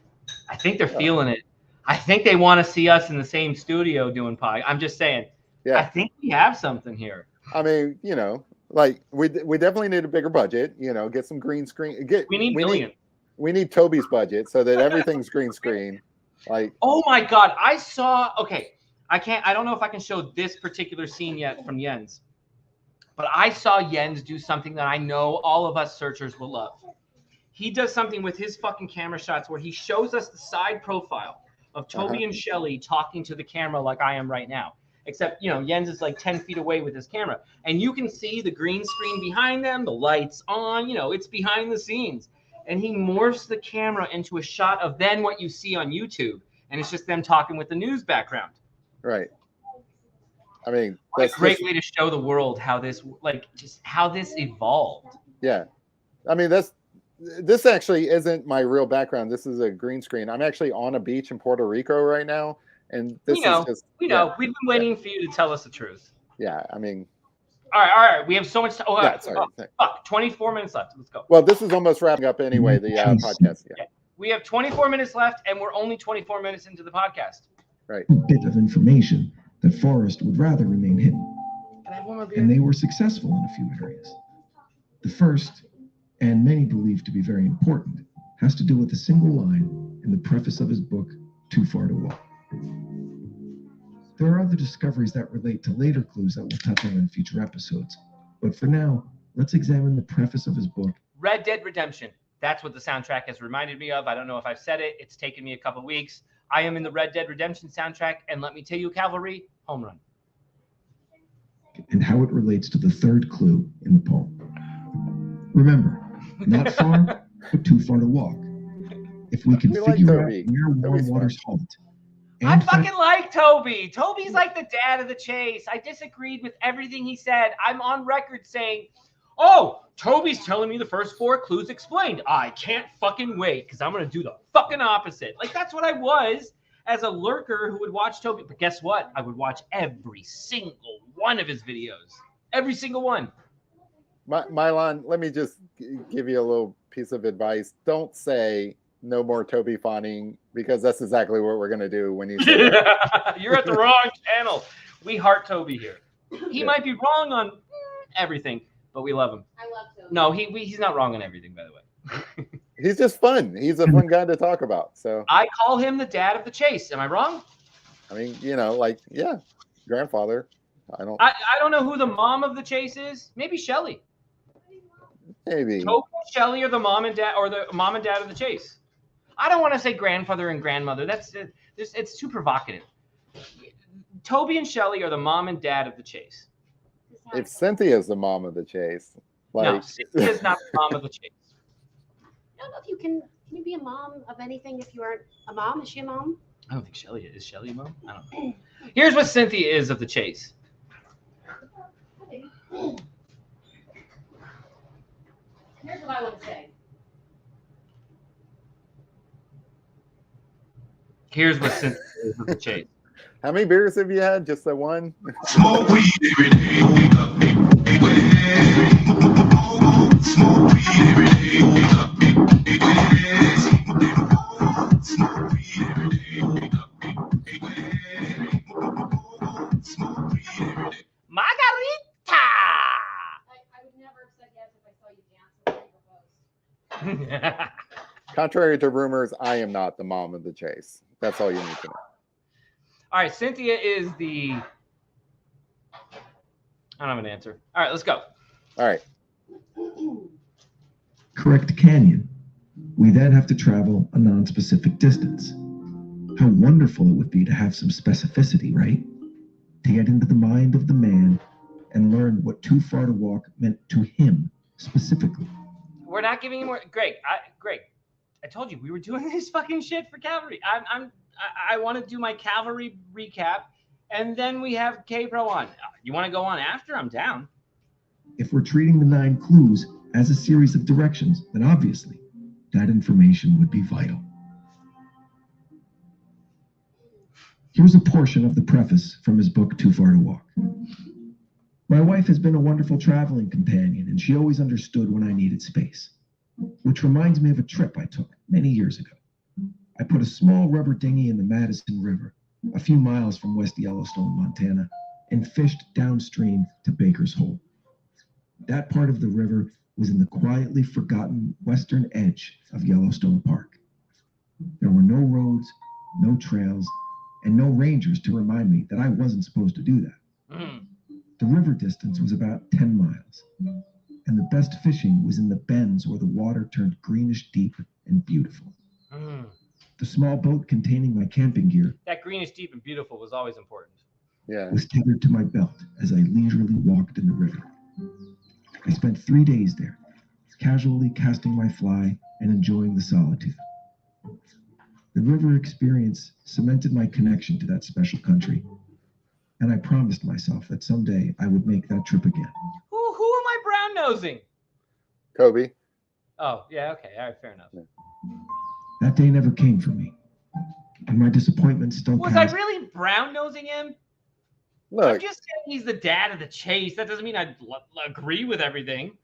I think they're feeling it. I think they want to see us in the same studio doing pie. I'm just saying. Yeah. I think we have something here. I mean, you know, like we definitely need a bigger budget. You know, get some green screen. We need millions. We need Toby's budget so that everything's green screen. Like, oh my God, I saw. Okay, I don't know if I can show this particular scene yet from Jens, but I saw Jens do something that I know all of us searchers will love. He does something with his fucking camera shots where he shows us the side profile of Toby and Shelly talking to the camera like I am right now. Except, you know, Jens is like 10 feet away with his camera. And you can see the green screen behind them, the lights on, you know, it's behind the scenes. And he morphs the camera into a shot of then what you see on YouTube. And it's just them talking with the news background. Right. I mean, that's a great way to show the world how this, like, just how this evolved. Yeah. I mean, this actually isn't my real background. This is a green screen. I'm actually on a beach in Puerto Rico right now. And this is just, we know. We've been waiting for you to tell us the truth. Yeah, I mean. All right. We have so much. Sorry. Fuck. 24 minutes left. Let's go. Well, this is almost wrapping up anyway. The podcast. Yeah. We have 24 minutes left, and we're only 24 minutes into the podcast. Right. A bit of information that Forrest would rather remain hidden. Can I have one more beer? And they were successful in a few areas. The first, and many believe to be very important, has to do with a single line in the preface of his book, Too Far to Walk. There are other discoveries that relate to later clues that we'll touch on in future episodes. But for now, let's examine the preface of his book. Red Dead Redemption. That's what the soundtrack has reminded me of. I don't know if I've said it. It's taken me a couple weeks. I am in the Red Dead Redemption soundtrack. And let me tell you, Cavalry, home run. And how it relates to the third clue in the poem. Remember, not far, but too far to walk. If we can figure out where warm waters halt. I fucking like Toby. Toby's like the dad of the chase. I disagreed with everything he said. I'm on record saying, oh, Toby's telling me the first 4 clues explained. I can't fucking wait because I'm going to do the fucking opposite. Like, that's what I was as a lurker who would watch Toby. But guess what? I would watch every single one of his videos. Every single one. Mylon, let me just give you a little piece of advice. Don't say no more Toby fawning, because that's exactly what we're going to do when you say that. You're at the wrong channel. We heart Toby here. He might be wrong on everything, but we love him. I love Toby. No, he's not wrong on everything, by the way. He's just fun. He's a fun guy to talk about. So I call him the dad of the chase. Am I wrong? I mean, you know, like, yeah, grandfather. I don't know who the mom of the chase is. Maybe Shelly. Maybe. Toby and Shelly are the mom and dad, or the mom and dad of the chase. I don't want to say grandfather and grandmother. It's too provocative. Toby and Shelly are the mom and dad of the chase. If Cynthia's the mom of the chase, like... no, Cynthia's not the mom of the chase. I don't know if you can you be a mom of anything if you aren't a mom? Is she a mom? I don't think Shelly is. Shelly a mom? I don't know. Here's what Cynthia is of the chase. Here's what I want to say. Here's what Cynthia is of the chase. How many beers have you had? Just the one? Smoke weed every day. Smoke weed every day. Margarita! I would never have said yes if I saw you dance when you proposed. Contrary to rumors, I am not the mom of the chase. That's all you need to know. All right, Cynthia is the... I don't have an answer. All right, let's go. All right. Correct canyon. We then have to travel a non-specific distance. How wonderful it would be to have some specificity, right? To get into the mind of the man and learn what too far to walk meant to him specifically. We're not giving you more... Greg, I told you we were doing this fucking shit for Cavalry. I want to do my Cavalry recap, and then we have K-Pro on. You want to go on after? I'm down. If we're treating the 9 clues as a series of directions, then obviously that information would be vital. Here's a portion of the preface from his book, Too Far to Walk. My wife has been a wonderful traveling companion, and she always understood when I needed space. which reminds me of a trip I took many years ago. I put a small rubber dinghy in the Madison River, a few miles from West Yellowstone, Montana, and fished downstream to Baker's Hole. That part of the river was in the quietly forgotten western edge of Yellowstone Park. There were no roads, no trails, and no rangers to remind me that I wasn't supposed to do that. The river distance was about 10 miles, and the best fishing was in the bends where the water turned greenish deep and beautiful. The small boat containing my camping gear, That greenish deep and beautiful was always important. Yeah. was tethered to my belt as I leisurely walked in the river. I spent 3 days there, casually casting my fly and enjoying the solitude. The river experience cemented my connection to that special country, and I promised myself that someday I would make that trip again. Who am I brown nosing? Kobe. Oh, yeah, okay. All right, fair enough. That day never came for me, and my disappointment still Was cast. I really brown nosing him? I'm Look, just saying he's the dad of the chase. That doesn't mean I agree with everything.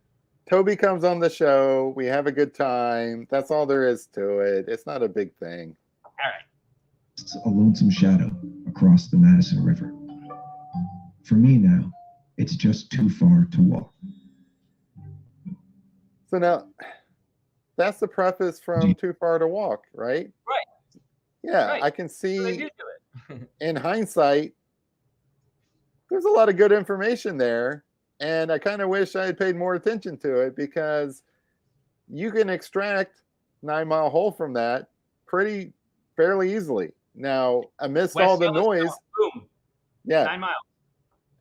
Toby comes on the show. We have a good time. That's all there is to it. It's not a big thing. All right. It's a lonesome shadow across the Madison River. For me now, it's just too far to walk. So now, that's the preface from Too Far to Walk, right? Right. Yeah, Right. I can So they see do do it. in hindsight, there's a lot of good information there. And I kind of wish I had paid more attention to it because you can extract 9 Mile Hole from that fairly easily. Now, amidst all the noise, Boom. yeah, 9 miles.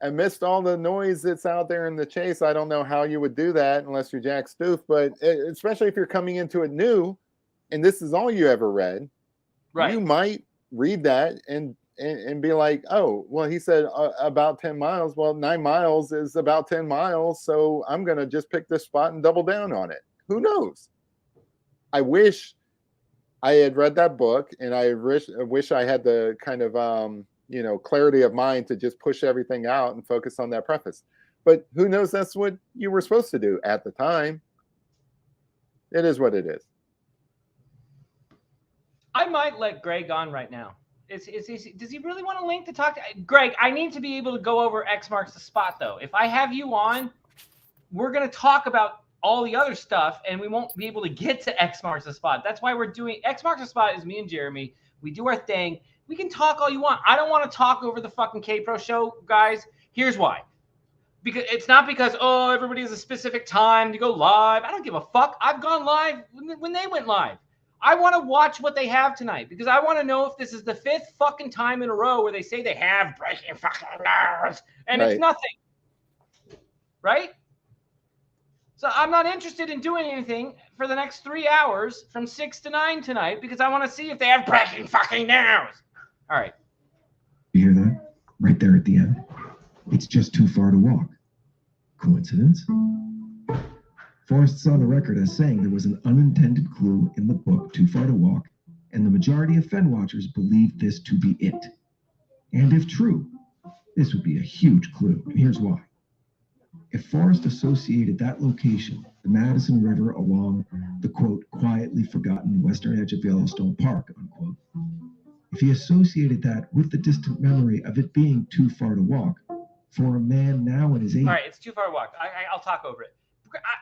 amidst all the noise that's out there in the chase, I don't know how you would do that unless you're Jack Stoof, but especially if you're coming into it new and this is all you ever read, Right. you might read that and be like, oh, well, he said about 10 miles. Well, 9 miles is about 10 miles. So I'm going to just pick this spot and double down on it. Who knows? I wish I had read that book and I wish I had the kind of, clarity of mind to just push everything out and focus on that preface. But who knows? That's what you were supposed to do at the time. It is what it is. I might let Greg on right now. Does he really want a link to talk to? Greg, I need to be able to go over X marks the spot, though. If I have you on, we're going to talk about all the other stuff, and we won't be able to get to X marks the spot. That's why we're doing X marks the spot is me and Jeremy. We do our thing. We can talk all you want. I don't want to talk over the fucking K-Pro show, guys. Here's why. Because it's not because, everybody has a specific time to go live. I don't give a fuck. I've gone live when they went live. I want to watch what they have tonight because I want to know if this is the 5th fucking time in a row where they say they have breaking fucking news and It's nothing. Right? So I'm not interested in doing anything for the next 3 hours from 6 to 9 tonight because I want to see if they have breaking fucking news. All right. You hear that? Right there at the end. It's just too far to walk. Coincidence? Forrest's on the record as saying there was an unintended clue in the book Too Far to Walk, and the majority of Fenn watchers believed this to be it. And if true, this would be a huge clue, and here's why. If Forrest associated that location, the Madison River along the, quote, quietly forgotten western edge of Yellowstone Park, unquote, if he associated that with the distant memory of it being too far to walk, for a man now in his 80s. All right, it's too far to walk. I'll talk over it.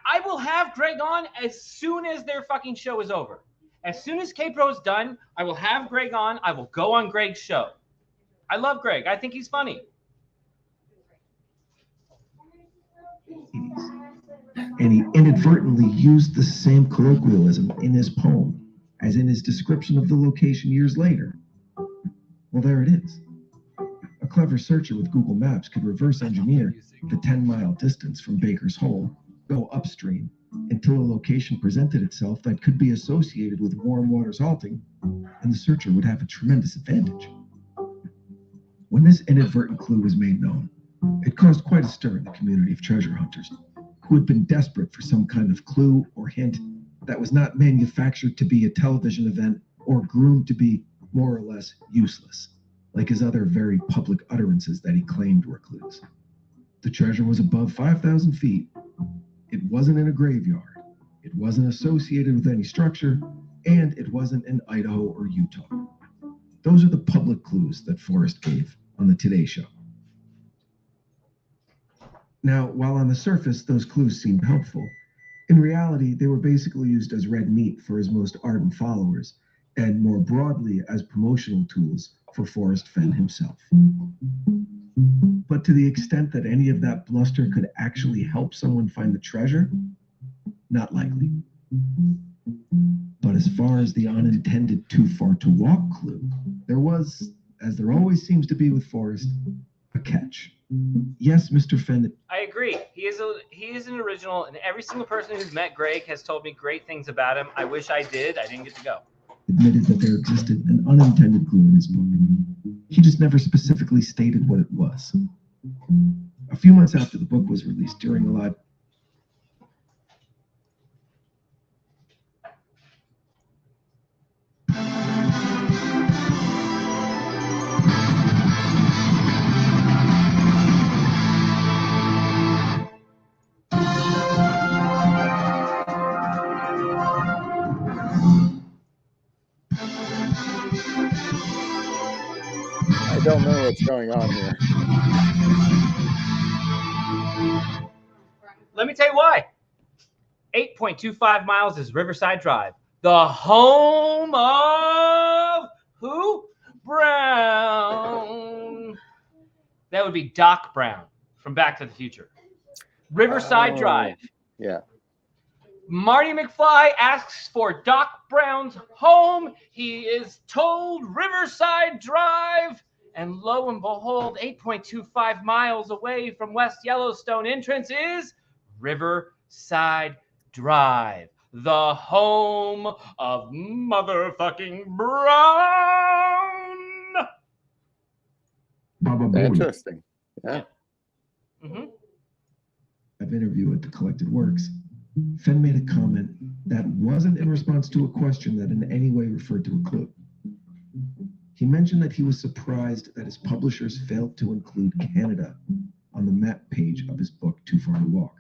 I will have Greg on as soon as their fucking show is over. As soon as K-Pro is done, I will have Greg on. I will go on Greg's show. I love Greg. I think he's funny. And he inadvertently used the same colloquialism in his poem as in his description of the location years later. Well, there it is. A clever searcher with Google Maps could reverse engineer the 10-mile distance from Baker's Hole, go upstream until a location presented itself that could be associated with warm waters halting, and the searcher would have a tremendous advantage. When this inadvertent clue was made known, it caused quite a stir in the community of treasure hunters, who had been desperate for some kind of clue or hint that was not manufactured to be a television event or groomed to be more or less useless, like his other very public utterances that he claimed were clues. The treasure was above 5,000 feet. It wasn't in a graveyard, It wasn't associated with any structure, and it wasn't in Idaho or Utah. Those are the public clues that Forrest gave on the Today Show. Now, while on the surface those clues seemed helpful, in reality they were basically used as red meat for his most ardent followers, and more broadly as promotional tools for Forrest Fenn himself. But to the extent that any of that bluster could actually help someone find the treasure, not likely. But as far as the unintended too far to walk clue, there was, as there always seems to be with Forrest, a catch. Yes, Mr. Fenn. I agree. He is an original, and every single person who's met Greg has told me great things about him. I wish I did. I didn't get to go. Admitted that there existed an unintended clue in his book. He just never specifically stated what it was. A few months after the book was released, during a live I don't know what's going on here. Let me tell you why. 8.25 miles is Riverside Drive, the home of who? Brown. That would be Doc Brown from Back to the Future. Riverside Drive. Yeah. Marty McFly asks for Doc Brown's home. He is told Riverside Drive. And lo and behold, 8.25 miles away from West Yellowstone entrance is Riverside Drive, the home of motherfucking Brown. Interesting. Yeah. Mm-hmm. I've interviewed at the Collected Works. Fenn made a comment that wasn't in response to a question that in any way referred to a clue. He mentioned that he was surprised that his publishers failed to include Canada on the map page of his book, Too Far to Walk,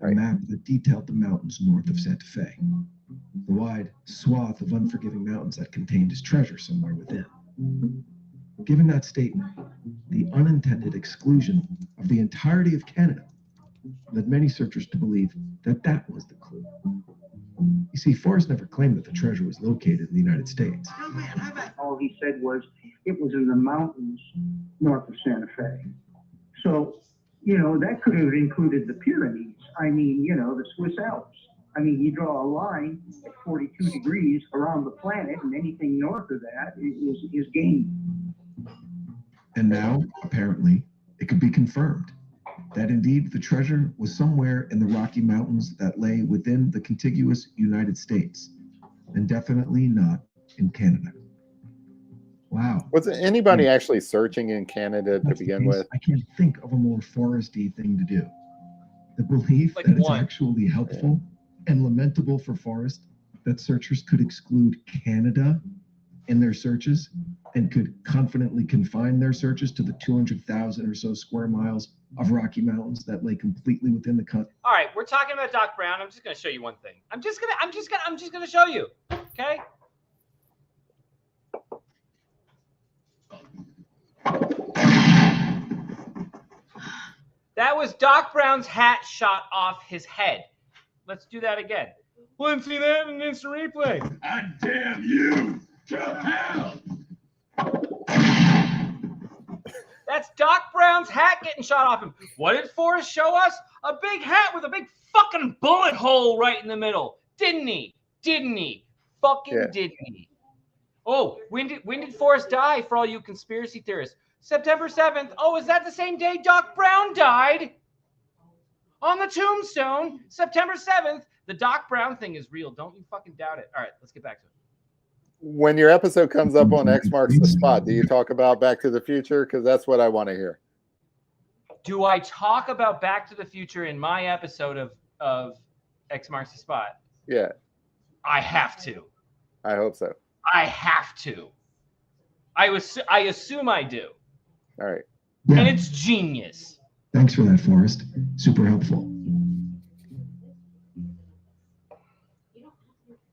a map that detailed the mountains north of Santa Fe, the wide swath of unforgiving mountains that contained his treasure somewhere within. Given that statement, the unintended exclusion of the entirety of Canada led many searchers to believe that that was the clue. You see, Forrest never claimed that the treasure was located in the United States. All he said was it was in the mountains north of Santa Fe. So, that could have included the Pyrenees. I mean, the Swiss Alps. I mean, you draw a line at 42 degrees around the planet, and anything north of that is game. And now, apparently, it could be confirmed that indeed the treasure was somewhere in the Rocky Mountains that lay within the contiguous United States, and definitely not in Canada. Wow. Was anybody actually searching in Canada to begin with? I can't think of a more Forresty thing to do. The belief that it's actually helpful and lamentable for Forrest that searchers could exclude Canada in their searches and could confidently confine their searches to the 200,000 or so square miles of Rocky Mountains that lay completely within the country. All right, we're talking about Doc Brown. I'm just going to show you one thing. I'm just going to show you. Okay? That was Doc Brown's hat shot off his head. Let's do that again. Well, didn't see that in instant replay. I damn you to hell. That's Doc Brown's hat getting shot off him. What did Forrest show us? A big hat with a big fucking bullet hole right in the middle. Didn't he? Didn't he? Didn't he? Oh, when did Forrest die, for all you conspiracy theorists? September 7th. Oh, is that the same day Doc Brown died? On the tombstone, September 7th. The Doc Brown thing is real. Don't you fucking doubt it. All right, let's get back to it. When your episode comes up on X Marks the Spot, do you talk about Back to the Future? Because that's what I want to hear. Do I talk about Back to the Future in my episode of X Marks the Spot? Yeah. I have to. I hope so. I have to. I assume I do. All right. Yeah. And it's genius. Thanks for that, Forrest. Super helpful.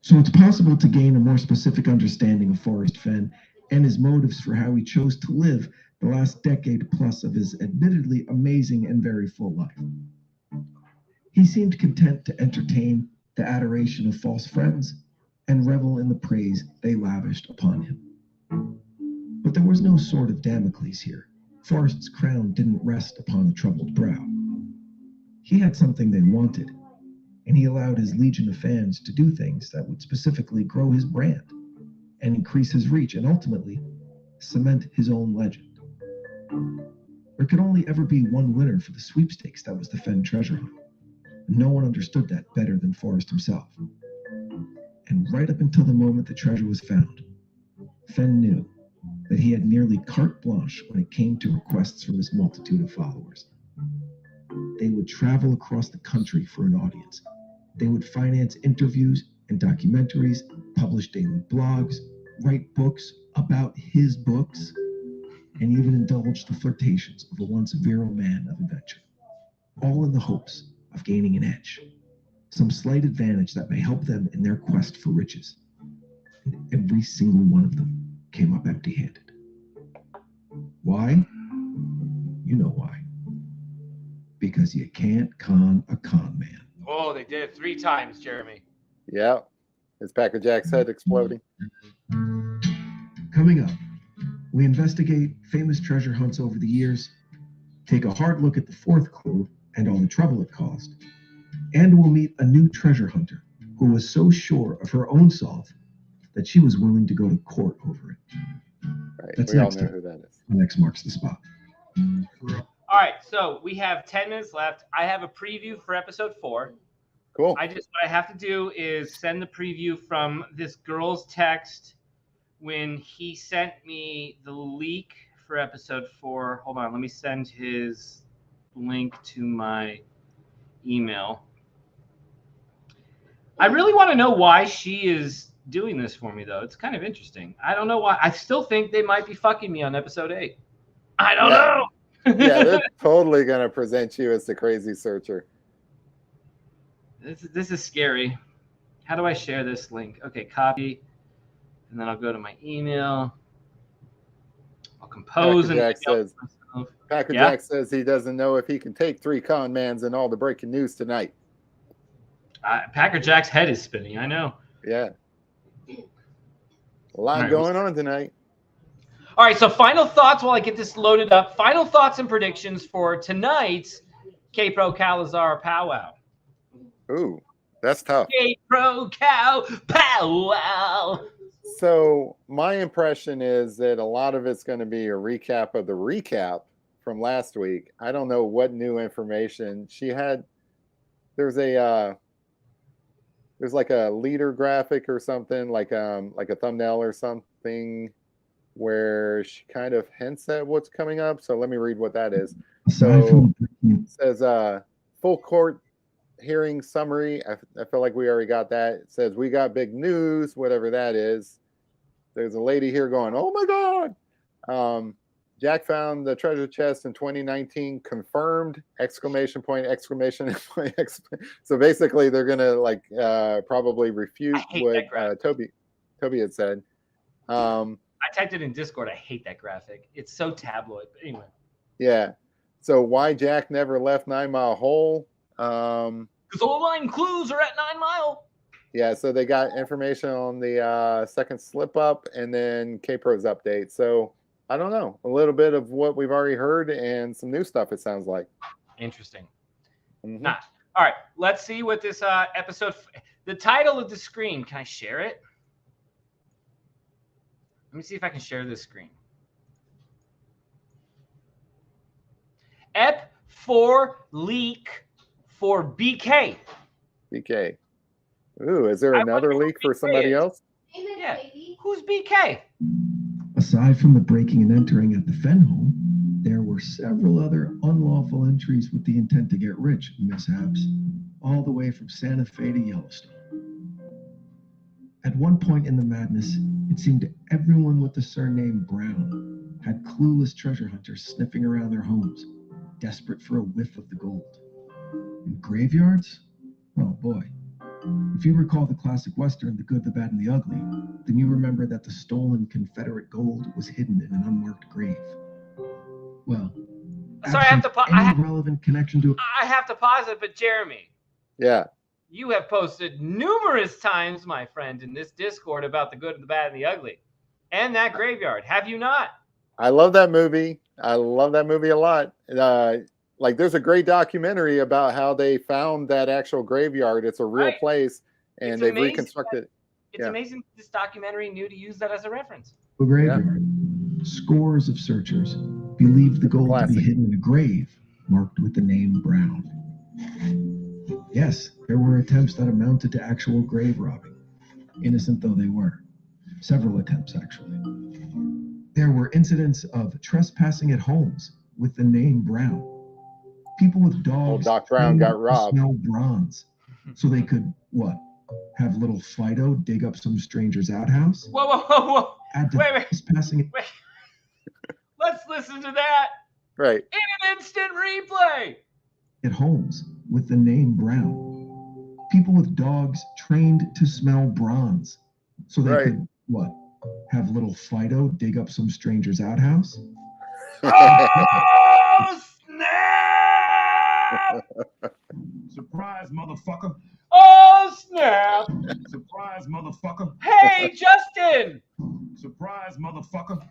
So it's possible to gain a more specific understanding of Forrest Fenn and his motives for how he chose to live the last decade plus of his admittedly amazing and very full life. He seemed content to entertain the adoration of false friends and revel in the praise they lavished upon him. But there was no sword of Damocles here. Forrest's crown didn't rest upon a troubled brow. He had something they wanted, and he allowed his legion of fans to do things that would specifically grow his brand and increase his reach and ultimately cement his own legend. There could only ever be one winner for the sweepstakes that was the Fenn treasure hunt. No one understood that better than Forrest himself. And right up until the moment the treasure was found, Fenn knew that he had nearly carte blanche when it came to requests from his multitude of followers. They would travel across the country for an audience. They would finance interviews and documentaries, publish daily blogs, write books about his books, and even indulge the flirtations of a once virile man of adventure, all in the hopes of gaining an edge, some slight advantage that may help them in their quest for riches. And every single one of them came up empty-handed. Why? You know why. Because you can't con a con man. Oh, they did it 3 times, Jeremy. Yeah. Is Packer Jack's head exploding? Coming up, we investigate famous treasure hunts over the years, take a hard look at the 4th clue and all the trouble it caused, and we'll meet a new treasure hunter who was so sure of her own solve that she was willing to go to court over it. Right. That's We all next know time. who that is. Next marks the spot. All right, so we have 10 minutes left. I have a preview for episode 4. Cool. What I have to do is send the preview from this girl's text when he sent me the leak for episode 4. Hold on, let me send his link to my email. I really want to know why she is doing this for me, though. It's kind of interesting. I don't know why. I still think they might be fucking me on episode 8. I don't know. Yeah, they're totally going to present you as the crazy searcher. This is scary. How do I share this link? Okay, copy. And then I'll go to my email. I'll compose and Packer Jack says he doesn't know if he can take 3 con mans and all the breaking news tonight. Packer Jack's head is spinning. I know. Yeah. A lot going on tonight. All right, so final thoughts while I get this loaded up. Final thoughts and predictions for tonight's K-Pro Calazar powwow. Ooh, that's tough. K-Pro Cow powwow. So my impression is that a lot of it's going to be a recap of the recap from last week. I don't know what new information she had. There's like a leader graphic or something, like a thumbnail or something, where she kind of hints at what's coming up. So let me read what that is. So it says full court hearing summary. I feel like we already got that. It says we got big news, whatever that is. There's a lady here going, oh my God. Jack found the treasure chest in 2019, confirmed, exclamation point, exclamation point. So basically they're going to probably refute what Toby had said. I typed it in Discord. I hate that graphic. It's so tabloid. But anyway. Yeah. So why Jack never left 9 Mile Hole? Because all line clues are at 9 Mile. Yeah. So they got information on the second slip up and then K-Pro's update. So I don't know. A little bit of what we've already heard and some new stuff, it sounds like. Interesting. Mm-hmm. All right. Let's see what this episode. The title of the screen. Can I share it? Let me see if I can share this screen. Ep 4 leak for BK. BK. Ooh, is there another leak for somebody else? Yeah. Who's BK? Aside from the breaking and entering at the Fenn home, there were several other unlawful entries with the intent to get rich mishaps, all the way from Santa Fe to Yellowstone. At one point in the madness, it seemed everyone with the surname Brown had clueless treasure hunters sniffing around their homes, desperate for a whiff of the gold. In graveyards? Oh boy, If you recall the classic Western, The Good, the Bad, and the Ugly, then you remember that the stolen Confederate gold was hidden in an unmarked grave. Well, Sorry, I have to any relevant connection to I have to pause it, but Jeremy. Yeah. You have posted numerous times, my friend, in this Discord about The Good, the Bad, and the Ugly, and that graveyard. Have you not? I love that movie. I love that movie a lot. Like, there's a great documentary about how they found that actual graveyard. It's a real place, and they've reconstructed. It's amazing this documentary knew to use that as a reference. a graveyard. Scores of searchers believed the gold to be hidden in a grave marked with the name Brown. Yes, there were attempts that amounted to actual grave robbing, innocent though they were. Several attempts, actually. There were incidents of trespassing at homes with the name Brown. People with dogs. Old Doc Brown got robbed. Smell bronze, so they could what? Have little Fido dig up some stranger's outhouse? Whoa, whoa, whoa, whoa! Wait. Trespassing. Wait. Let's listen to that. Right. In an instant replay. At homes with the name Brown. People with dogs trained to smell bronze, so they could what? Have little Fido dig up some stranger's outhouse? Oh, snap! Surprise, motherfucker. Oh, snap! Surprise, motherfucker. Hey, Justin! Surprise, motherfucker.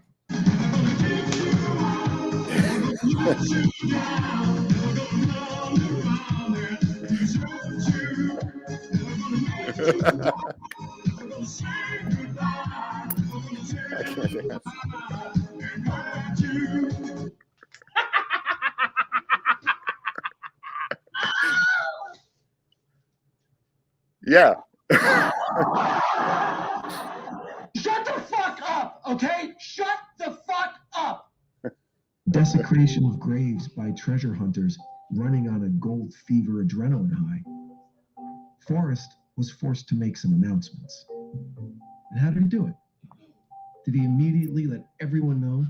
Yeah. Shut the fuck up, okay? Shut the fuck up! Desecration of graves by treasure hunters running on a gold fever adrenaline high. Forrest was forced to make some announcements. And how did he do it? Did he immediately let everyone know,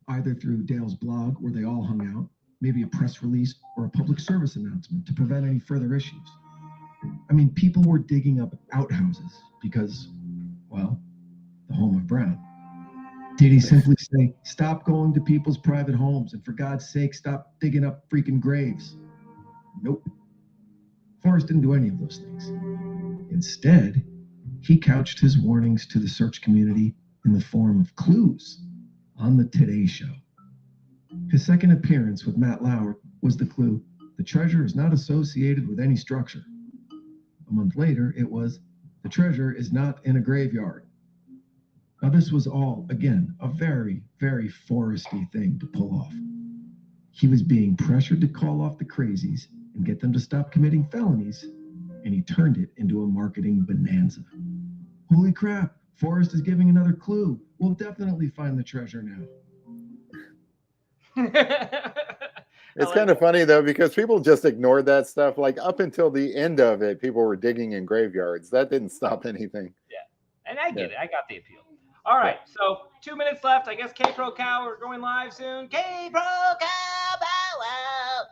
either through Dale's blog where they all hung out, maybe a press release or a public service announcement to prevent any further issues? I mean, people were digging up outhouses because, well, the home of Brown. Did he simply say, stop going to people's private homes and for God's sake, stop digging up freaking graves? Nope. Forrest didn't do any of those things. Instead, he couched his warnings to the search community in the form of clues on the Today Show. His second appearance with Matt Lauer was the clue, the treasure is not associated with any structure. A month later, it was, the treasure is not in a graveyard. Now, this was all, again, a very, very Forresty thing to pull off. He was being pressured to call off the crazies and get them to stop committing felonies, and he turned it into a marketing bonanza. Holy crap, Forrest is giving another clue. We'll definitely find the treasure now. It's kind of funny, though, because people just ignored that stuff. Like, up until the end of it, people were digging in graveyards. That didn't stop anything. Yeah, and I get it. I got the appeal. All right, so 2 minutes left. I guess K-Pro Cow, we're going live soon. K-Pro Cow, bow wow.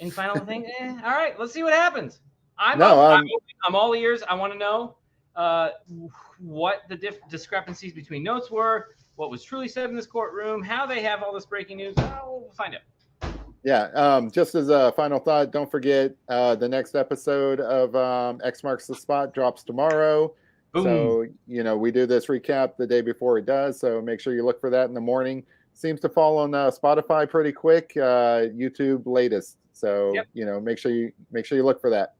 Any final thing? All right, let's see what happens. I'm all ears. I want to know what the discrepancies between notes were, what was truly said in this courtroom, how they have all this breaking news. We'll find out. Yeah, just as a final thought, don't forget the next episode of X Marks the Spot drops tomorrow. Boom. So, we do this recap the day before it does. So make sure you look for that in the morning. Seems to fall on Spotify pretty quick, YouTube latest. So, make sure you look for that.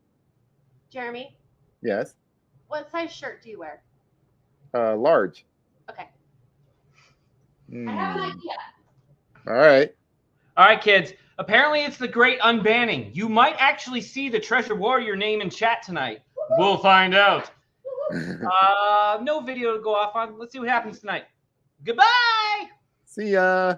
Jeremy? Yes? What size shirt do you wear? Large. Okay. I have an idea. All right. All right, kids. Apparently, it's the great unbanning. You might actually see the Treasure Warrior name in chat tonight. We'll find out. No video to go off on. Let's see what happens tonight. Goodbye. See ya.